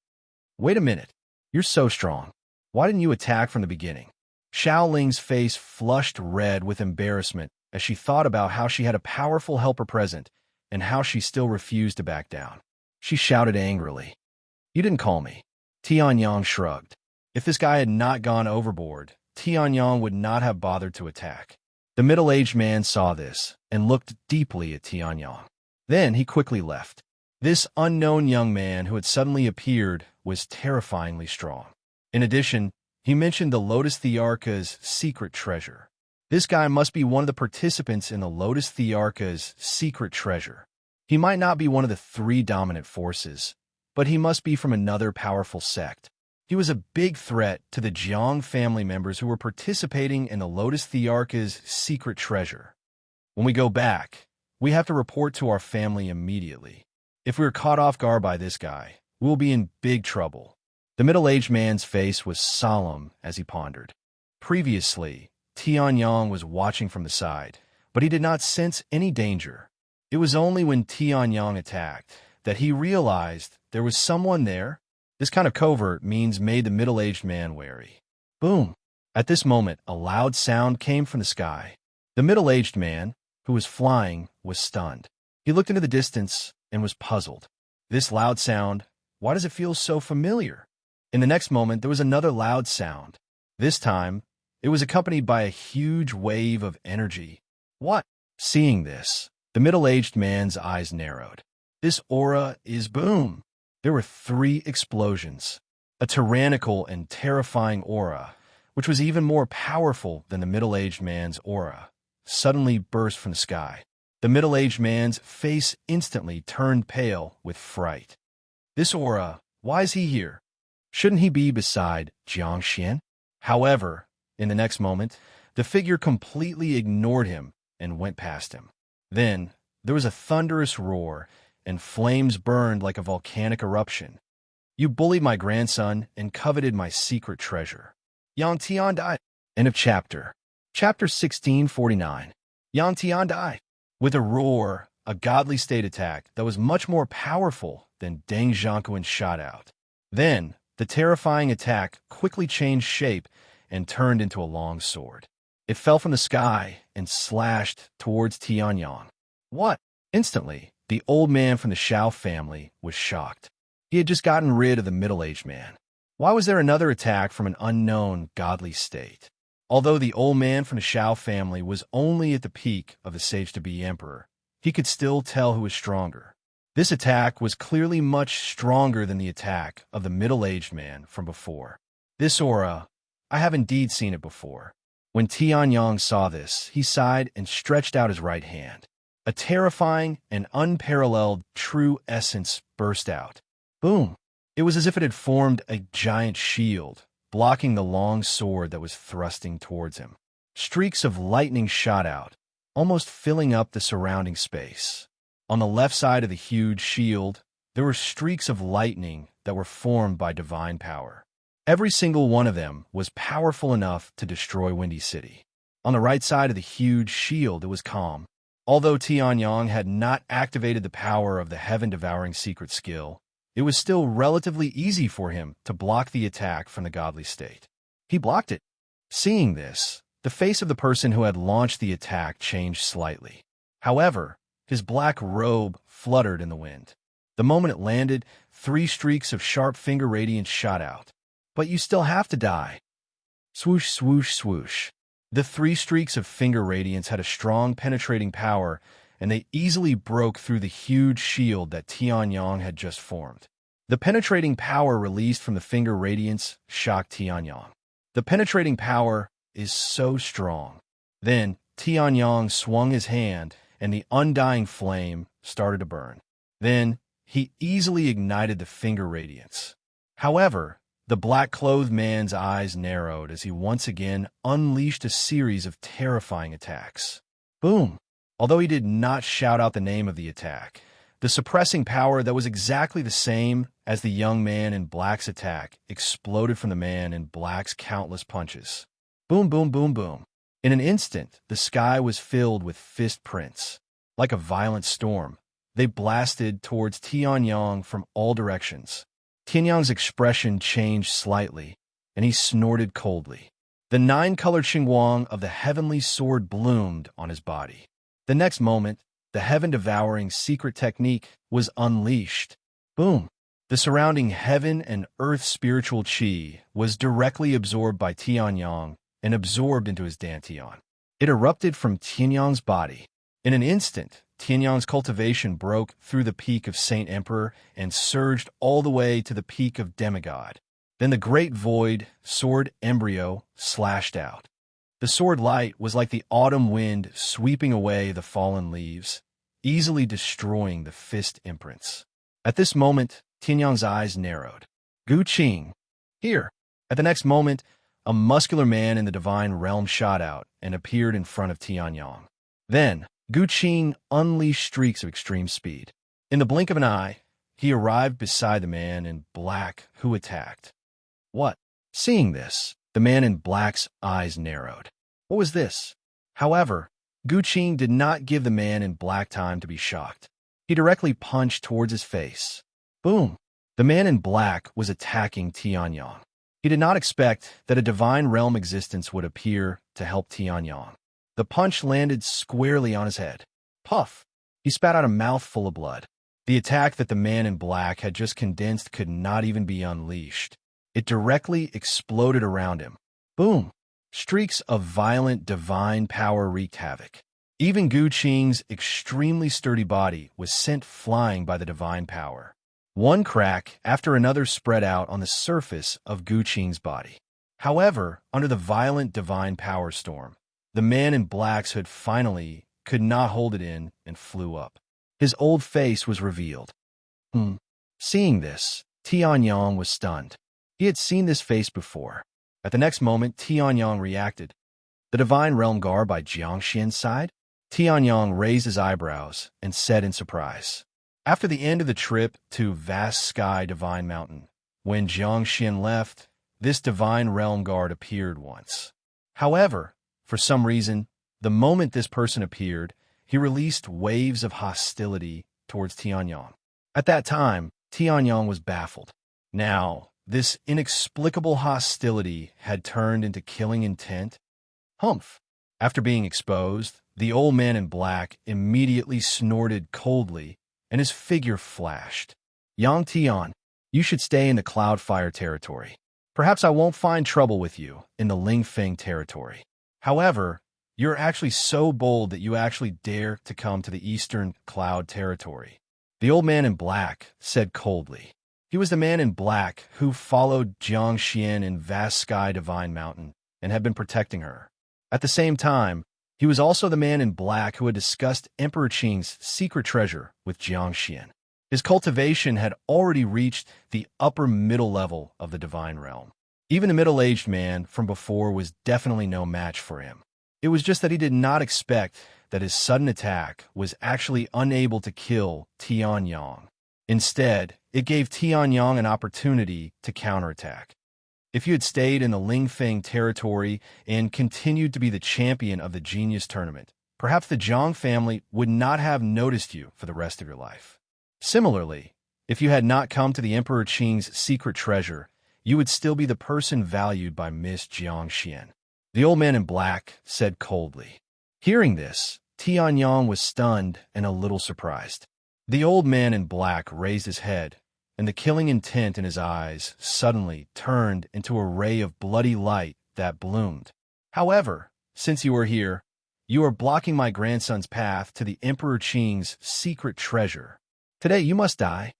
Wait a minute. You're so strong. Why didn't you attack from the beginning? Xiao Ling's face flushed red with embarrassment as she thought about how she had a powerful helper present and how she still refused to back down. She shouted angrily, "You didn't call me." Tianyang shrugged. If this guy had not gone overboard, Tianyang would not have bothered to attack. The middle-aged man saw this and looked deeply at Tianyang. Then he quickly left. This unknown young man who had suddenly appeared was terrifyingly strong. In addition, he mentioned the Lotus Thearka's secret treasure. This guy must be one of the participants in the Lotus Thearka's secret treasure. He might not be one of the three dominant forces, but he must be from another powerful sect. He was a big threat to the Jiang family members who were participating in the Lotus Thearka's secret treasure. When we go back, we have to report to our family immediately. If we are caught off guard by this guy, we will be in big trouble. The middle-aged man's face was solemn as he pondered. Previously, Tianyang was watching from the side, but he did not sense any danger. It was only when Tianyang attacked that he realized there was someone there. This kind of covert means made the middle-aged man wary. Boom! At this moment, a loud sound came from the sky. The middle-aged man, who was flying, was stunned. He looked into the distance and was puzzled. This loud sound, why does it feel so familiar? In the next moment, there was another loud sound. This time, it was accompanied by a huge wave of energy. What? Seeing this, the middle-aged man's eyes narrowed. This aura is boom. There were 3 explosions. A tyrannical and terrifying aura, which was even more powerful than the middle-aged man's aura, suddenly burst from the sky. The middle-aged man's face instantly turned pale with fright. This aura, why is he here? Shouldn't he be beside Jiang Xian? However, in the next moment, the figure completely ignored him and went past him. Then, there was a thunderous roar, and flames burned like a volcanic eruption. You bullied my grandson and coveted my secret treasure. Yang Tian died. End of chapter. Chapter 1649. Yang Tian died. With a roar, a godly state attack that was much more powerful than Deng Zhangquan shot out. Then, the terrifying attack quickly changed shape and turned into a long sword. It fell from the sky and slashed towards Tianyang. What? Instantly, the old man from the Xiao family was shocked. He had just gotten rid of the middle-aged man. Why was there another attack from an unknown godly state? Although the old man from the Xiao family was only at the peak of the sage-to-be emperor, he could still tell who was stronger. This attack was clearly much stronger than the attack of the middle-aged man from before. This aura, I have indeed seen it before. When Tianyang saw this, he sighed and stretched out his right hand. A terrifying and unparalleled true essence burst out. Boom! It was as if it had formed a giant shield, blocking the long sword that was thrusting towards him. Streaks of lightning shot out, almost filling up the surrounding space. On the left side of the huge shield, there were streaks of lightning that were formed by divine power. Every single one of them was powerful enough to destroy Windy City. On the right side of the huge shield, it was calm. Although Tianyang had not activated the power of the heaven-devouring secret skill, it was still relatively easy for him to block the attack from the godly state. He blocked it. Seeing this, the face of the person who had launched the attack changed slightly. However, his black robe fluttered in the wind. The moment it landed, 3 streaks of sharp finger radiance shot out. But you still have to die. Swoosh, swoosh, swoosh. The 3 streaks of finger radiance had a strong penetrating power, and they easily broke through the huge shield that Tianyang had just formed. The penetrating power released from the finger radiance shocked Tianyang. The penetrating power is so strong. Then, Tianyang swung his hand, and the undying flame started to burn. Then, he easily ignited the finger radiance. However, the black-clothed man's eyes narrowed as he once again unleashed a series of terrifying attacks. Boom! Although he did not shout out the name of the attack, the suppressing power that was exactly the same as the young man in black's attack exploded from the man in black's countless punches. Boom, boom, boom, boom. In an instant, the sky was filled with fist prints. Like a violent storm, They blasted towards Tianyang from all directions. Tianyang's expression changed slightly, and he snorted coldly. The 9-colored Xingguang of the heavenly sword bloomed on his body. The next moment, the heaven-devouring secret technique was unleashed. Boom! The surrounding heaven and earth spiritual qi was directly absorbed by Tianyang and absorbed into his dantian. It erupted from Tianyang's body. In an instant, Tianyang's cultivation broke through the peak of Saint Emperor and surged all the way to the peak of demigod. Then the great void, sword embryo, slashed out. The sword light was like the autumn wind sweeping away the fallen leaves, easily destroying the fist imprints. At this moment, Tianyang's eyes narrowed. Gu Qing! Here! At the next moment, a muscular man in the divine realm shot out and appeared in front of Tianyang. Then, Gu Qing unleashed streaks of extreme speed. In the blink of an eye, he arrived beside the man in black who attacked. What? Seeing this, the man in black's eyes narrowed. What was this? However, Gu Qing did not give the man in black time to be shocked. He directly punched towards his face. Boom! The man in black was attacking Tianyang. He did not expect that a divine realm existence would appear to help Tianyang. The punch landed squarely on his head. Puff! He spat out a mouthful of blood. The attack that the man in black had just condensed could not even be unleashed. It directly exploded around him. Boom! Streaks of violent divine power wreaked havoc. Even Gu Qing's extremely sturdy body was sent flying by the divine power. One crack after another spread out on the surface of Gu Qing's body. However, under the violent divine power storm, the man in black's hood finally could not hold it in and flew up. His old face was revealed. Seeing this, Tianyang was stunned. He had seen this face before. At the next moment, Tianyang reacted. The divine realm guard by Jiangxian's side? Tianyang raised his eyebrows and said in surprise. After the end of the trip to Vast Sky Divine Mountain, when Jiangxian left, this divine realm guard appeared once. However, for some reason, the moment this person appeared, he released waves of hostility towards Tianyang. At that time, Tianyang was baffled. Now, this inexplicable hostility had turned into killing intent. Humph! After being exposed, the old man in black immediately snorted coldly, and his figure flashed. Yang Tian, you should stay in the Cloudfire territory. Perhaps I won't find trouble with you in the Lingfeng territory. However, you're actually so bold that you actually dare to come to the Eastern Cloud territory. The old man in black said coldly. He was the man in black who followed Jiangxian in Vast Sky Divine Mountain and had been protecting her. At the same time, he was also the man in black who had discussed Emperor Qing's secret treasure with Jiangxian. His cultivation had already reached the upper middle level of the divine realm. Even the middle-aged man from before was definitely no match for him. It was just that he did not expect that his sudden attack was actually unable to kill Tianyang. Instead, it gave Tianyang an opportunity to counterattack. If you had stayed in the Lingfeng territory and continued to be the champion of the Genius Tournament, perhaps the Zhang family would not have noticed you for the rest of your life. Similarly, if you had not come to the Emperor Qing's secret treasure, you would still be the person valued by Miss Jiangxian. The old man in black said coldly. Hearing this, Tianyang was stunned and a little surprised. The old man in black raised his head, and the killing intent in his eyes suddenly turned into a ray of bloody light that bloomed. However, since you are here, you are blocking my grandson's path to the Emperor Qing's secret treasure. Today you must die.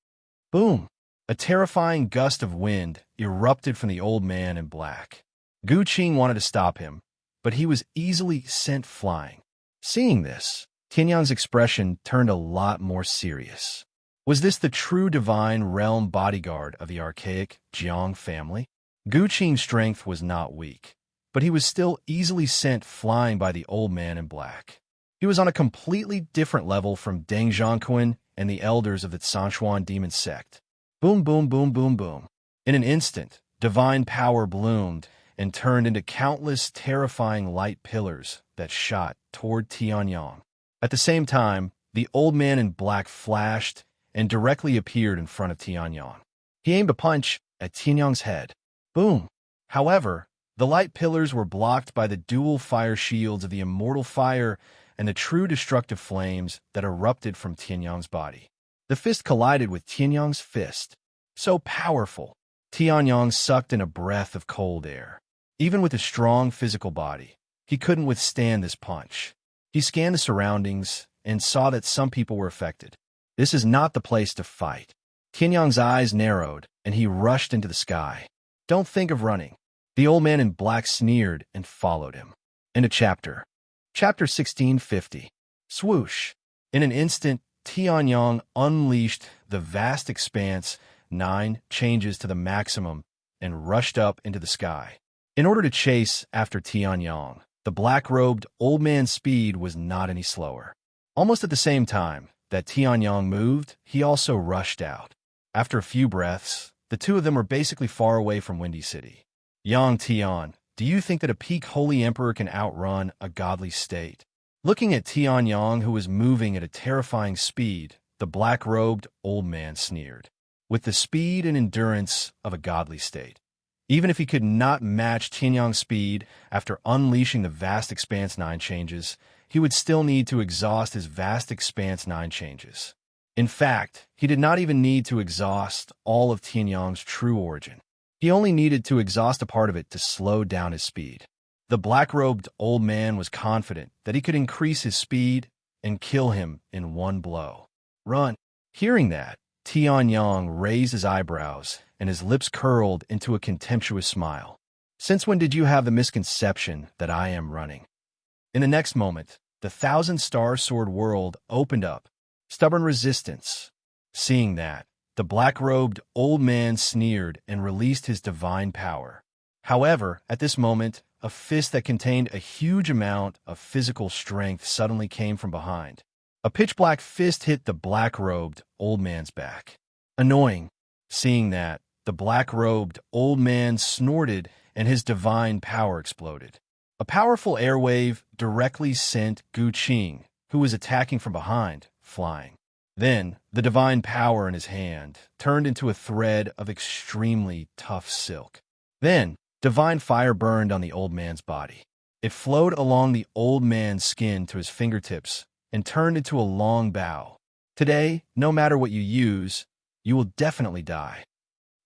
Boom! A terrifying gust of wind erupted from the old man in black. Gu Qing wanted to stop him, but he was easily sent flying. Seeing this, Tianyang's expression turned a lot more serious. Was this the true divine realm bodyguard of the archaic Jiang family? Gu Qing's strength was not weak, but he was still easily sent flying by the old man in black. He was on a completely different level from Deng Zhangquan and the elders of the Sanchuan demon sect. Boom, boom, boom, boom, boom. In an instant, divine power bloomed and turned into countless terrifying light pillars that shot toward Tianyang. At the same time, the old man in black flashed and directly appeared in front of Tianyang. He aimed a punch at Tianyang's head. Boom! However, the light pillars were blocked by the dual fire shields of the immortal fire and the true destructive flames that erupted from Tianyang's body. The fist collided with Tianyang's fist. So powerful, Tianyang sucked in a breath of cold air. Even with a strong physical body, he couldn't withstand this punch. He scanned the surroundings and saw that some people were affected. This is not the place to fight. Tianyang's eyes narrowed, and he rushed into the sky. Don't think of running. The old man in black sneered and followed him. Into chapter 1650. Swoosh! In an instant, Tianyang unleashed the vast expanse, 9 changes to the maximum, and rushed up into the sky. In order to chase after Tianyang, the black-robed old man's speed was not any slower. Almost at the same time that Tianyang moved, he also rushed out. After a few breaths, the two of them were basically far away from Windy City. Yang Tian, do you think that a peak holy emperor can outrun a godly state? Looking at Tianyang, who was moving at a terrifying speed, the black-robed old man sneered. With the speed and endurance of a godly state. Even if he could not match Tianyang's speed after unleashing the vast expanse 9 changes, he would still need to exhaust his vast expanse 9 changes. In fact, he did not even need to exhaust all of Tianyang's true origin. He only needed to exhaust a part of it to slow down his speed. The black-robed old man was confident that he could increase his speed and kill him in one blow. Run! Hearing that, Tianyang raised his eyebrows and his lips curled into a contemptuous smile. Since when did you have the misconception that I am running? In the next moment, the 1,000-star sword world opened up. Stubborn resistance. Seeing that, the black-robed old man sneered and released his divine power. However, at this moment, a fist that contained a huge amount of physical strength suddenly came from behind. A pitch-black fist hit the black-robed old man's back. Annoying. Seeing that, the black-robed old man snorted and his divine power exploded. A powerful airwave directly sent Gu Qing, who was attacking from behind, flying. Then, the divine power in his hand turned into a thread of extremely tough silk. Then, divine fire burned on the old man's body. It flowed along the old man's skin to his fingertips and turned into a long bow. Today, no matter what you use, you will definitely die.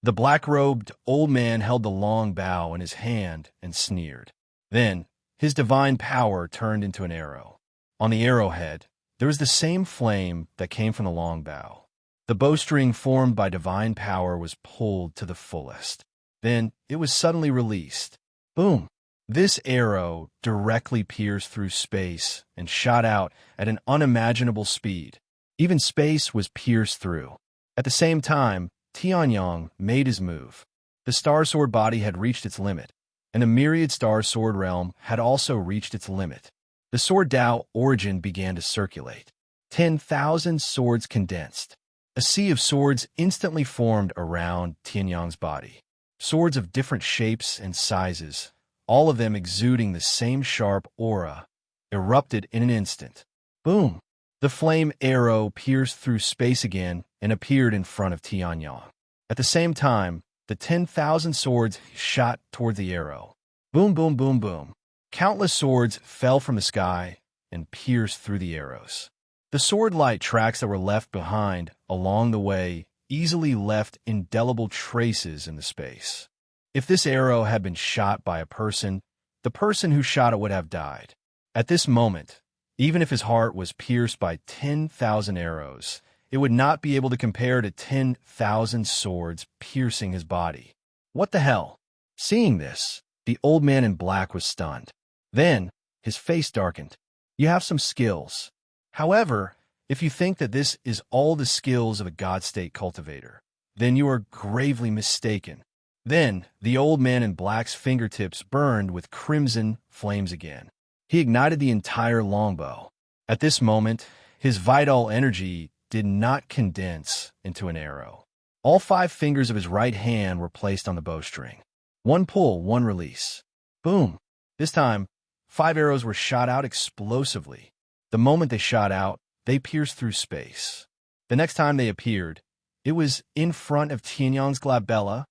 The black-robed old man held the long bow in his hand and sneered. Then, his divine power turned into an arrow. On the arrowhead, there was the same flame that came from the long bow. The bowstring formed by divine power was pulled to the fullest. Then, it was suddenly released. Boom! This arrow directly pierced through space and shot out at an unimaginable speed. Even space was pierced through. At the same time, Tianyang made his move. The Star Sword body had reached its limit, and the myriad Star Sword realm had also reached its limit. The Sword Tao origin began to circulate. 10,000 swords condensed. A sea of swords instantly formed around Tianyang's body. Swords of different shapes and sizes, all of them exuding the same sharp aura, erupted in an instant. Boom! The flame arrow pierced through space again and appeared in front of Tianyang. At the same time, the 10,000 swords shot toward the arrow. Boom, boom, boom, boom. Countless swords fell from the sky and pierced through the arrows. The sword-light tracks that were left behind along the way easily left indelible traces in the space. If this arrow had been shot by a person, the person who shot it would have died. At this moment, even if his heart was pierced by 10,000 arrows, it would not be able to compare to 10,000 swords piercing his body. What the hell? Seeing this, the old man in black was stunned. Then, his face darkened. You have some skills. However, if you think that this is all the skills of a God-state cultivator, then you are gravely mistaken. Then, the old man in black's fingertips burned with crimson flames again. He ignited the entire longbow. At this moment, his vital energy did not condense into an arrow. All 5 fingers of his right hand were placed on the bowstring. One pull, one release. Boom! This time, 5 arrows were shot out explosively. The moment they shot out, they pierced through space. The next time they appeared, it was in front of Tianyang's glabella.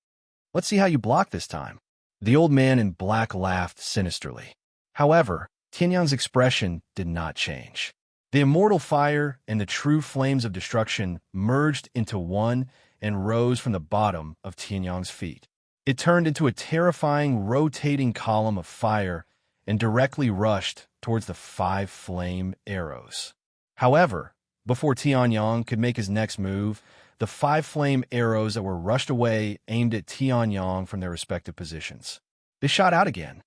Let's see how you block this time. The old man in black laughed sinisterly. However, Tianyang's expression did not change. The immortal fire and the true flames of destruction merged into one and rose from the bottom of Tianyang's feet. It turned into a terrifying, rotating column of fire and directly rushed towards the 5 flame arrows. However, before Tianyang could make his next move, the 5 flame arrows that were rushed away aimed at Tianyang from their respective positions. They shot out again.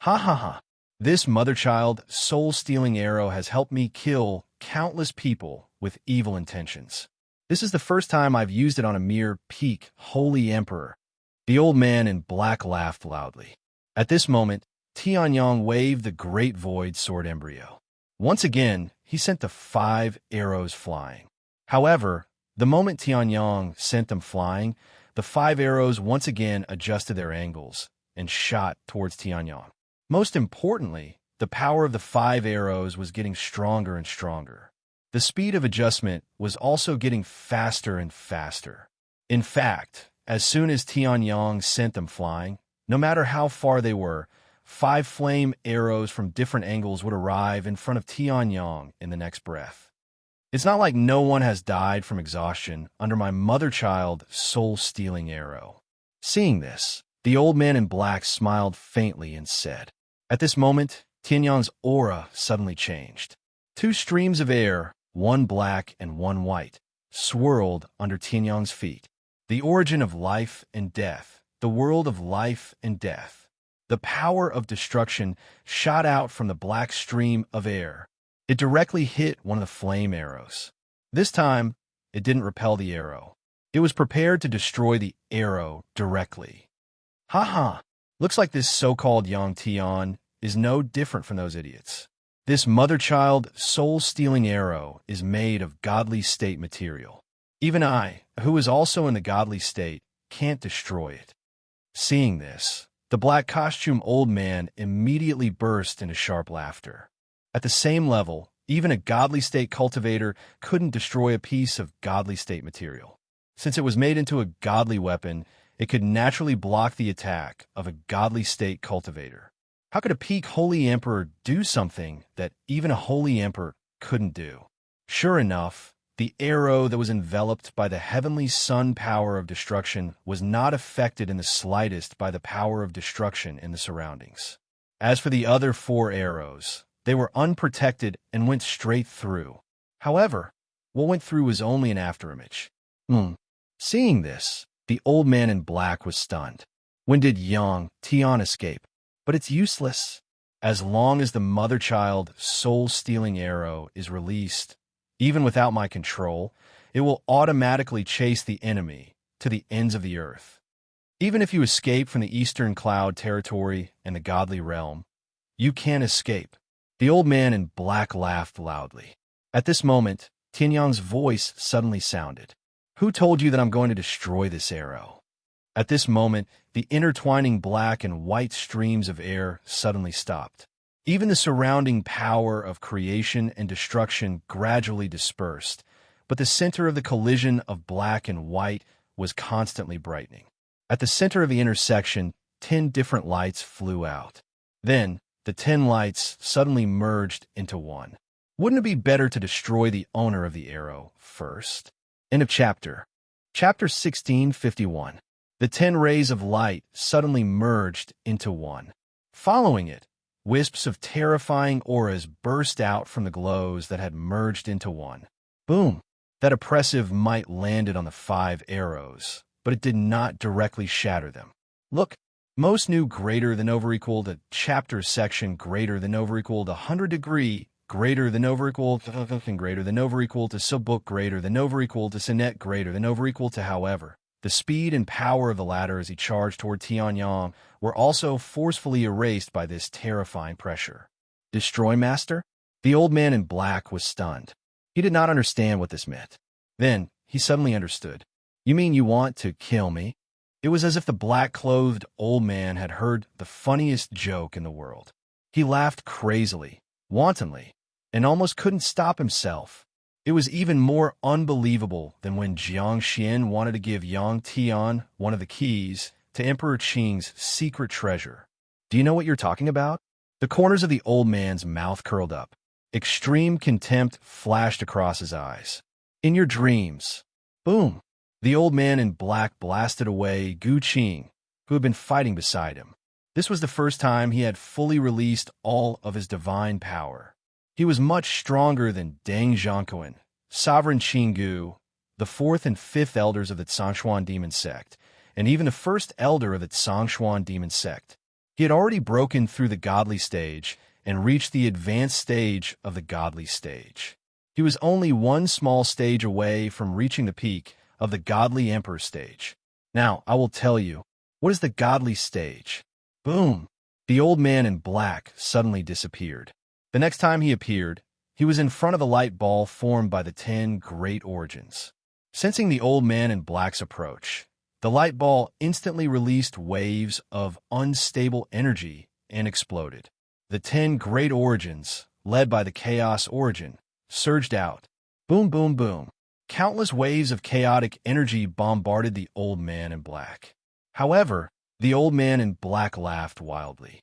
Ha ha ha. This mother-child, soul-stealing arrow has helped me kill countless people with evil intentions. This is the first time I've used it on a mere peak holy emperor. The old man in black laughed loudly. At this moment, Tianyang waved the great void sword embryo. Once again, he sent the 5 arrows flying. However, the moment Tianyang sent them flying, the 5 arrows once again adjusted their angles and shot towards Tianyang. Most importantly, the power of the 5 arrows was getting stronger and stronger. The speed of adjustment was also getting faster and faster. In fact, as soon as Tianyang sent them flying, no matter how far they were, 5 flame arrows from different angles would arrive in front of Tianyang in the next breath. It's not like no one has died from exhaustion under my mother-child soul-stealing arrow. Seeing this, the old man in black smiled faintly and said, at this moment, Tianyang's aura suddenly changed. 2 streams of air, one black and one white, swirled under Tianyang's feet. The origin of life and death, the world of life and death. The power of destruction shot out from the black stream of air. It directly hit one of the flame arrows. This time, it didn't repel the arrow. It was prepared to destroy the arrow directly. Ha! Looks like this so-called Yang Tian is no different from those idiots. This mother-child, soul-stealing arrow is made of godly state material. Even I, who is also in the godly state, can't destroy it. Seeing this, the black-costume old man immediately burst into sharp laughter. At the same level, even a godly state cultivator couldn't destroy a piece of godly state material. Since it was made into a godly weapon, it could naturally block the attack of a godly state cultivator. How could a peak holy emperor do something that even a holy emperor couldn't do? Sure enough, the arrow that was enveloped by the heavenly sun power of destruction was not affected in the slightest by the power of destruction in the surroundings. As for the other 4 arrows, they were unprotected and went straight through. However, what went through was only an afterimage. Seeing this, the old man in black was stunned. When did Yang Tian escape? But it's useless. As long as the mother-child soul-stealing arrow is released, even without my control, it will automatically chase the enemy to the ends of the earth. Even if you escape from the Eastern Cloud territory and the godly realm, you can't escape. The old man in black laughed loudly. At this moment, Tianyang's voice suddenly sounded. Who told you that I'm going to destroy this arrow? At this moment, the intertwining black and white streams of air suddenly stopped. Even the surrounding power of creation and destruction gradually dispersed, but the center of the collision of black and white was constantly brightening. At the center of the intersection, 10 different lights flew out. Then, the 10 lights suddenly merged into one. Wouldn't it be better to destroy the owner of the arrow first? End of chapter. Chapter 1651. The 10 rays of light suddenly merged into one. Following it, wisps of terrifying auras burst out from the glows that had merged into one. Boom! That oppressive might landed on the 5 arrows, but it did not directly shatter them. Look, most new greater than over equal to chapter section greater than over equal to 100 degree greater than over equal to greater than over equal to subbook greater than over equal to sonnet greater than over equal to however. The speed and power of the latter as he charged toward Tianyang were also forcefully erased by this terrifying pressure. Destroy, master? The old man in black was stunned. He did not understand what this meant. Then, he suddenly understood. You mean you want to kill me? It was as if the black-clothed old man had heard the funniest joke in the world. He laughed crazily, wantonly, and almost couldn't stop himself. It was even more unbelievable than when Jiang Xian wanted to give Yang Tian one of the keys to Emperor Qing's secret treasure. Do you know what you're talking about? The corners of the old man's mouth curled up. Extreme contempt flashed across his eyes. In your dreams. Boom. The old man in black blasted away Gu Qing, who had been fighting beside him. This was the first time he had fully released all of his divine power. He was much stronger than Deng Zhangquan, sovereign Qinggu, the fourth and fifth elders of the Zhongshuan demon sect, and even the first elder of the Zhongshuan demon sect. He had already broken through the godly stage and reached the advanced stage of the godly stage. He was only one small stage away from reaching the peak of the godly emperor stage. Now, I will tell you, what is the godly stage? Boom! The old man in black suddenly disappeared. The next time he appeared, he was in front of a light ball formed by the 10 great origins. Sensing the old man in black's approach, the light ball instantly released waves of unstable energy and exploded. The 10 great origins, led by the chaos origin, surged out. Boom, boom, boom. Countless waves of chaotic energy bombarded the old man in black. However, the old man in black laughed wildly.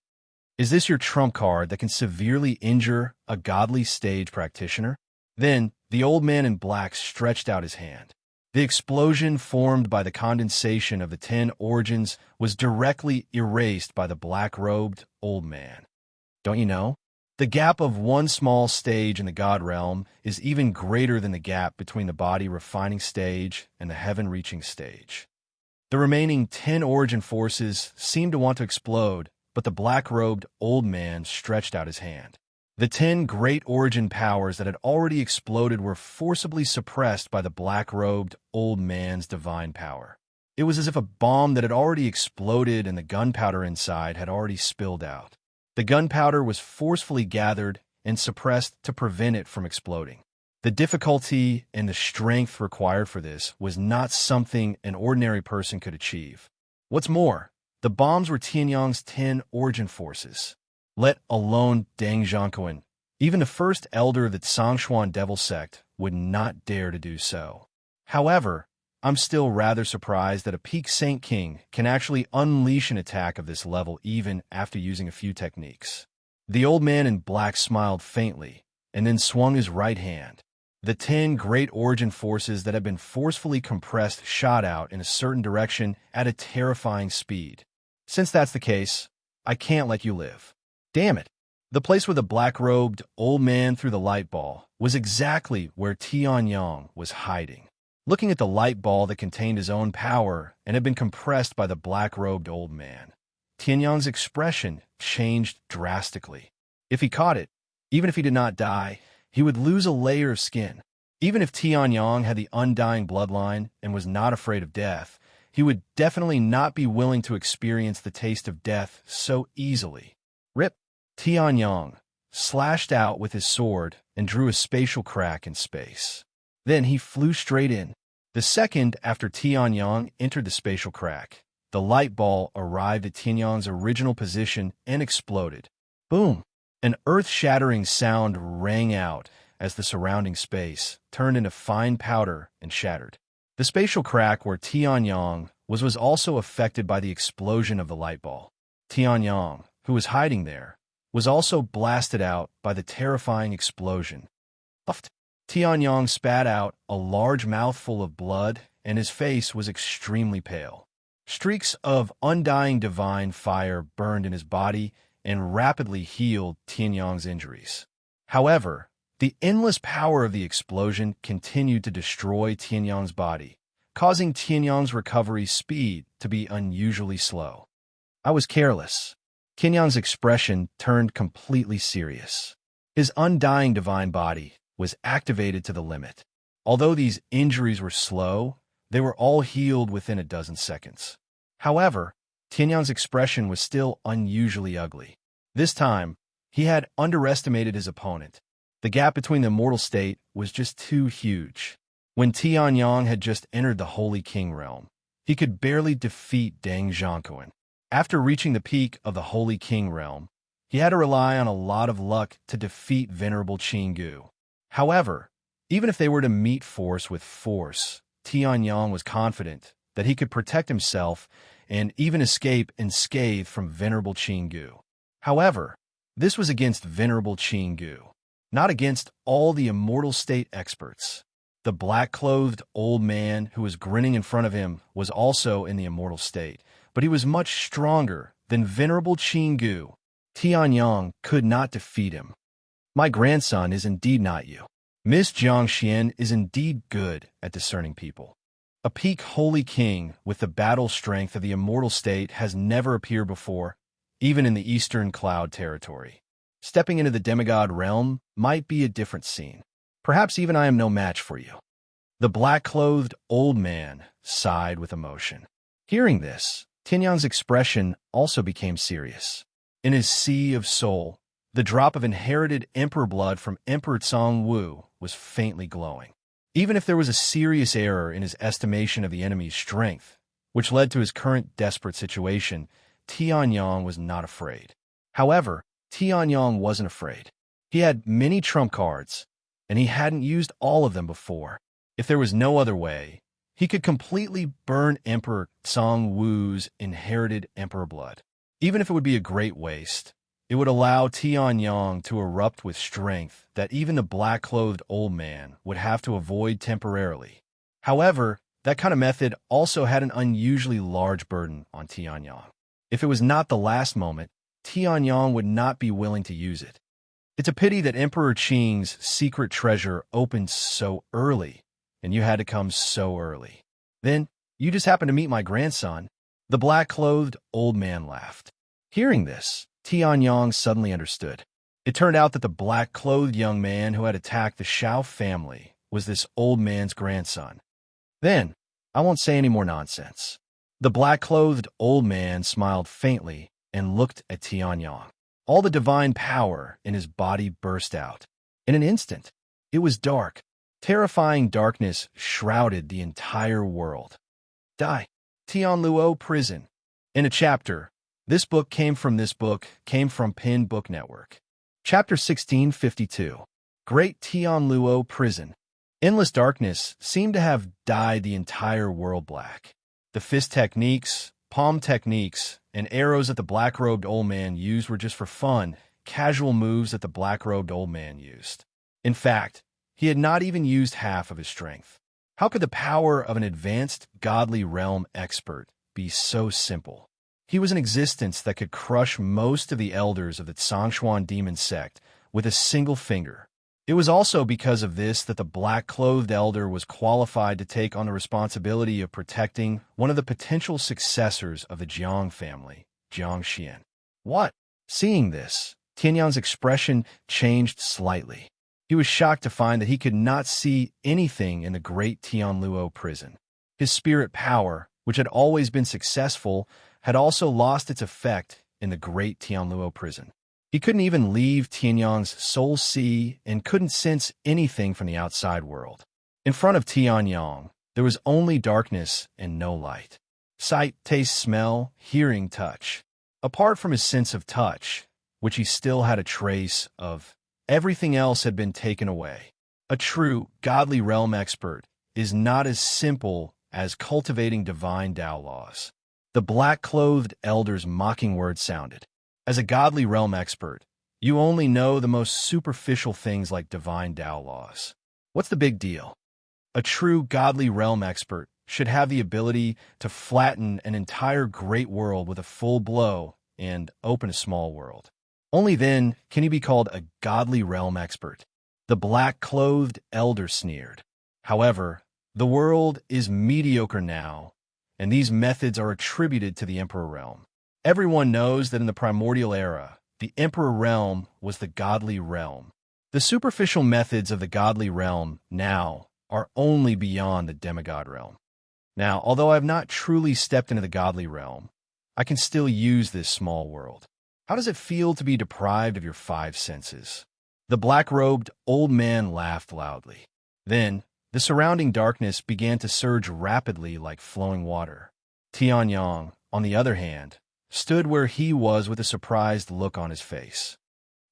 Is this your trump card that can severely injure a godly stage practitioner? Then, the old man in black stretched out his hand. The explosion formed by the condensation of the 10 origins was directly erased by the black-robed old man. Don't you know? The gap of one small stage in the God realm is even greater than the gap between the body refining stage and the heaven-reaching stage. The remaining 10 origin forces seemed to want to explode, but the black-robed old man stretched out his hand. The 10 great origin powers that had already exploded were forcibly suppressed by the black-robed old man's divine power. It was as if a bomb that had already exploded and the gunpowder inside had already spilled out. The gunpowder was forcefully gathered and suppressed to prevent it from exploding. The difficulty and the strength required for this was not something an ordinary person could achieve. What's more, the bombs were Tianyang's 10 origin forces, let alone Deng Zhangquan. Even the first elder of the Zhongshuan devil sect would not dare to do so. However, I'm still rather surprised that a peak Saint King can actually unleash an attack of this level even after using a few techniques. The old man in black smiled faintly and then swung his right hand. The 10 great origin forces that had been forcefully compressed shot out in a certain direction at a terrifying speed. Since that's the case, I can't let you live. Damn it. The place where the black-robed old man threw the light ball was exactly where Tianyang was hiding. Looking at the light ball that contained his own power and had been compressed by the black-robed old man, Tianyang's expression changed drastically. If he caught it, even if he did not die, he would lose a layer of skin. Even if Tianyang had the undying bloodline and was not afraid of death, he would definitely not be willing to experience the taste of death so easily. Rip! Tianyang slashed out with his sword and drew a spatial crack in space. Then he flew straight in. The second after Tianyang entered the spatial crack, the light ball arrived at Tianyang's original position and exploded. Boom! An earth-shattering sound rang out as the surrounding space turned into fine powder and shattered. The spatial crack where Tianyang was also affected by the explosion of the light ball. Tianyang, who was hiding there, was also blasted out by the terrifying explosion. Puffed. Tianyang spat out a large mouthful of blood, and his face was extremely pale. Streaks of undying divine fire burned in his body and rapidly healed Tianyang's injuries. However, the endless power of the explosion continued to destroy Tianyang's body, causing Tianyang's recovery speed to be unusually slow. I was careless. Tianyang's expression turned completely serious. His undying divine body was activated to the limit. Although these injuries were slow, they were all healed within a dozen seconds. However, Tianyang's expression was still unusually ugly. This time, he had underestimated his opponent. The gap between the mortal state was just too huge. When Tianyang had just entered the Holy King realm, he could barely defeat Deng Zhangquan. After reaching the peak of the Holy King realm, he had to rely on a lot of luck to defeat Venerable Qinggu. However, Even if they were to meet force with force, Tianyang was confident that he could protect himself and even escape unscathed from Venerable Chingu. However, this was against Venerable Chingu, not against all the immortal state experts. The black-clothed old man who was grinning in front of him was also in the immortal state, but he was much stronger than Venerable Chingu. Tianyang could not defeat him. My grandson is indeed not you. Miss Jiangxian is indeed good at discerning people. A peak holy king with the battle strength of the immortal state has never appeared before, even in the Eastern Cloud territory. Stepping into the demigod realm might be a different scene. Perhaps even I am no match for you. The black-clothed old man sighed with emotion. Hearing this, Tianyang's expression also became serious. In his sea of soul, the drop of inherited emperor blood from Emperor Cangwu was faintly glowing. Even if there was a serious error in his estimation of the enemy's strength, which led to his current desperate situation, Tianyang was not afraid. However, Tianyang wasn't afraid. He had many trump cards, and he hadn't used all of them before. If there was no other way, he could completely burn Emperor Cangwu's inherited emperor blood. Even if it would be a great waste, it would allow Tianyang to erupt with strength that even the black-clothed old man would have to avoid temporarily. However, that kind of method also had an unusually large burden on Tianyang. If it was not the last moment, Tianyang would not be willing to use it. It's a pity that Emperor Qing's secret treasure opened so early, and you had to come so early. Then, you just happened to meet my grandson. The black-clothed old man laughed. Hearing this, Tianyang suddenly understood. It turned out that the black-clothed young man who had attacked the Shao family was this old man's grandson. Then, I won't say any more nonsense. The black-clothed old man smiled faintly and looked at Tianyang. All the divine power in his body burst out. In an instant, it was dark. Terrifying darkness shrouded the entire world. Die. Tianluo Prison. In a chapter, this book came from Pin Book Network. Chapter 1652. Great Tianluo Prison. Endless darkness seemed to have dyed the entire world black. The fist techniques, palm techniques, and arrows that the black-robed old man used were just for fun, casual moves that the black-robed old man used. In fact, he had not even used half of his strength. How could the power of an advanced godly realm expert be so simple? He was an existence that could crush most of the elders of the Zhongshuan demon sect with a single finger. It was also because of this that the black-clothed elder was qualified to take on the responsibility of protecting one of the potential successors of the Jiang family, Jiangxian. What? Seeing this, Tianyang's expression changed slightly. He was shocked to find that he could not see anything in the great Tianluo prison. His spirit power, which had always been successful, had also lost its effect in the great Tianluo prison. He couldn't even leave Tianyang's soul sea and couldn't sense anything from the outside world. In front of Tianyang, there was only darkness and no light. Sight, taste, smell, hearing, touch. Apart from his sense of touch, which he still had a trace of, everything else had been taken away. A true, godly realm expert is not as simple as cultivating divine Tao laws. The black-clothed elder's mocking words sounded. As a godly realm expert, you only know the most superficial things like divine Tao laws. What's the big deal? A true godly realm expert should have the ability to flatten an entire great world with a full blow and open a small world. Only then can he be called a godly realm expert. The black-clothed elder sneered. However, the world is mediocre now, and these methods are attributed to the Emperor realm. Everyone knows that in the primordial era, the Emperor realm was the godly realm. The superficial methods of the godly realm now are only beyond the demigod realm. Now, although I have not truly stepped into the godly realm, I can still use this small world. How does it feel to be deprived of your five senses? The black-robed old man laughed loudly. Then, the surrounding darkness began to surge rapidly like flowing water. Tianyang, on the other hand, stood where he was with a surprised look on his face.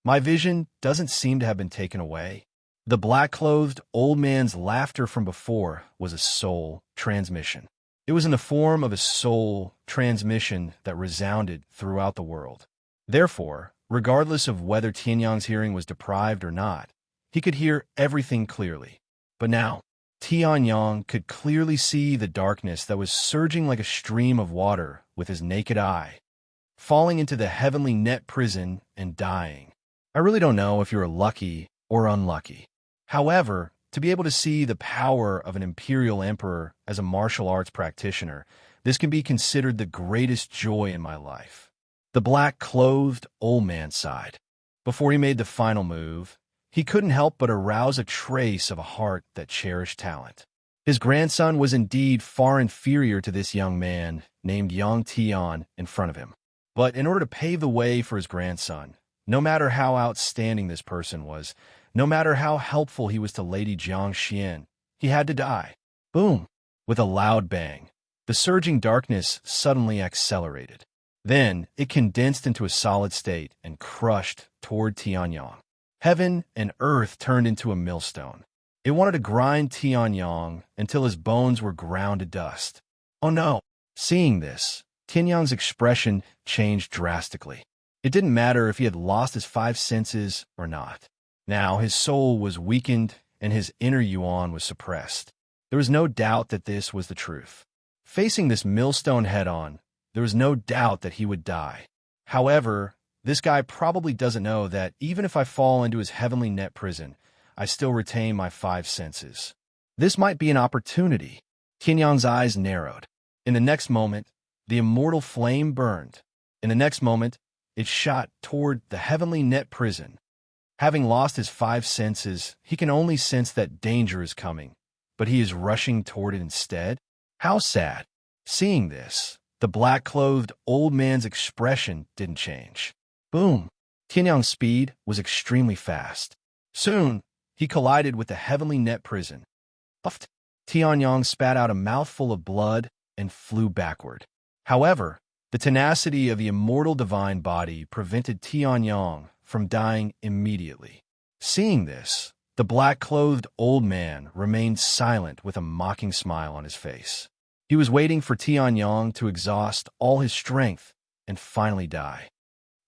My vision doesn't seem to have been taken away. The black-clothed old man's laughter from before was a soul transmission. It was in the form of a soul transmission that resounded throughout the world. Therefore, regardless of whether Tianyang's hearing was deprived or not, he could hear everything clearly. But now, Tianyang could clearly see the darkness that was surging like a stream of water with his naked eye, falling into the heavenly net prison and dying. I really don't know if you're lucky or unlucky. However, to be able to see the power of an imperial emperor as a martial arts practitioner, this can be considered the greatest joy in my life. The black-clothed old man sighed. Before he made the final move, he couldn't help but arouse a trace of a heart that cherished talent. His grandson was indeed far inferior to this young man named Yang Tian in front of him. But in order to pave the way for his grandson, no matter how outstanding this person was, no matter how helpful he was to Lady Jiang Xian, he had to die. Boom! With a loud bang, the surging darkness suddenly accelerated. Then it condensed into a solid state and crushed toward Tianyang. Heaven and earth turned into a millstone. It wanted to grind Tianyang until his bones were ground to dust. Oh no! Seeing this, Tianyang's expression changed drastically. It didn't matter if he had lost his five senses or not. Now his soul was weakened and his inner yuan was suppressed. There was no doubt that this was the truth. Facing this millstone head-on, there was no doubt that he would die. However, this guy probably doesn't know that even if I fall into his heavenly net prison, I still retain my five senses. This might be an opportunity. Tianyang's eyes narrowed. In the next moment, the immortal flame burned. In the next moment, it shot toward the heavenly net prison. Having lost his five senses, he can only sense that danger is coming, but he is rushing toward it instead. How sad. Seeing this, the black-clothed old man's expression didn't change. Boom! Tianyang's speed was extremely fast. Soon, he collided with the heavenly net prison. Puffed! Tianyang spat out a mouthful of blood and flew backward. However, the tenacity of the immortal divine body prevented Tianyang from dying immediately. Seeing this, the black-clothed old man remained silent with a mocking smile on his face. He was waiting for Tianyang to exhaust all his strength and finally die.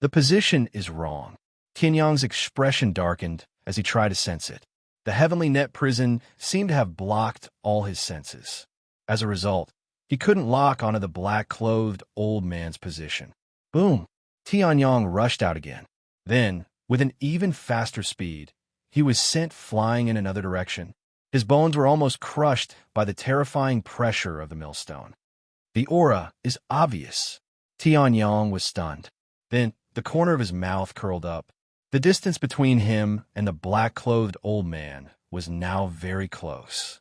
The position is wrong. Tianyang's expression darkened as he tried to sense it. The heavenly net prison seemed to have blocked all his senses. As a result, he couldn't lock onto the black-clothed old man's position. Boom! Tianyang rushed out again. Then, with an even faster speed, he was sent flying in another direction. His bones were almost crushed by the terrifying pressure of the millstone. The aura is obvious. Tianyang was stunned. Then, the corner of his mouth curled up. The distance between him and the black-clothed old man was now very close.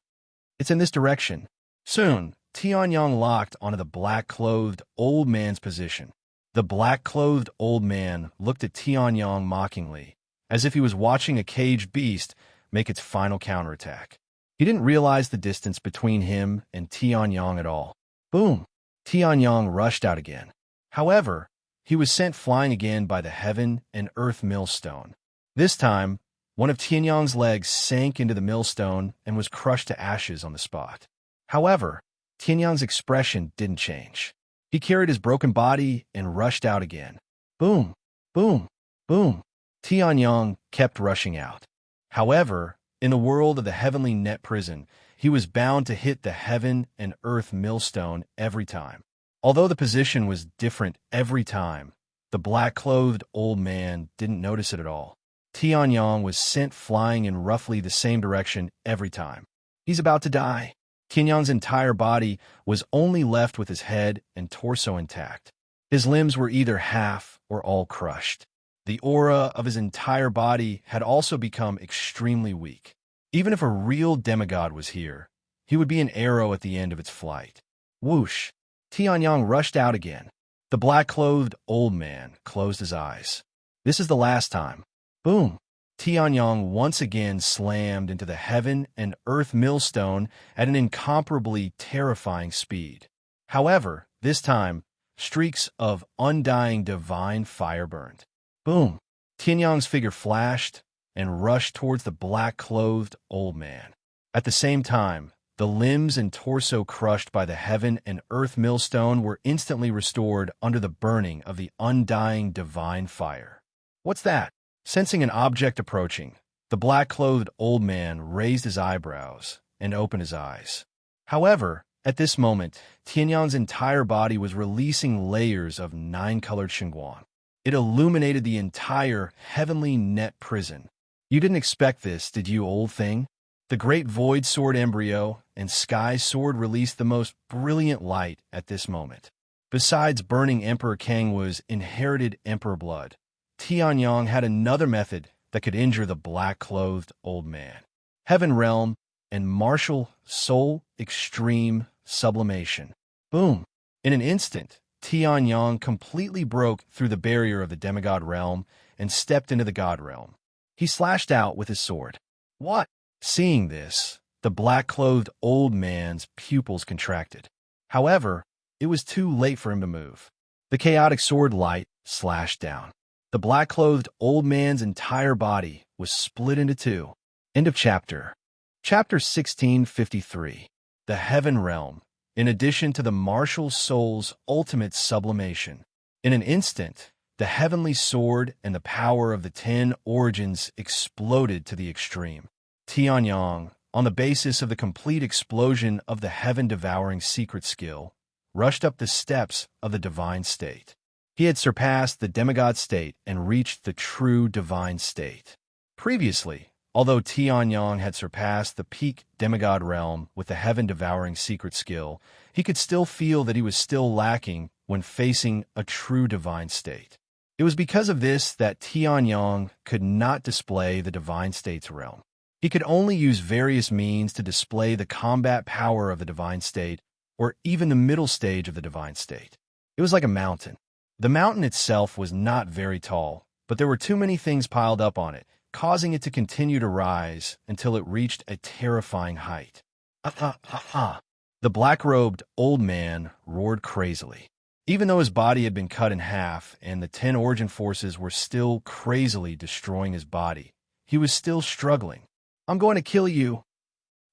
It's in this direction. Soon, Tianyang locked onto the black-clothed old man's position. The black-clothed old man looked at Tianyang mockingly, as if he was watching a caged beast make its final counterattack. He didn't realize the distance between him and Tianyang at all. Boom! Tianyang rushed out again. However, he was sent flying again by the heaven and earth millstone. This time, one of Tianyang's legs sank into the millstone and was crushed to ashes on the spot. However, Tianyang's expression didn't change. He carried his broken body and rushed out again. Boom! Boom! Boom! Tianyang kept rushing out. However, in the world of the heavenly net prison, he was bound to hit the heaven and earth millstone every time. Although the position was different every time, the black-clothed old man didn't notice it at all. Tianyang was sent flying in roughly the same direction every time. He's about to die. Tianyang's entire body was only left with his head and torso intact. His limbs were either half or all crushed. The aura of his entire body had also become extremely weak. Even if a real demigod was here, he would be an arrow at the end of its flight. Whoosh! Tianyang rushed out again. The black-clothed old man closed his eyes. This is the last time. Boom! Tianyang once again slammed into the heaven and earth millstone at an incomparably terrifying speed. However, this time, streaks of undying divine fire burned. Boom! Tianyang's figure flashed, and rushed towards the black-clothed old man. At the same time, the limbs and torso crushed by the heaven and earth millstone were instantly restored under the burning of the undying divine fire. "What's that?" Sensing an object approaching, the black-clothed old man raised his eyebrows and opened his eyes. However, at this moment, Tianyang's entire body was releasing layers of nine-colored xinguang. It illuminated the entire heavenly net prison. "You didn't expect this, did you, old thing?" The great void sword embryo and sky sword released the most brilliant light at this moment. Besides burning Emperor Kangwu's inherited emperor blood, Tianyang had another method that could injure the black-clothed old man. Heaven realm and martial soul extreme sublimation. Boom! In an instant, Tianyang completely broke through the barrier of the demigod realm and stepped into the god realm. He slashed out with his sword. "What?" Seeing this, the black-clothed old man's pupils contracted. However, it was too late for him to move. The chaotic sword light slashed down. The black-clothed old man's entire body was split into two. End of chapter. Chapter 1653. The Heaven Realm. In addition to the martial soul's ultimate sublimation, in an instant, the heavenly sword and the power of the 10 origins exploded to the extreme. Tianyang, on the basis of the complete explosion of the heaven-devouring secret skill, rushed up the steps of the divine state. He had surpassed the demigod state and reached the true divine state. Previously, although Tianyang had surpassed the peak demigod realm with the heaven-devouring secret skill, he could still feel that he was still lacking when facing a true divine state. It was because of this that Tianyang could not display the divine state's realm. He could only use various means to display the combat power of the divine state or even the middle stage of the divine state. It was like a mountain. The mountain itself was not very tall, but there were too many things piled up on it, causing it to continue to rise until it reached a terrifying height. The black-robed old man roared crazily. Even though his body had been cut in half and the 10 origin forces were still crazily destroying his body, he was still struggling. "I'm going to kill you!"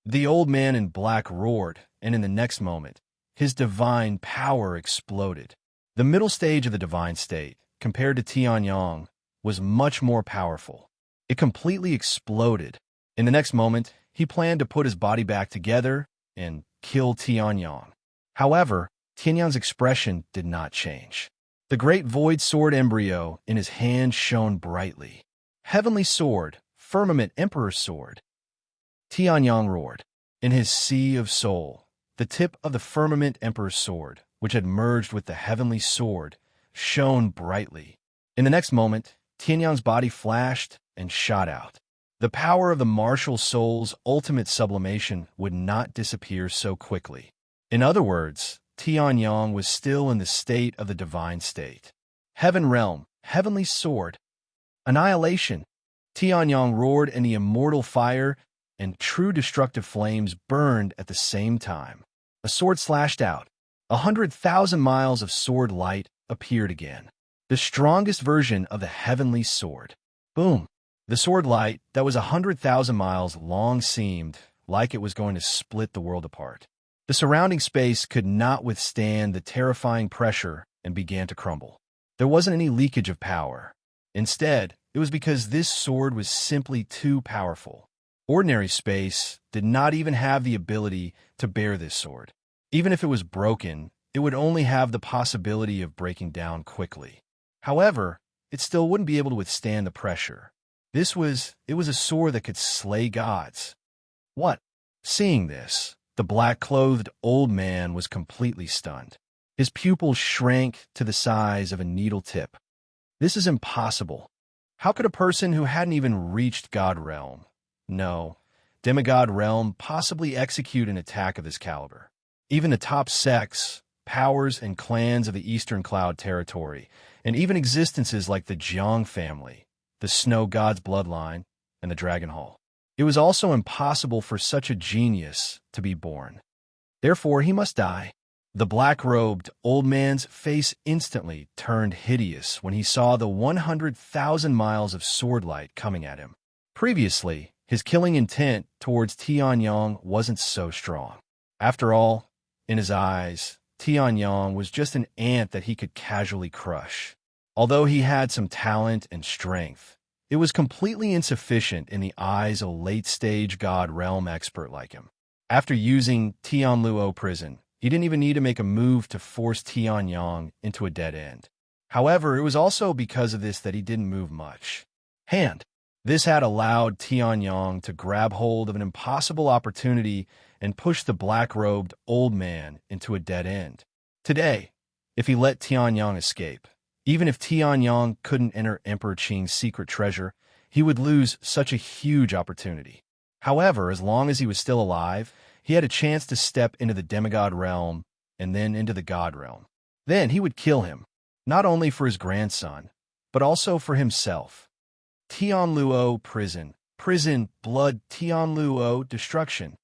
The old man in black roared, and in the next moment, his divine power exploded. The middle stage of the divine state, compared to Tianyang, was much more powerful. It completely exploded. In the next moment, he planned to put his body back together and kill Tianyang. However, Tianyang's expression did not change. The great void sword embryo in his hand shone brightly. "Heavenly sword, firmament emperor's sword!" Tianyang roared. In his sea of soul, the tip of the firmament emperor's sword, which had merged with the heavenly sword, shone brightly. In the next moment, Tianyang's body flashed and shot out. The power of the martial soul's ultimate sublimation would not disappear so quickly. In other words, Tianyang was still in the state of the divine state. Heaven realm, heavenly sword, annihilation. Tianyang roared, and the immortal fire and true destructive flames burned at the same time. A sword slashed out. 100,000 miles of sword light appeared again. The strongest version of the heavenly sword. Boom! The sword light that was 100,000 miles long seemed like it was going to split the world apart. The surrounding space could not withstand the terrifying pressure and began to crumble. There wasn't any leakage of power. Instead, it was because this sword was simply too powerful. Ordinary space did not even have the ability to bear this sword. Even if it was broken, it would only have the possibility of breaking down quickly. However, it still wouldn't be able to withstand the pressure. It was a sword that could slay gods. What? Seeing this, the black-clothed old man was completely stunned. His pupils shrank to the size of a needle tip. This is impossible. How could a person who hadn't even reached God realm, no, demigod realm, possibly execute an attack of this caliber? Even the top sects, powers, and clans of the Eastern Cloud territory, and even existences like the Jiang family, the Snow God's bloodline, and the Dragon Hall. It was also impossible for such a genius to be born. Therefore, he must die. The black-robed old man's face instantly turned hideous when he saw the 100,000 miles of sword light coming at him. Previously, his killing intent towards Tianyang wasn't so strong. After all, in his eyes, Tianyang was just an ant that he could casually crush. Although he had some talent and strength, it was completely insufficient in the eyes of a late-stage God Realm expert like him. After using Tianluo Prison, he didn't even need to make a move to force Tianyang into a dead end. However, it was also because of this that he didn't move much. This had allowed Tianyang to grab hold of an impossible opportunity and push the black-robed old man into a dead end. Today, if he let Tianyang escape, even if Tianyang couldn't enter Emperor Qing's secret treasure, he would lose such a huge opportunity. However, as long as he was still alive, he had a chance to step into the demigod realm and then into the god realm. Then he would kill him, not only for his grandson, but also for himself. Tianluo Prison. Prison, blood, Tianluo, destruction.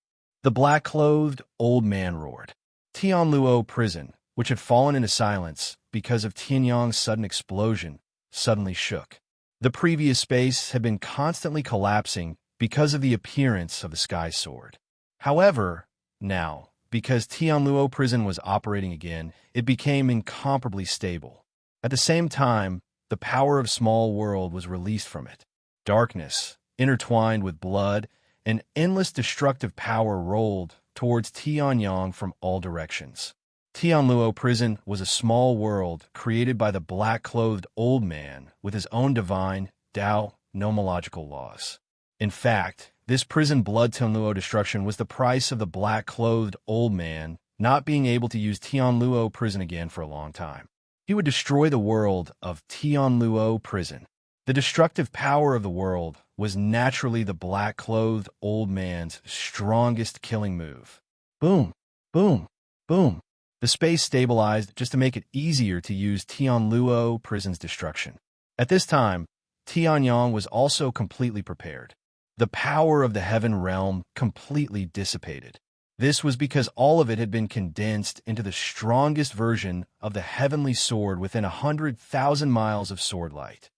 The black-clothed old man roared. Tianluo Prison, which had fallen into silence because of Tianyang's sudden explosion, suddenly shook. The previous space had been constantly collapsing because of the appearance of the Sky Sword. However, now, because Tianluo Prison was operating again, it became incomparably stable. At the same time, the power of Small World was released from it. Darkness, intertwined with blood, and endless destructive power rolled towards Tianyang from all directions. Tianluo Prison was a small world created by the black-clothed old man with his own divine, Tao, nomological laws. In fact, this prison blood Tianluo destruction was the price of the black-clothed old man not being able to use Tianluo Prison again for a long time. He would destroy the world of Tianluo Prison. The destructive power of the world was naturally the black-clothed old man's strongest killing move. Boom, boom, boom. The space stabilized just to make it easier to use Tianluo Prison's destruction. At this time, Tianyang was also completely prepared. The power of the heaven realm completely dissipated. This was because all of it had been condensed into the strongest version of the heavenly sword within 100,000 miles of sword light.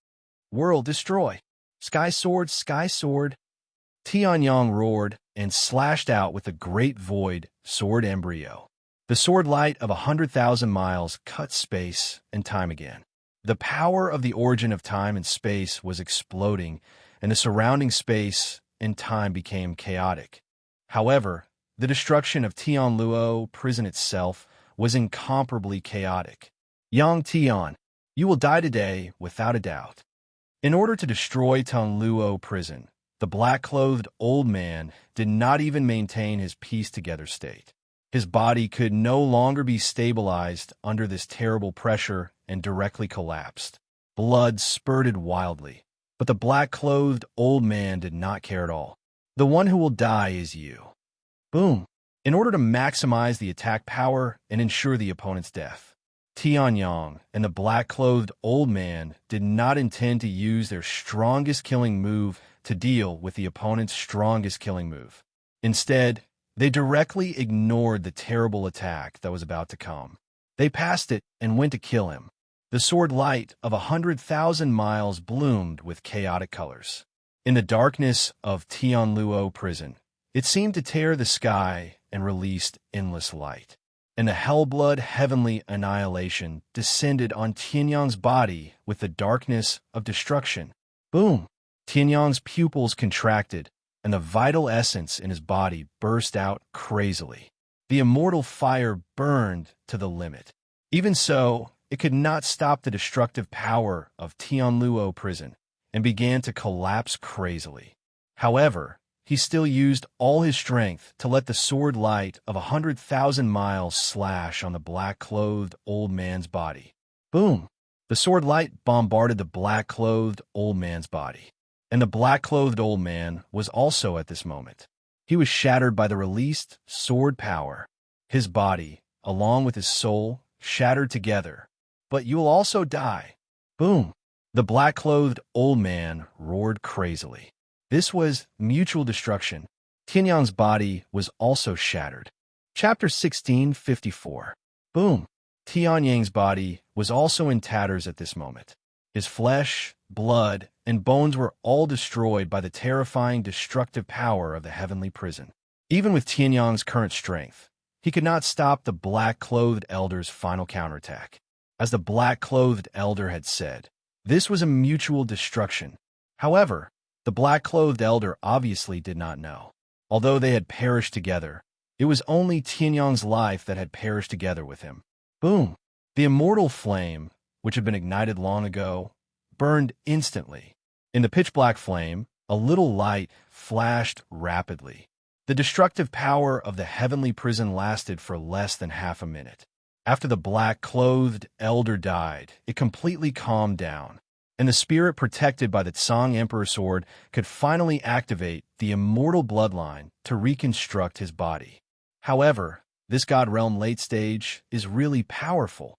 World destroy! Sky sword, sky sword! Tianyang roared and slashed out with the great void sword embryo. The sword light of 100,000 miles cut space and time again. The power of the origin of time and space was exploding, and the surrounding space and time became chaotic. However, the destruction of Tianluo Prison itself was incomparably chaotic. Yang Tian, you will die today without a doubt. In order to destroy Tianluo Prison, the black-clothed old man did not even maintain his piece-together state. His body could no longer be stabilized under this terrible pressure and directly collapsed. Blood spurted wildly, but the black-clothed old man did not care at all. The one who will die is you. Boom. In order to maximize the attack power and ensure the opponent's death, Tianyang and the black-clothed old man did not intend to use their strongest killing move to deal with the opponent's strongest killing move. Instead, they directly ignored the terrible attack that was about to come. They passed it and went to kill him. The sword light of 100,000 miles bloomed with chaotic colors. In the darkness of Tianluo Prison, it seemed to tear the sky and released endless light. And the hellblood heavenly annihilation descended on Tianyang's body with the darkness of destruction. Boom! Tianyang's pupils contracted, and the vital essence in his body burst out crazily. The immortal fire burned to the limit. Even so, it could not stop the destructive power of Tianluo Prison and began to collapse crazily. However, he still used all his strength to let the sword light of 100,000 miles slash on the black-clothed old man's body. Boom! The sword light bombarded the black-clothed old man's body. And the black-clothed old man was also at this moment. He was shattered by the released sword power. His body, along with his soul, shattered together. But you will also die. Boom! The black-clothed old man roared crazily. This was mutual destruction. Tianyang's body was also shattered. Chapter 1654. Boom! Tianyang's body was also in tatters at this moment. His flesh, blood, and bones were all destroyed by the terrifying destructive power of the heavenly prison. Even with Tianyang's current strength, he could not stop the black-clothed elder's final counterattack. As the black-clothed elder had said, this was a mutual destruction. However, the black-clothed elder obviously did not know. Although they had perished together, it was only Tianyang's life that had perished together with him. Boom! The immortal flame, which had been ignited long ago, burned instantly. In the pitch-black flame, a little light flashed rapidly. The destructive power of the heavenly prison lasted for less than half a minute. After the black-clothed elder died, it completely calmed down, and the spirit protected by the Tsang Emperor sword could finally activate the immortal bloodline to reconstruct his body. However, this God Realm late stage is really powerful.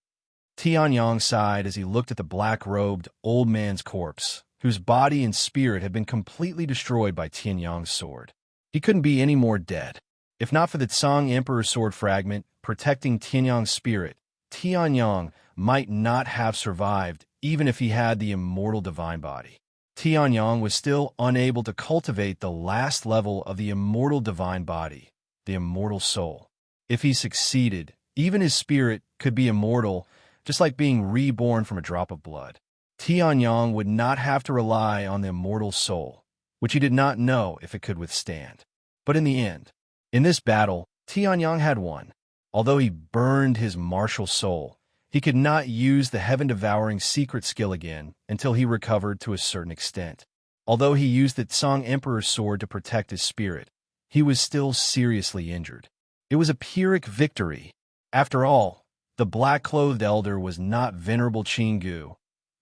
Tianyang sighed as he looked at the black-robed old man's corpse, whose body and spirit had been completely destroyed by Tianyang's sword. He couldn't be any more dead. If not for the Tsang Emperor sword fragment protecting Tianyang's spirit, Tianyang might not have survived even if he had the immortal divine body. Tianyang was still unable to cultivate the last level of the immortal divine body, the immortal soul. If he succeeded, even his spirit could be immortal, just like being reborn from a drop of blood. Tianyang would not have to rely on the immortal soul, which he did not know if it could withstand. But in the end, in this battle, Tianyang had won. Although he burned his martial soul, he could not use the heaven-devouring secret skill again until he recovered to a certain extent. Although he used the Tsang Emperor's sword to protect his spirit, he was still seriously injured. It was a Pyrrhic victory. After all, the black-clothed elder was not Venerable Qinggu,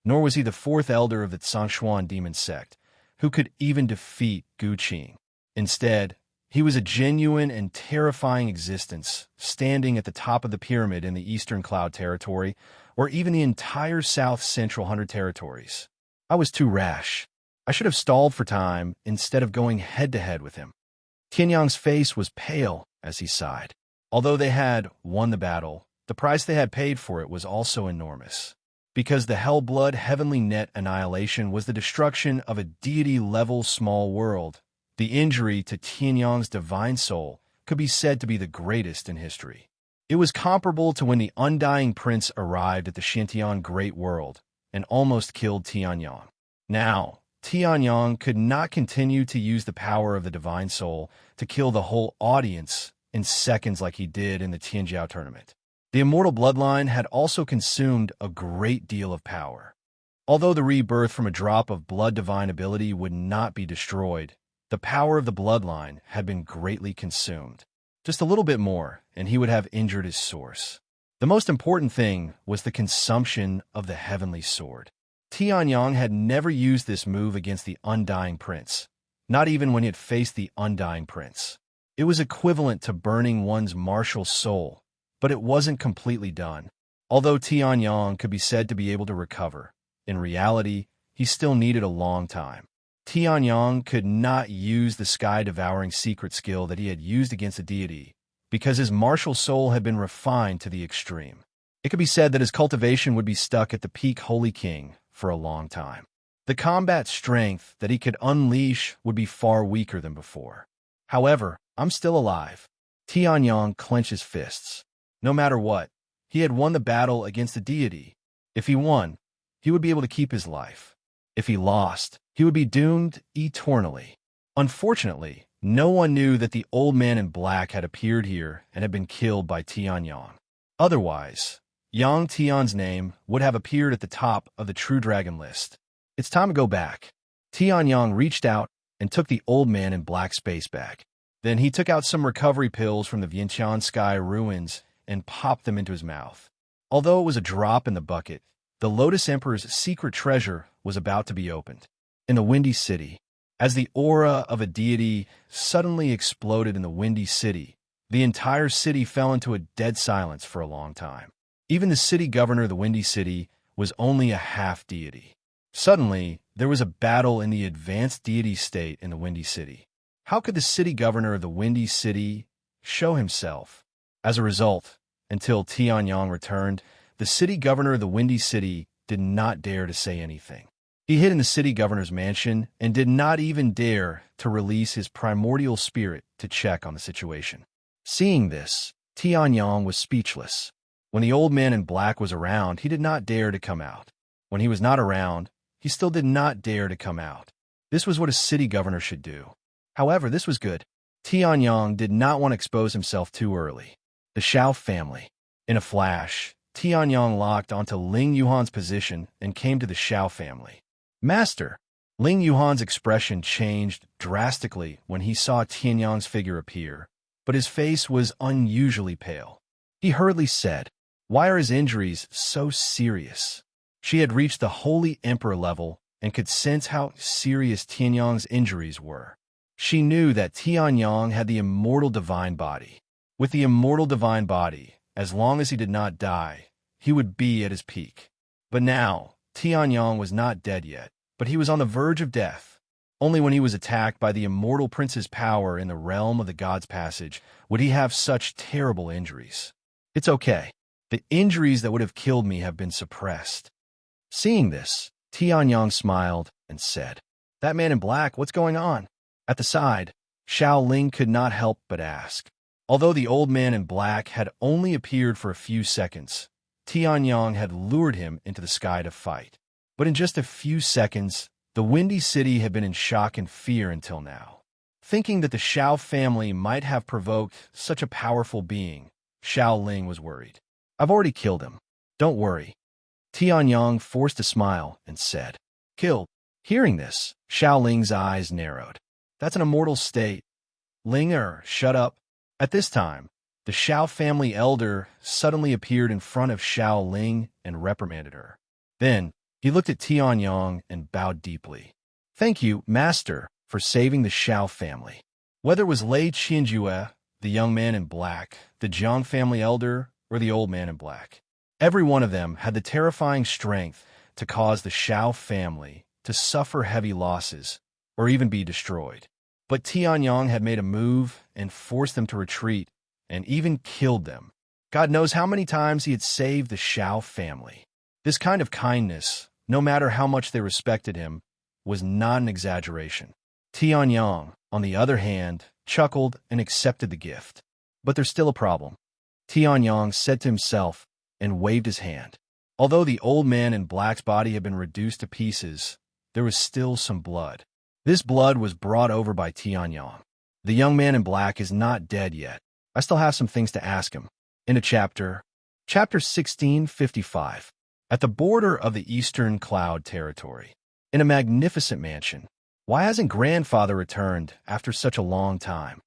nor was he the fourth elder of the Tsangshuan demon sect, who could even defeat Gu Qing. Instead, he was a genuine and terrifying existence, standing at the top of the pyramid in the Eastern Cloud Territory, or even the entire South Central Hundred Territories. I was too rash. I should have stalled for time instead of going head-to-head with him. Tianyang's face was pale as he sighed. Although they had won the battle, the price they had paid for it was also enormous. Because the Hellblood Heavenly Net annihilation was the destruction of a deity-level small world, the injury to Tianyang's divine soul could be said to be the greatest in history. It was comparable to when the Undying Prince arrived at the Shintian Great World and almost killed Tianyang. Now, Tianyang could not continue to use the power of the divine soul to kill the whole audience in seconds like he did in the Tianjiao tournament. The immortal bloodline had also consumed a great deal of power. Although the rebirth from a drop of blood divine ability would not be destroyed, the power of the bloodline had been greatly consumed. Just a little bit more, and he would have injured his source. The most important thing was the consumption of the heavenly sword. Tianyang had never used this move against the Undying Prince, not even when he had faced the Undying Prince. It was equivalent to burning one's martial soul, but it wasn't completely done. Although Tianyang could be said to be able to recover, in reality, he still needed a long time. Tianyang could not use the sky-devouring secret skill that he had used against a deity, because his martial soul had been refined to the extreme. It could be said that his cultivation would be stuck at the peak Holy King for a long time. The combat strength that he could unleash would be far weaker than before. However, I'm still alive. Tianyang clenched his fists. No matter what, he had won the battle against the deity. If he won, he would be able to keep his life. If he lost, he would be doomed eternally. Unfortunately, no one knew that the old man in black had appeared here and had been killed by Tianyang. Otherwise, Yang Tian's name would have appeared at the top of the True Dragon list. It's time to go back. Tianyang reached out and took the old man in black space bag. Then he took out some recovery pills from the Vientiane Sky ruins and popped them into his mouth. Although it was a drop in the bucket, the Lotus Emperor's secret treasure was about to be opened. In the Windy City, as the aura of a deity suddenly exploded in the Windy City, the entire city fell into a dead silence for a long time. Even the city governor of the Windy City was only a half-deity. Suddenly, there was a battle in the advanced deity state in the Windy City. How could the city governor of the Windy City show himself? As a result, until Tianyang returned, the city governor of the Windy City did not dare to say anything. He hid in the city governor's mansion and did not even dare to release his primordial spirit to check on the situation. Seeing this, Tianyong was speechless. When the old man in black was around, he did not dare to come out. When he was not around, he still did not dare to come out. This was what a city governor should do. However, this was good. Tianyong did not want to expose himself too early. The Xiao family. In a flash, Tianyong locked onto Ling Yuhan's position and came to the Xiao family. Master! Ling Yuhan's expression changed drastically when he saw Tianyong's figure appear, but his face was unusually pale. He hurriedly said, "Why are his injuries so serious?" She had reached the Holy Emperor level and could sense how serious Tianyong's injuries were. She knew that Tianyong had the immortal divine body. With the immortal divine body, as long as he did not die, he would be at his peak. But now, Tianyong was not dead yet, but he was on the verge of death. Only when he was attacked by the immortal prince's power in the realm of the God's Passage would he have such terrible injuries. It's okay. The injuries that would have killed me have been suppressed. Seeing this, Tianyong smiled and said, "That man in black, what's going on?" At the side, Xiao Ling could not help but ask. Although the old man in black had only appeared for a few seconds, Tianyong had lured him into the sky to fight. But in just a few seconds, the Windy City had been in shock and fear until now. Thinking that the Xiao family might have provoked such a powerful being, Xiao Ling was worried. "I've already killed him. Don't worry." Tianyong forced a smile and said, "Killed." Hearing this, Xiao Ling's eyes narrowed. "That's an immortal state." "Linger, shut up." At this time, the Xiao family elder suddenly appeared in front of Xiao Ling and reprimanded her. Then, he looked at Tianyong and bowed deeply. "Thank you, Master, for saving the Xiao family." Whether it was Lei Qianjue, the young man in black, the Jiang family elder, or the old man in black, every one of them had the terrifying strength to cause the Xiao family to suffer heavy losses or even be destroyed. But Tianyong had made a move and forced them to retreat and even killed them. God knows how many times he had saved the Xiao family. This kind of kindness, no matter how much they respected him, was not an exaggeration. Tianyong, on the other hand, chuckled and accepted the gift. But there's still a problem, Tianyong said to himself and waved his hand. Although the old man in black's body had been reduced to pieces, there was still some blood. This blood was brought over by Tianyong. The young man in black is not dead yet. I still have some things to ask him. In a chapter 1655, at the border of the Eastern Cloud Territory, in a magnificent mansion. Why hasn't grandfather returned after such a long time?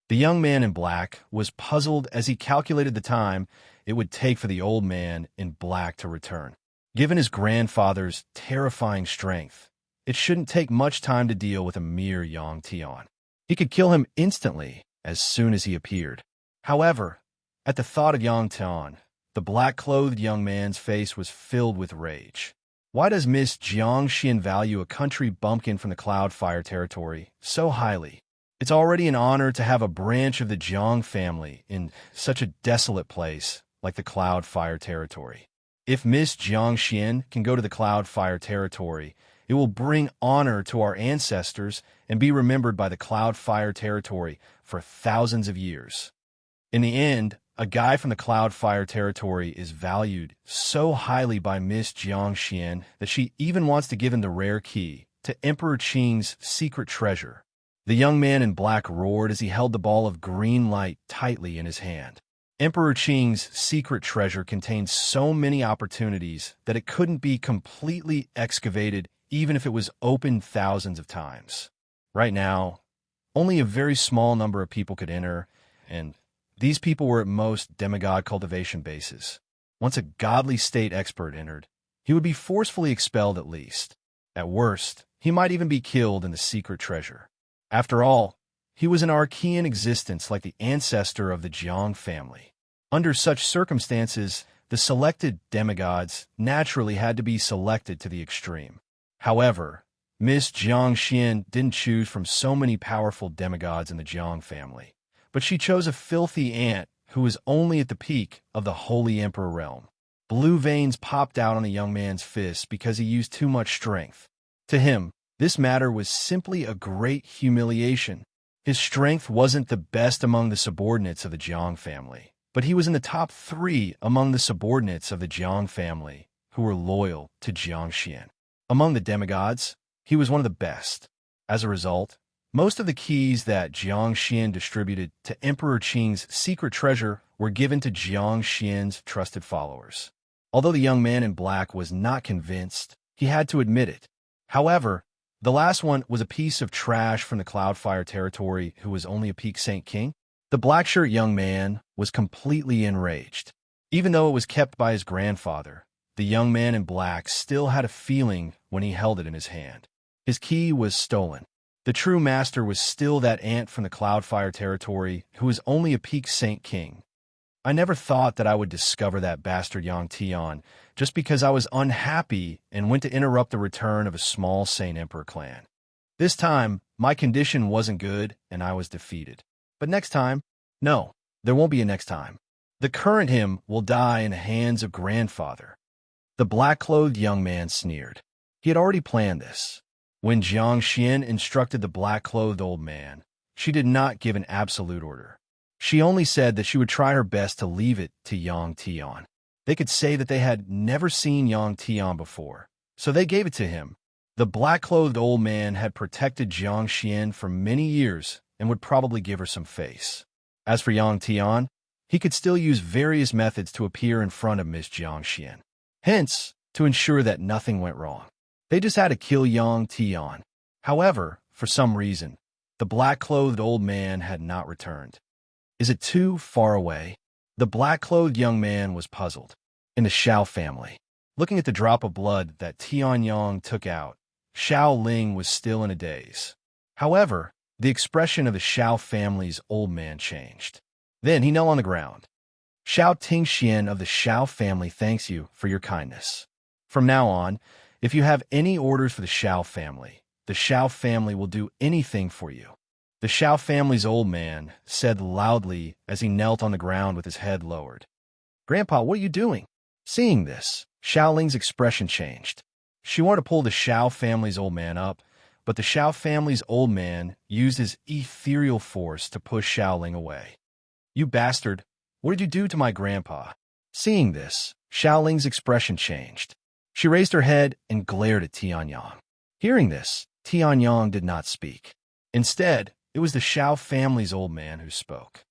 The young man in black was puzzled as he calculated the time it would take for the old man in black to return. Given his grandfather's terrifying strength, it shouldn't take much time to deal with a mere Yang Tian. He could kill him instantly as soon as he appeared. However, at the thought of Yang Tian, the black-clothed young man's face was filled with rage. Why does Miss Jiang Xian value a country bumpkin from the Cloudfire territory so highly? It's already an honor to have a branch of the Jiang family in such a desolate place like the Cloudfire territory. If Miss Jiang Xian can go to the Cloudfire territory, it will bring honor to our ancestors and be remembered by the Cloudfire territory for thousands of years. In the end, a guy from the Cloudfire territory is valued so highly by Miss Jiang Xian that she even wants to give him the rare key to Emperor Qing's secret treasure. The young man in black roared as he held the ball of green light tightly in his hand. Emperor Qing's secret treasure contained so many opportunities that it couldn't be completely excavated even if it was opened thousands of times. Right now, only a very small number of people could enter, and these people were at most demigod cultivation bases. Once a godly state expert entered, he would be forcefully expelled at least. At worst, he might even be killed in the secret treasure. After all, he was an Archean existence like the ancestor of the Jiang family. Under such circumstances, the selected demigods naturally had to be selected to the extreme. However, Miss Jiang Xian didn't choose from so many powerful demigods in the Jiang family, but she chose a filthy ant who was only at the peak of the Holy Emperor realm. Blue veins popped out on the young man's fists because he used too much strength. To him, this matter was simply a great humiliation. His strength wasn't the best among the subordinates of the Jiang family, but he was in the top 3 among the subordinates of the Jiang family who were loyal to Jiang Xian. Among the demigods, he was one of the best. As a result, most of the keys that Jiang Xian distributed to Emperor Qing's secret treasure were given to Jiang Xian's trusted followers. Although the young man in black was not convinced, he had to admit it. However, the last one was a piece of trash from the Cloudfire territory who was only a peak Saint King. The black-shirt young man was completely enraged. Even though it was kept by his grandfather, the young man in black still had a feeling when he held it in his hand. His key was stolen. The true master was still that ant from the Cloudfire territory who was only a peak Saint King. I never thought that I would discover that bastard Yang Tian just because I was unhappy and went to interrupt the return of a small Saint Emperor clan. This time, my condition wasn't good and I was defeated. But next time, no, there won't be a next time. The current him will die in the hands of grandfather. The black-clothed young man sneered. He had already planned this. When Jiang Xian instructed the black-clothed old man, she did not give an absolute order. She only said that she would try her best to leave it to Yang Tian. They could say that they had never seen Yang Tian before, so they gave it to him. The black-clothed old man had protected Jiang Xian for many years and would probably give her some face. As for Yang Tian, he could still use various methods to appear in front of Miss Jiang Xian. Hence, to ensure that nothing went wrong. They just had to kill Yang Tian. However, for some reason, the black-clothed old man had not returned. Is it too far away? The black-clothed young man was puzzled. In the Xiao family, looking at the drop of blood that Tianyang took out, Xiao Ling was still in a daze. However, the expression of the Xiao family's old man changed. Then he knelt on the ground. Xiao Tingxian of the Xiao family thanks you for your kindness. From now on, if you have any orders for the Xiao family will do anything for you. The Xiao family's old man said loudly as he knelt on the ground with his head lowered. Grandpa, what are you doing? Seeing this, Xiao Ling's expression changed. She wanted to pull the Xiao family's old man up, but the Xiao family's old man used his ethereal force to push Xiao Ling away. You bastard, what did you do to my grandpa? Seeing this, Xiao Ling's expression changed. She raised her head and glared at Tianyang. Hearing this, Tianyang did not speak. Instead, it was the Xiao family's old man who spoke.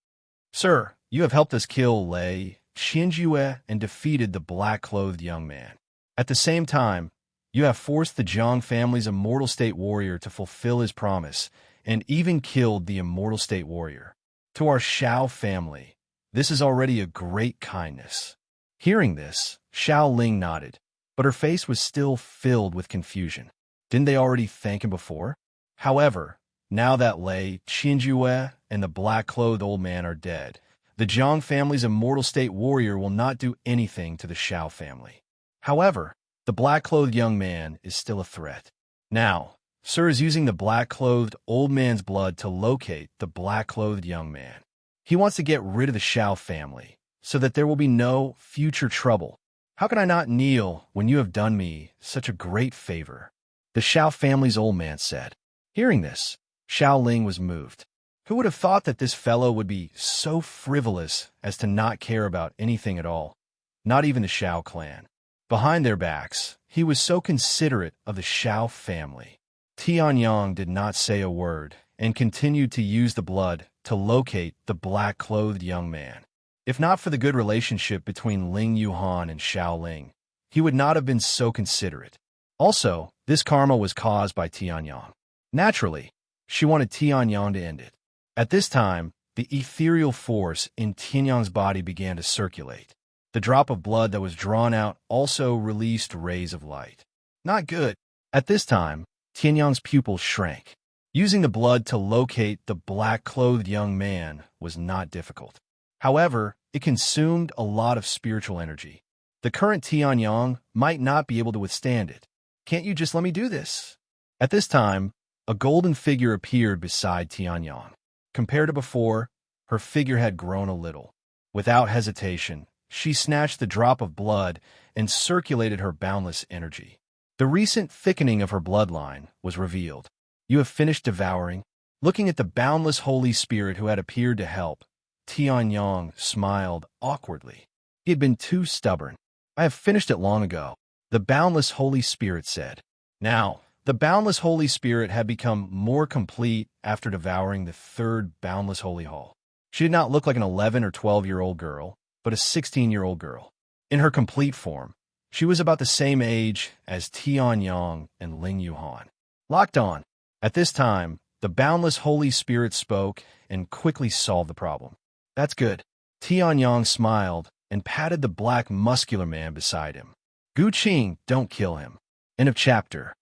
Sir, you have helped us kill Lei Xianjue and defeated the black-clothed young man. At the same time, you have forced the Jiang family's immortal state warrior to fulfill his promise and even killed the immortal state warrior. To our Xiao family, this is already a great kindness. Hearing this, Xiao Ling nodded, but her face was still filled with confusion. Didn't they already thank him before? However, now that Lei Qianjue and the black-clothed old man are dead, the Jiang family's immortal state warrior will not do anything to the Xiao family. However, the black-clothed young man is still a threat. Now, Sir is using the black-clothed old man's blood to locate the black-clothed young man. He wants to get rid of the Xiao family, so that there will be no future trouble. How can I not kneel when you have done me such a great favor? The Xiao family's old man said. Hearing this, Xiao Ling was moved. Who would have thought that this fellow would be so frivolous as to not care about anything at all? Not even the Xiao clan. Behind their backs, he was so considerate of the Xiao family. Tianyang did not say a word and continued to use the blood to locate the black-clothed young man. If not for the good relationship between Ling Yuhan and Xiao Ling, he would not have been so considerate. Also, this karma was caused by Tianyang. Naturally, she wanted Tianyang to end it. At this time, the ethereal force in Tianyang's body began to circulate. The drop of blood that was drawn out also released rays of light. Not good. At this time, Tianyang's pupils shrank. Using the blood to locate the black-clothed young man was not difficult. However, it consumed a lot of spiritual energy. The current Tianyang might not be able to withstand it. Can't you just let me do this? At this time, a golden figure appeared beside Tianyang. Compared to before, her figure had grown a little. Without hesitation, she snatched the drop of blood and circulated her boundless energy. The recent thickening of her bloodline was revealed. You have finished devouring? Looking at the boundless Holy Spirit who had appeared to help, Tianyong smiled awkwardly. He had been too stubborn. I have finished it long ago, the boundless Holy Spirit said. Now, the boundless Holy Spirit had become more complete after devouring the third boundless Holy Hall. She did not look like an 11 or 12-year-old girl, but a 16-year-old girl. In her complete form, she was about the same age as Tianyong and Ling Yuhan. Locked on. At this time, the boundless Holy Spirit spoke and quickly solved the problem. That's good. Tianyong smiled and patted the black muscular man beside him. Gu Qing, don't kill him. End of chapter.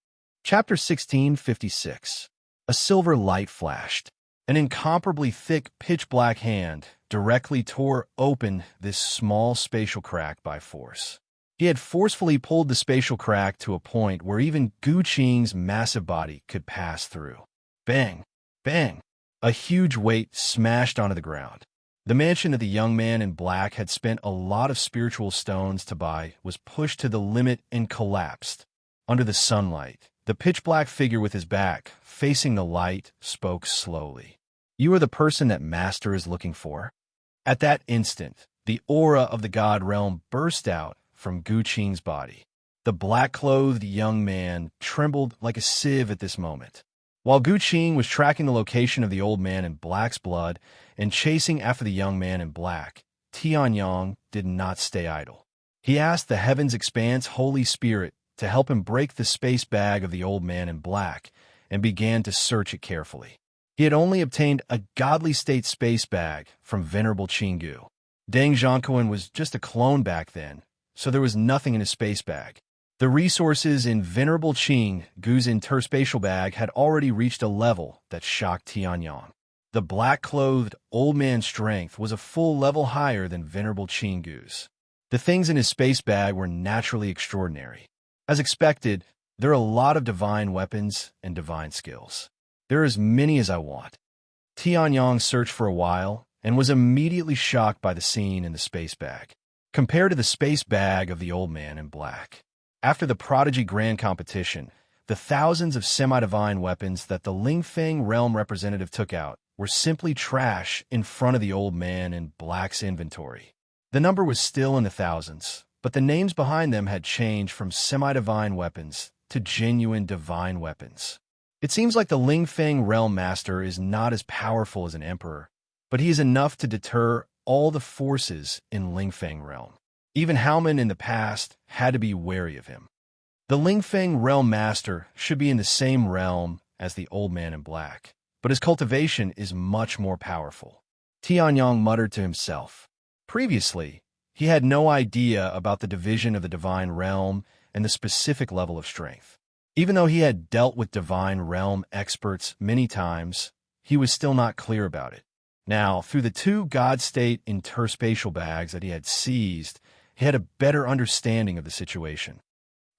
Chapter 1656. A silver light flashed. An incomparably thick, pitch-black hand directly tore open this small spatial crack by force. He had forcefully pulled the spatial crack to a point where even Gu Qing's massive body could pass through. Bang! Bang! A huge weight smashed onto the ground. The mansion that the young man in black had spent a lot of spiritual stones to buy was pushed to the limit and collapsed. Under the sunlight, the pitch-black figure with his back facing the light spoke slowly. You are the person that Master is looking for? At that instant, the aura of the God realm burst out from Gu Qing's body. The black-clothed young man trembled like a sieve at this moment. While Gu Qing was tracking the location of the old man in black's blood and chasing after the young man in black, Tianyong did not stay idle. He asked the Heavens Expanse Holy Spirit to help him break the space bag of the old man in black and began to search it carefully. He had only obtained a godly state space bag from Venerable Qinggu. Deng Zhangquan was just a clone back then, so there was nothing in his space bag. The resources in Venerable Qinggu's interspatial bag had already reached a level that shocked Tianyong. The black-clothed old man's strength was a full level higher than Venerable Qinggu's. The things in his space bag were naturally extraordinary. As expected, there are a lot of divine weapons and divine skills. There are as many as I want. Tianyong searched for a while and was immediately shocked by the scene in the space bag. Compared to the space bag of the old man in black. After the Prodigy Grand Competition, the thousands of semi-divine weapons that the Lingfeng realm representative took out were simply trash in front of the old man in black's inventory. The number was still in the thousands, but the names behind them had changed from semi-divine weapons to genuine divine weapons. It seems like the Lingfeng realm master is not as powerful as an emperor, but he is enough to deter all the forces in Lingfeng realm. Even Haoman in the past had to be wary of him. The Lingfeng realm master should be in the same realm as the old man in black, but his cultivation is much more powerful. Tianyong muttered to himself. Previously, he had no idea about the division of the divine realm and the specific level of strength. Even though he had dealt with divine realm experts many times, he was still not clear about it. Now, through the two God-state interspatial bags that he had seized, he had a better understanding of the situation.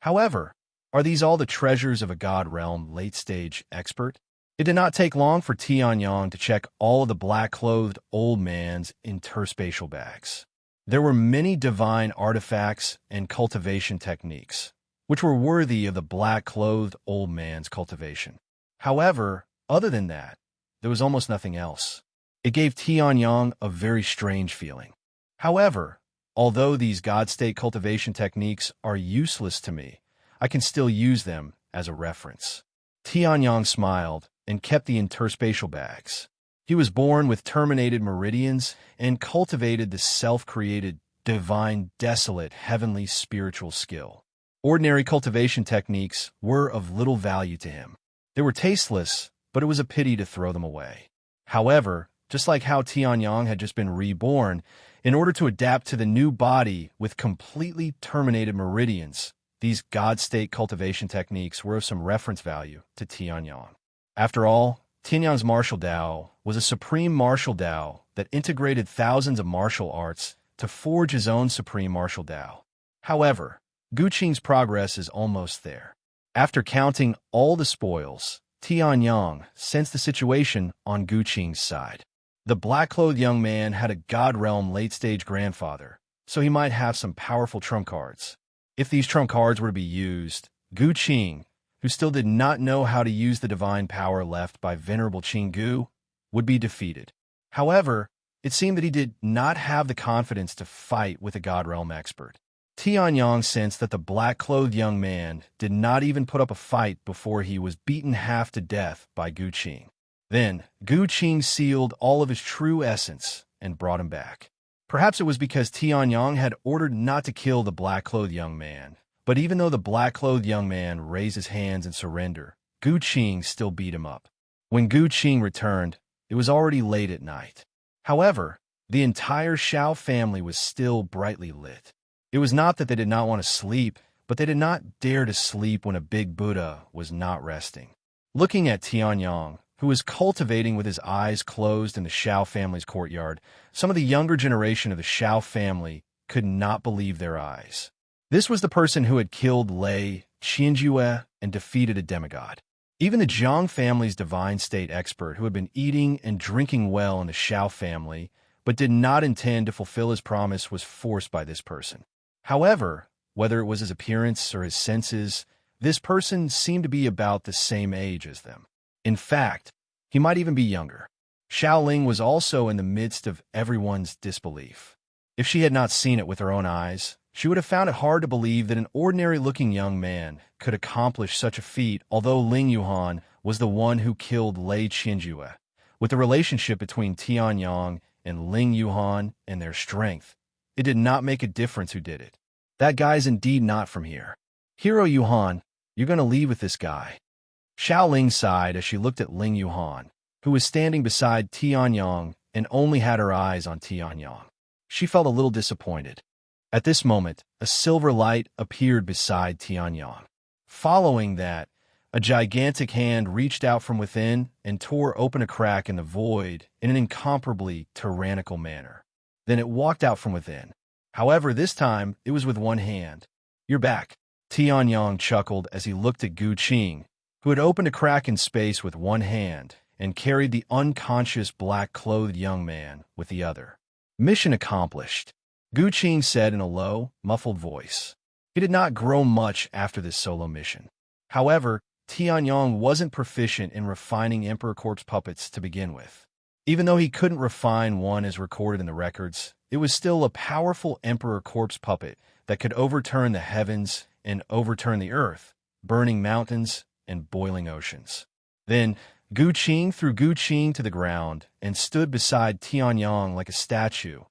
However, are these all the treasures of a God realm late-stage expert? It did not take long for Tianyong to check all of the black-clothed old man's interspatial bags. There were many divine artifacts and cultivation techniques, which were worthy of the black-clothed old man's cultivation. However, other than that, there was almost nothing else. It gave Tianyong a very strange feeling. However, although these God-state cultivation techniques are useless to me, I can still use them as a reference. Tianyong smiled and kept the interspatial bags. He was born with terminated meridians and cultivated the self-created, divine, desolate, heavenly spiritual skill. Ordinary cultivation techniques were of little value to him. They were tasteless, but it was a pity to throw them away. However, just like how Tianyong had just been reborn, in order to adapt to the new body with completely terminated meridians, these God-state cultivation techniques were of some reference value to Tianyong. After all, Tianyong's martial Dao was a supreme martial Dao that integrated thousands of martial arts to forge his own supreme martial Dao. However, Gu Qing's progress is almost there. After counting all the spoils, Tianyong sensed the situation on Gu Qing's side. The black-clothed young man had a God realm late-stage grandfather, so he might have some powerful trump cards. If these trump cards were to be used, Gu Qing, who still did not know how to use the divine power left by Venerable Qing Gu, would be defeated. However, it seemed that he did not have the confidence to fight with a God Realm expert. Tianyang sensed that the black-clothed young man did not even put up a fight before he was beaten half to death by Gu Qing. Then, Gu Qing sealed all of his true essence and brought him back. Perhaps it was because Tianyang had ordered not to kill the black-clothed young man, but even though the black-clothed young man raised his hands in surrender, Gu Qing still beat him up. When Gu Qing returned, it was already late at night. However, the entire Shao family was still brightly lit. It was not that they did not want to sleep, but they did not dare to sleep when a big Buddha was not resting. Looking at Tianyang, who was cultivating with his eyes closed in the Shao family's courtyard, some of the younger generation of the Shao family could not believe their eyes. This was the person who had killed Lei Qianjue and defeated a demigod. Even the Zhang family's divine state expert, who had been eating and drinking well in the Shao family, but did not intend to fulfill his promise, was forced by this person. However, whether it was his appearance or his senses, this person seemed to be about the same age as them. In fact, he might even be younger. Xiaoling was also in the midst of everyone's disbelief. If she had not seen it with her own eyes, she would have found it hard to believe that an ordinary-looking young man could accomplish such a feat, although Ling Yuhan was the one who killed Lei Qianjue. With the relationship between Tianyang and Ling Yuhan and their strength, it did not make a difference who did it. That guy's indeed not from here. Hero Yuhan, you're going to leave with this guy. Xiaoling sighed as she looked at Ling Yuhan, who was standing beside Tianyang and only had her eyes on Tianyang. She felt a little disappointed. At this moment, a silver light appeared beside Tianyang. Following that, a gigantic hand reached out from within and tore open a crack in the void in an incomparably tyrannical manner. Then it walked out from within. However, this time, it was with one hand. You're back. Tianyang chuckled as he looked at Gu Qing, who had opened a crack in space with one hand and carried the unconscious black-clothed young man with the other. Mission accomplished, Gu Qing said in a low, muffled voice. He did not grow much after this solo mission. However, Tianyang wasn't proficient in refining Emperor Corpse puppets to begin with. Even though he couldn't refine one as recorded in the records, it was still a powerful Emperor Corpse puppet that could overturn the heavens and overturn the earth, burning mountains and boiling oceans. Then, Gu Qing threw Gu Qing to the ground and stood beside Tianyang like a statue,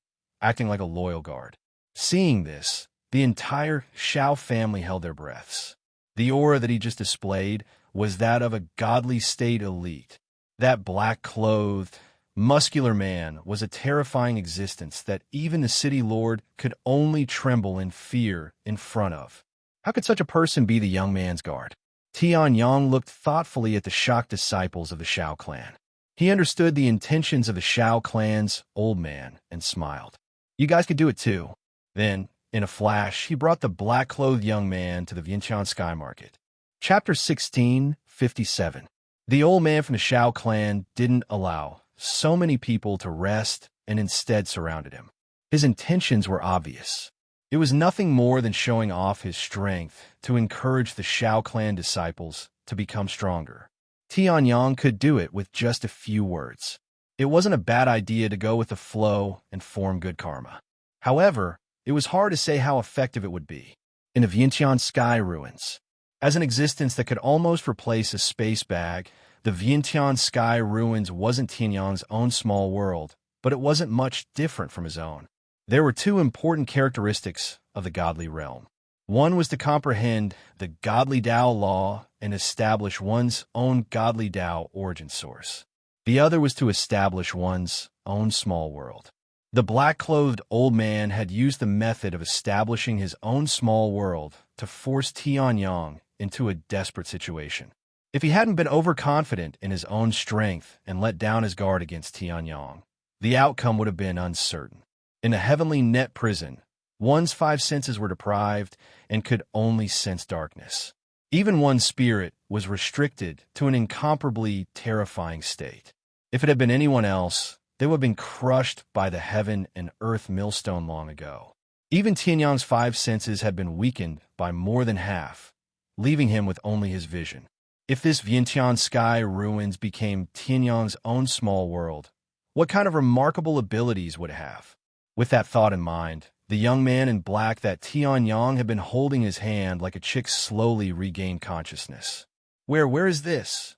acting like a loyal guard. Seeing this, the entire Shao family held their breaths. The aura that he just displayed was that of a godly state elite. That black-clothed, muscular man was a terrifying existence that even the city lord could only tremble in fear in front of. How could such a person be the young man's guard? Tianyang looked thoughtfully at the shocked disciples of the Shao clan. He understood the intentions of the Shao clan's old man and smiled. You guys could do it too. Then, in a flash, he brought the black-clothed young man to the Vientiane Sky Market. Chapter 16:57. The old man from the Shao clan didn't allow so many people to rest and instead surrounded him. His intentions were obvious. It was nothing more than showing off his strength to encourage the Shao clan disciples to become stronger. Tianyang could do it with just a few words. It wasn't a bad idea to go with the flow and form good karma. However, it was hard to say how effective it would be. In the Vientiane Sky Ruins, as an existence that could almost replace a space bag, the Vientiane Sky Ruins wasn't Tianyang's own small world, but it wasn't much different from his own. There were two important characteristics of the godly realm. One was to comprehend the godly Tao law and establish one's own godly Tao origin source. The other was to establish one's own small world. The black-clothed old man had used the method of establishing his own small world to force Tianyang into a desperate situation. If he hadn't been overconfident in his own strength and let down his guard against Tianyang, the outcome would have been uncertain. In a heavenly net prison, one's five senses were deprived and could only sense darkness. Even one's spirit was restricted to an incomparably terrifying state. If it had been anyone else, they would have been crushed by the heaven and earth millstone long ago. Even Tianyang's five senses had been weakened by more than half, leaving him with only his vision. If this Vientiane sky ruins became Tianyang's own small world, what kind of remarkable abilities would it have? With that thought in mind, the young man in black that Tianyang had been holding his hand like a chick slowly regained consciousness. Where is this?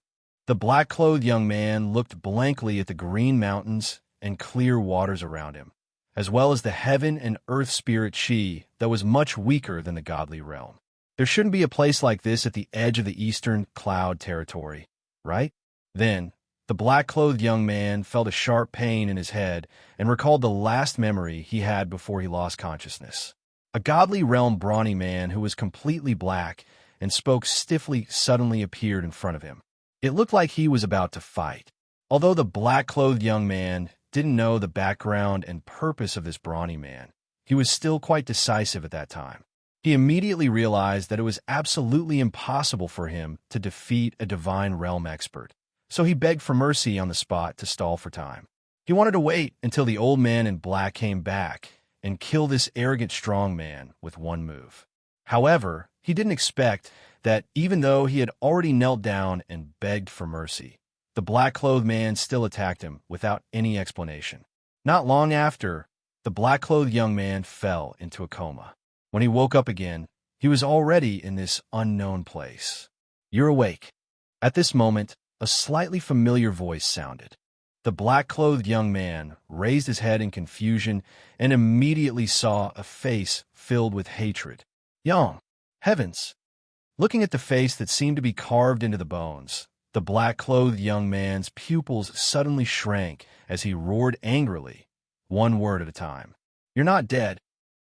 The black-clothed young man looked blankly at the green mountains and clear waters around him, as well as the heaven and earth spirit Qi that was much weaker than the godly realm. There shouldn't be a place like this at the edge of the eastern cloud territory, right? Then, the black-clothed young man felt a sharp pain in his head and recalled the last memory he had before he lost consciousness. A godly realm brawny man who was completely black and spoke stiffly suddenly appeared in front of him. It looked like he was about to fight. Although the black-clothed young man didn't know the background and purpose of this brawny man, he was still quite decisive at that time. He immediately realized that it was absolutely impossible for him to defeat a divine realm expert, so he begged for mercy on the spot to stall for time. He wanted to wait until the old man in black came back and kill this arrogant strong man with one move. However, he didn't expect that even though he had already knelt down and begged for mercy, the black-clothed man still attacked him without any explanation. Not long after, the black-clothed young man fell into a coma. When he woke up again, he was already in this unknown place. "You're awake." At this moment, a slightly familiar voice sounded. The black-clothed young man raised his head in confusion and immediately saw a face filled with hatred. "Yang! Heavens!" Looking at the face that seemed to be carved into the bones, the black-clothed young man's pupils suddenly shrank as he roared angrily, one word at a time. "You're not dead."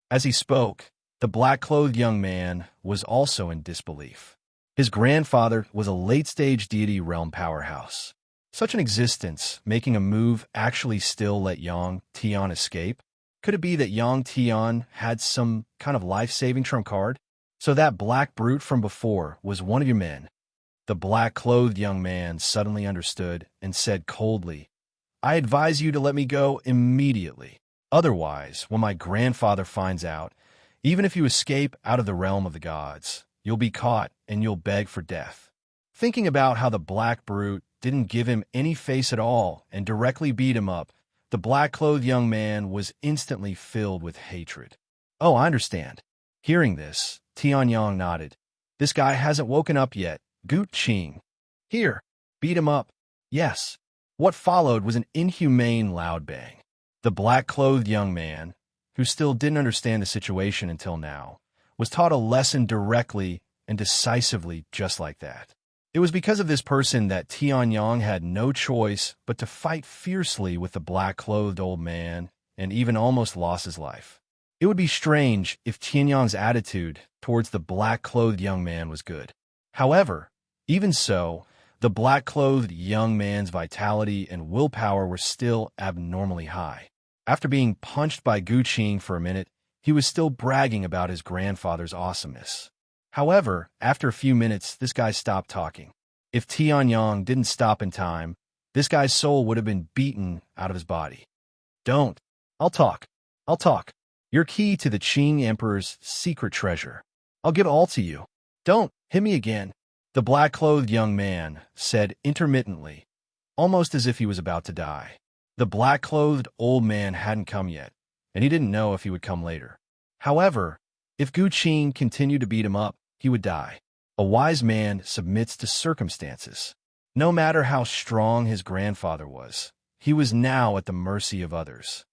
As he spoke, the black-clothed young man was also in disbelief. His grandfather was a late-stage deity realm powerhouse. Such an existence making a move actually still let Yang Tian escape? Could it be that Yang Tian had some kind of life-saving trump card? So that black brute from before was one of your men. The black-clothed young man suddenly understood and said coldly, "I advise you to let me go immediately. Otherwise, when my grandfather finds out, even if you escape out of the realm of the gods, you'll be caught and you'll beg for death." Thinking about how the black brute didn't give him any face at all and directly beat him up, the black-clothed young man was instantly filled with hatred. "Oh, I understand." Hearing this, Tianyang nodded. "This guy hasn't woken up yet. Gu Qing. Here, beat him up." Yes. What followed was an inhumane loud bang. The black-clothed young man, who still didn't understand the situation until now, was taught a lesson directly and decisively just like that. It was because of this person that Tianyang had no choice but to fight fiercely with the black-clothed old man and even almost lost his life. It would be strange if Tianyang's attitude towards the black-clothed young man was good. However, even so, the black-clothed young man's vitality and willpower were still abnormally high. After being punched by Gu Qing for a minute, he was still bragging about his grandfather's awesomeness. However, after a few minutes, this guy stopped talking. If Tianyang didn't stop in time, this guy's soul would have been beaten out of his body. "Don't. I'll talk. I'll talk. Your key to the Qing Emperor's secret treasure. I'll give all to you. Don't hit me again," the black-clothed young man said intermittently, almost as if he was about to die. The black-clothed old man hadn't come yet, and he didn't know if he would come later. However, if Gu Qing continued to beat him up, he would die. A wise man submits to circumstances. No matter how strong his grandfather was, he was now at the mercy of others.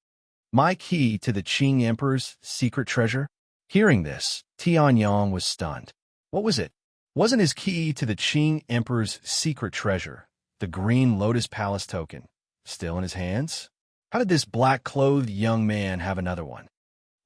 "My key to the Qing Emperor's secret treasure?" Hearing this, Tianyang was stunned. What was it? Wasn't his key to the Qing Emperor's secret treasure, the green Lotus Palace token, still in his hands? How did this black-clothed young man have another one?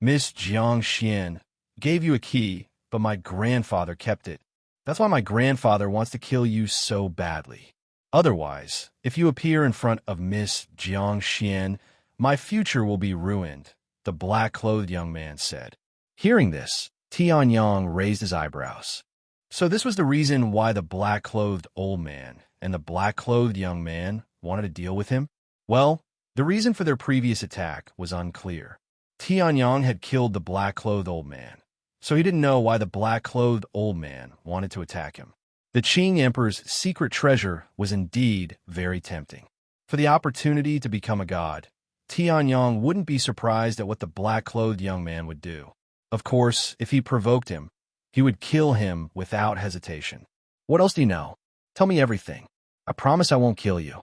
"Miss Jiang Xian gave you a key, but my grandfather kept it. That's why my grandfather wants to kill you so badly. Otherwise, if you appear in front of Miss Jiang Xian, my future will be ruined," the black-clothed young man said. Hearing this, Tianyang raised his eyebrows. So this was the reason why the black-clothed old man and the black-clothed young man wanted to deal with him? Well, the reason for their previous attack was unclear. Tianyang had killed the black-clothed old man, so he didn't know why the black-clothed old man wanted to attack him. The Qing Emperor's secret treasure was indeed very tempting. For the opportunity to become a god, Tianyong wouldn't be surprised at what the black-clothed young man would do. Of course, if he provoked him, he would kill him without hesitation. "What else do you know? Tell me everything. I promise I won't kill you,"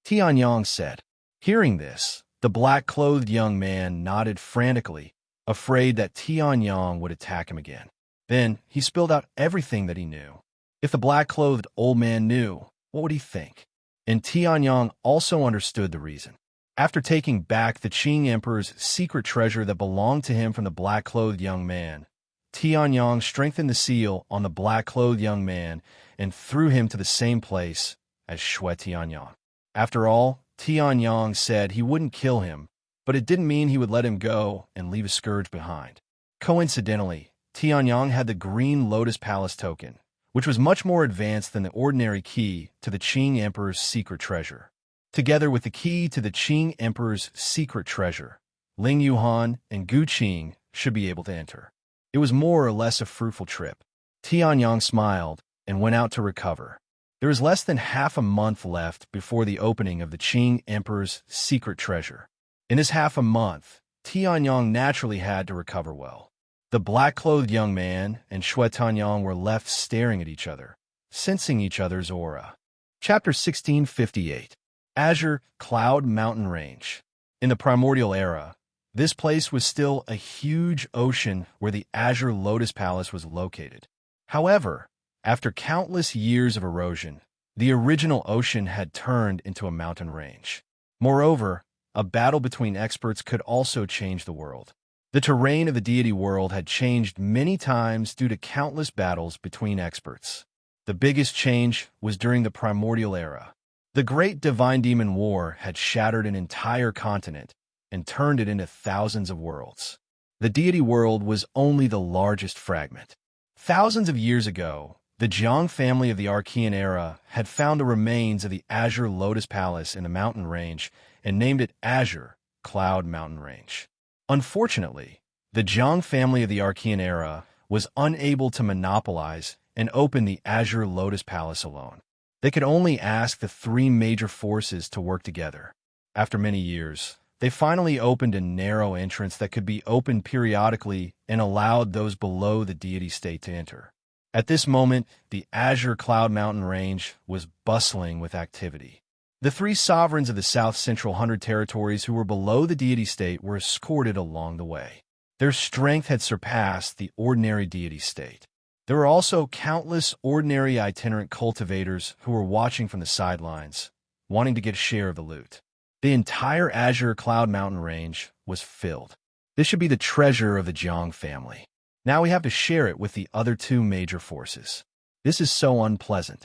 Tianyong said. Hearing this, the black-clothed young man nodded frantically, afraid that Tianyong would attack him again. Then he spilled out everything that he knew. If the black-clothed old man knew, what would he think? And Tianyong also understood the reason. After taking back the Qing Emperor's secret treasure that belonged to him from the black-clothed young man, Tianyong strengthened the seal on the black-clothed young man and threw him to the same place as Shui Tianyong. After all, Tianyong said he wouldn't kill him, but it didn't mean he would let him go and leave a scourge behind. Coincidentally, Tianyong had the Green Lotus Palace token, which was much more advanced than the ordinary key to the Qing Emperor's secret treasure. Together with the key to the Qing Emperor's secret treasure, Ling Yuhan and Gu Qing should be able to enter. It was more or less a fruitful trip. Tianyong smiled and went out to recover. There was less than half a month left before the opening of the Qing Emperor's secret treasure. In this half a month, Tianyong naturally had to recover well. The black-clothed young man and Shui Tianyong were left staring at each other, sensing each other's aura. Chapter 1658. Azure Cloud Mountain Range. In the primordial era, this place was still a huge ocean where the Azure Lotus Palace was located. However, after countless years of erosion, the original ocean had turned into a mountain range. Moreover, a battle between experts could also change the world. The terrain of the deity world had changed many times due to countless battles between experts. The biggest change was during the primordial era. The Great Divine Demon War had shattered an entire continent and turned it into thousands of worlds. The deity world was only the largest fragment. Thousands of years ago, the Jiang family of the Archean era had found the remains of the Azure Lotus Palace in the mountain range and named it Azure Cloud Mountain Range. Unfortunately, the Jiang family of the Archean era was unable to monopolize and open the Azure Lotus Palace alone. They could only ask the three major forces to work together. After many years, they finally opened a narrow entrance that could be opened periodically and allowed those below the deity state to enter. At this moment, the Azure Cloud Mountain Range was bustling with activity. The three sovereigns of the South Central Hundred Territories who were below the deity state were escorted along the way. Their strength had surpassed the ordinary deity state. There were also countless ordinary itinerant cultivators who were watching from the sidelines, wanting to get a share of the loot. The entire Azure Cloud Mountain Range was filled. This should be the treasure of the Jiang family. Now we have to share it with the other two major forces. This is so unpleasant.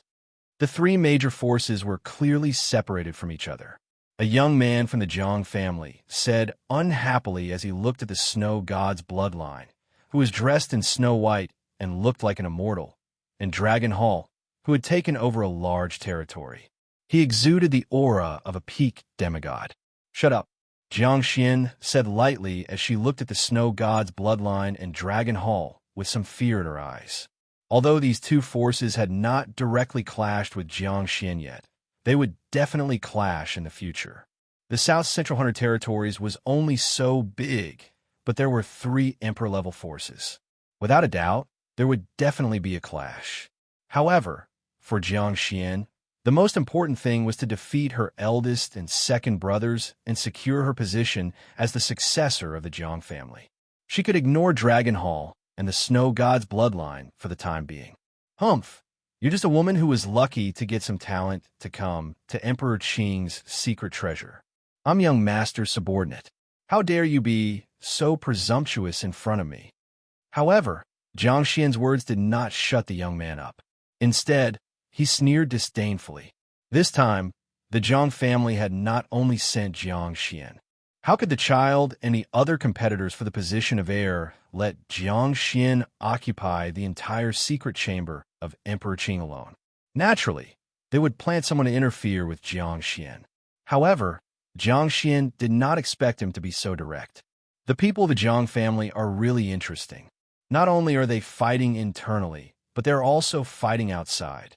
The three major forces were clearly separated from each other. A young man from the Jiang family said unhappily as he looked at the snow god's bloodline, who was dressed in snow white and looked like an immortal, and Dragon Hall, who had taken over a large territory. He exuded the aura of a peak demigod. "Shut up," Jiang Xian said lightly as she looked at the snow god's bloodline and Dragon Hall with some fear in her eyes. Although these two forces had not directly clashed with Jiang Xian yet, they would definitely clash in the future. The South Central Hundred Territories was only so big, but there were three Emperor-level forces. Without a doubt, there would definitely be a clash. However, for Jiang Xian, the most important thing was to defeat her eldest and second brothers and secure her position as the successor of the Jiang family. She could ignore Dragon Hall and the Snow God's bloodline for the time being. "Humph, you're just a woman who was lucky to get some talent to come to Emperor Qing's secret treasure. I'm young master's subordinate. How dare you be so presumptuous in front of me?" However, Jiang Xian's words did not shut the young man up. Instead, he sneered disdainfully. This time, the Jiang family had not only sent Jiang Xian. How could the child and the other competitors for the position of heir let Jiang Xian occupy the entire secret chamber of Emperor Qing alone? Naturally, they would plant someone to interfere with Jiang Xian. However, Jiang Xian did not expect him to be so direct. The people of the Jiang family are really interesting. Not only are they fighting internally, but they're also fighting outside.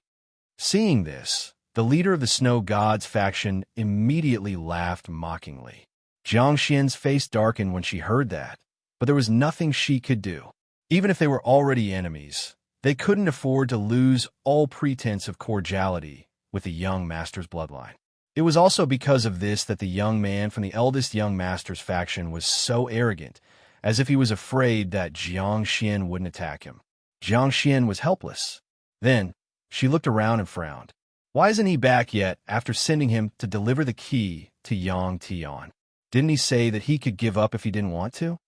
Seeing this, the leader of the Snow Gods faction immediately laughed mockingly. Jiang Xian's face darkened when she heard that, but there was nothing she could do. Even if they were already enemies, they couldn't afford to lose all pretense of cordiality with the young master's bloodline. It was also because of this that the young man from the eldest young master's faction was so arrogant, as if he was afraid that Jiang Xian wouldn't attack him. Jiang Xian was helpless. Then, she looked around and frowned. Why isn't he back yet after sending him to deliver the key to Yang Tian? Didn't he say that he could give up if he didn't want to?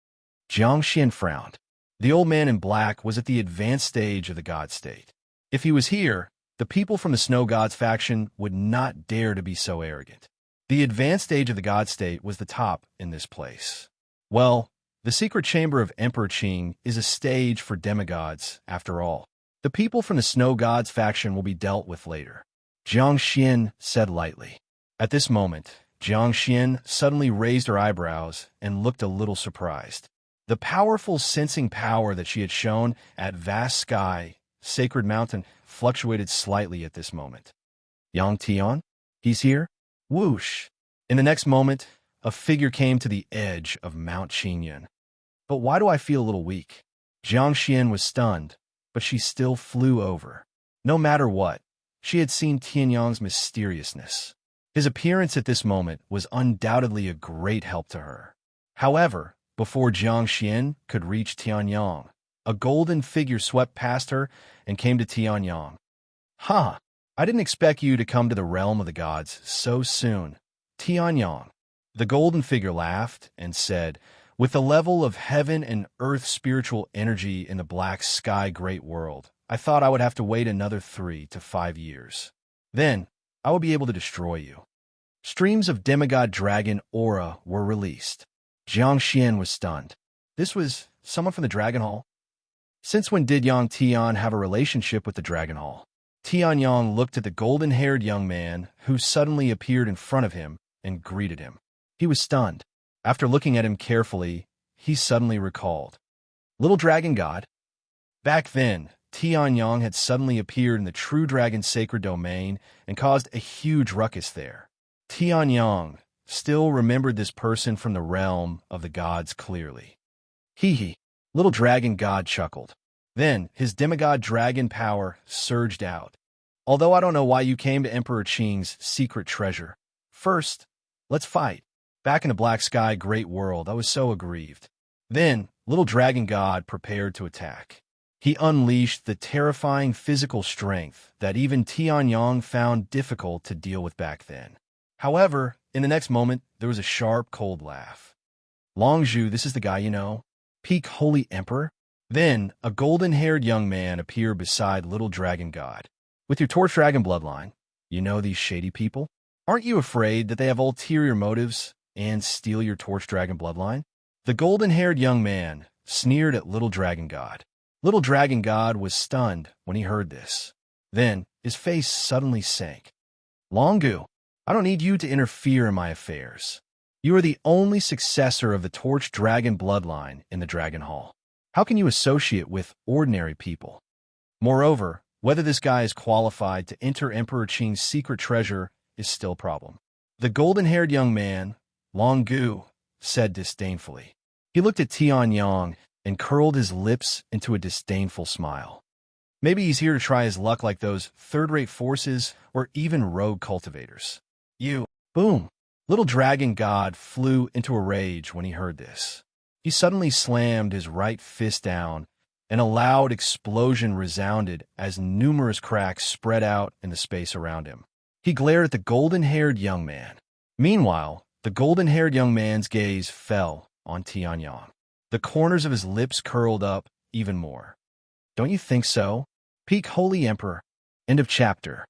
Jiang Xian frowned. The old man in black was at the advanced stage of the god state. If he was here, the people from the Snow Gods faction would not dare to be so arrogant. The advanced stage of the god state was the top in this place. Well, the secret chamber of Emperor Qing is a stage for demigods, after all. The people from the Snow Gods faction will be dealt with later. Jiang Xian said lightly. At this moment, Jiang Xian suddenly raised her eyebrows and looked a little surprised. The powerful sensing power that she had shown at Vast Sky, Sacred Mountain, fluctuated slightly at this moment. Yang Tian? He's here? Whoosh! In the next moment, a figure came to the edge of Mount Qingyan. But why do I feel a little weak? Jiang Xian was stunned, but she still flew over. No matter what, she had seen Tianyang's mysteriousness. His appearance at this moment was undoubtedly a great help to her. However, before Jiang Xian could reach Tianyang, a golden figure swept past her and came to Tianyang. "Ha! I didn't expect you to come to the realm of the gods so soon, Tianyang." The golden figure laughed and said, "With the level of heaven and earth spiritual energy in the black sky great world, I thought I would have to wait another 3 to 5 years. Then, I would be able to destroy you." Streams of demigod dragon aura were released. Jiang Xian was stunned. This was someone from the Dragon Hall? Since when did Yang Tian have a relationship with the Dragon Hall? Tianyang looked at the golden-haired young man who suddenly appeared in front of him and greeted him. He was stunned. After looking at him carefully, he suddenly recalled. Little Dragon God? Back then, Tianyang had suddenly appeared in the True Dragon's sacred domain and caused a huge ruckus there. Tianyang still remembered this person from the realm of the gods clearly. Hee. Little Dragon God chuckled. Then, his demigod dragon power surged out. Although I don't know why you came to Emperor Qing's secret treasure. First, let's fight. Back in the black sky great world, I was so aggrieved. Then, Little Dragon God prepared to attack. He unleashed the terrifying physical strength that even Tianyang found difficult to deal with back then. However, in the next moment, there was a sharp, cold laugh. Longzhu, this is the guy you know? Peak Holy Emperor? Then, a golden-haired young man appeared beside Little Dragon God. With your Torch Dragon bloodline, you know these shady people? Aren't you afraid that they have ulterior motives and steal your Torch Dragon bloodline? The golden-haired young man sneered at Little Dragon God. Little Dragon God was stunned when he heard this. Then, his face suddenly sank. Longgu, I don't need you to interfere in my affairs. You are the only successor of the Torch Dragon bloodline in the Dragon Hall. How can you associate with ordinary people? Moreover, whether this guy is qualified to enter Emperor Qing's secret treasure is still a problem. The golden-haired young man, Longgu, said disdainfully. He looked at Tianyang and curled his lips into a disdainful smile. Maybe he's here to try his luck like those third-rate forces or even rogue cultivators. You, boom! Little Dragon God flew into a rage when he heard this. He suddenly slammed his right fist down, and a loud explosion resounded as numerous cracks spread out in the space around him. He glared at the golden-haired young man. Meanwhile, the golden-haired young man's gaze fell on Tianyang. The corners of his lips curled up even more. Don't you think so? Peak Holy Emperor. End of chapter.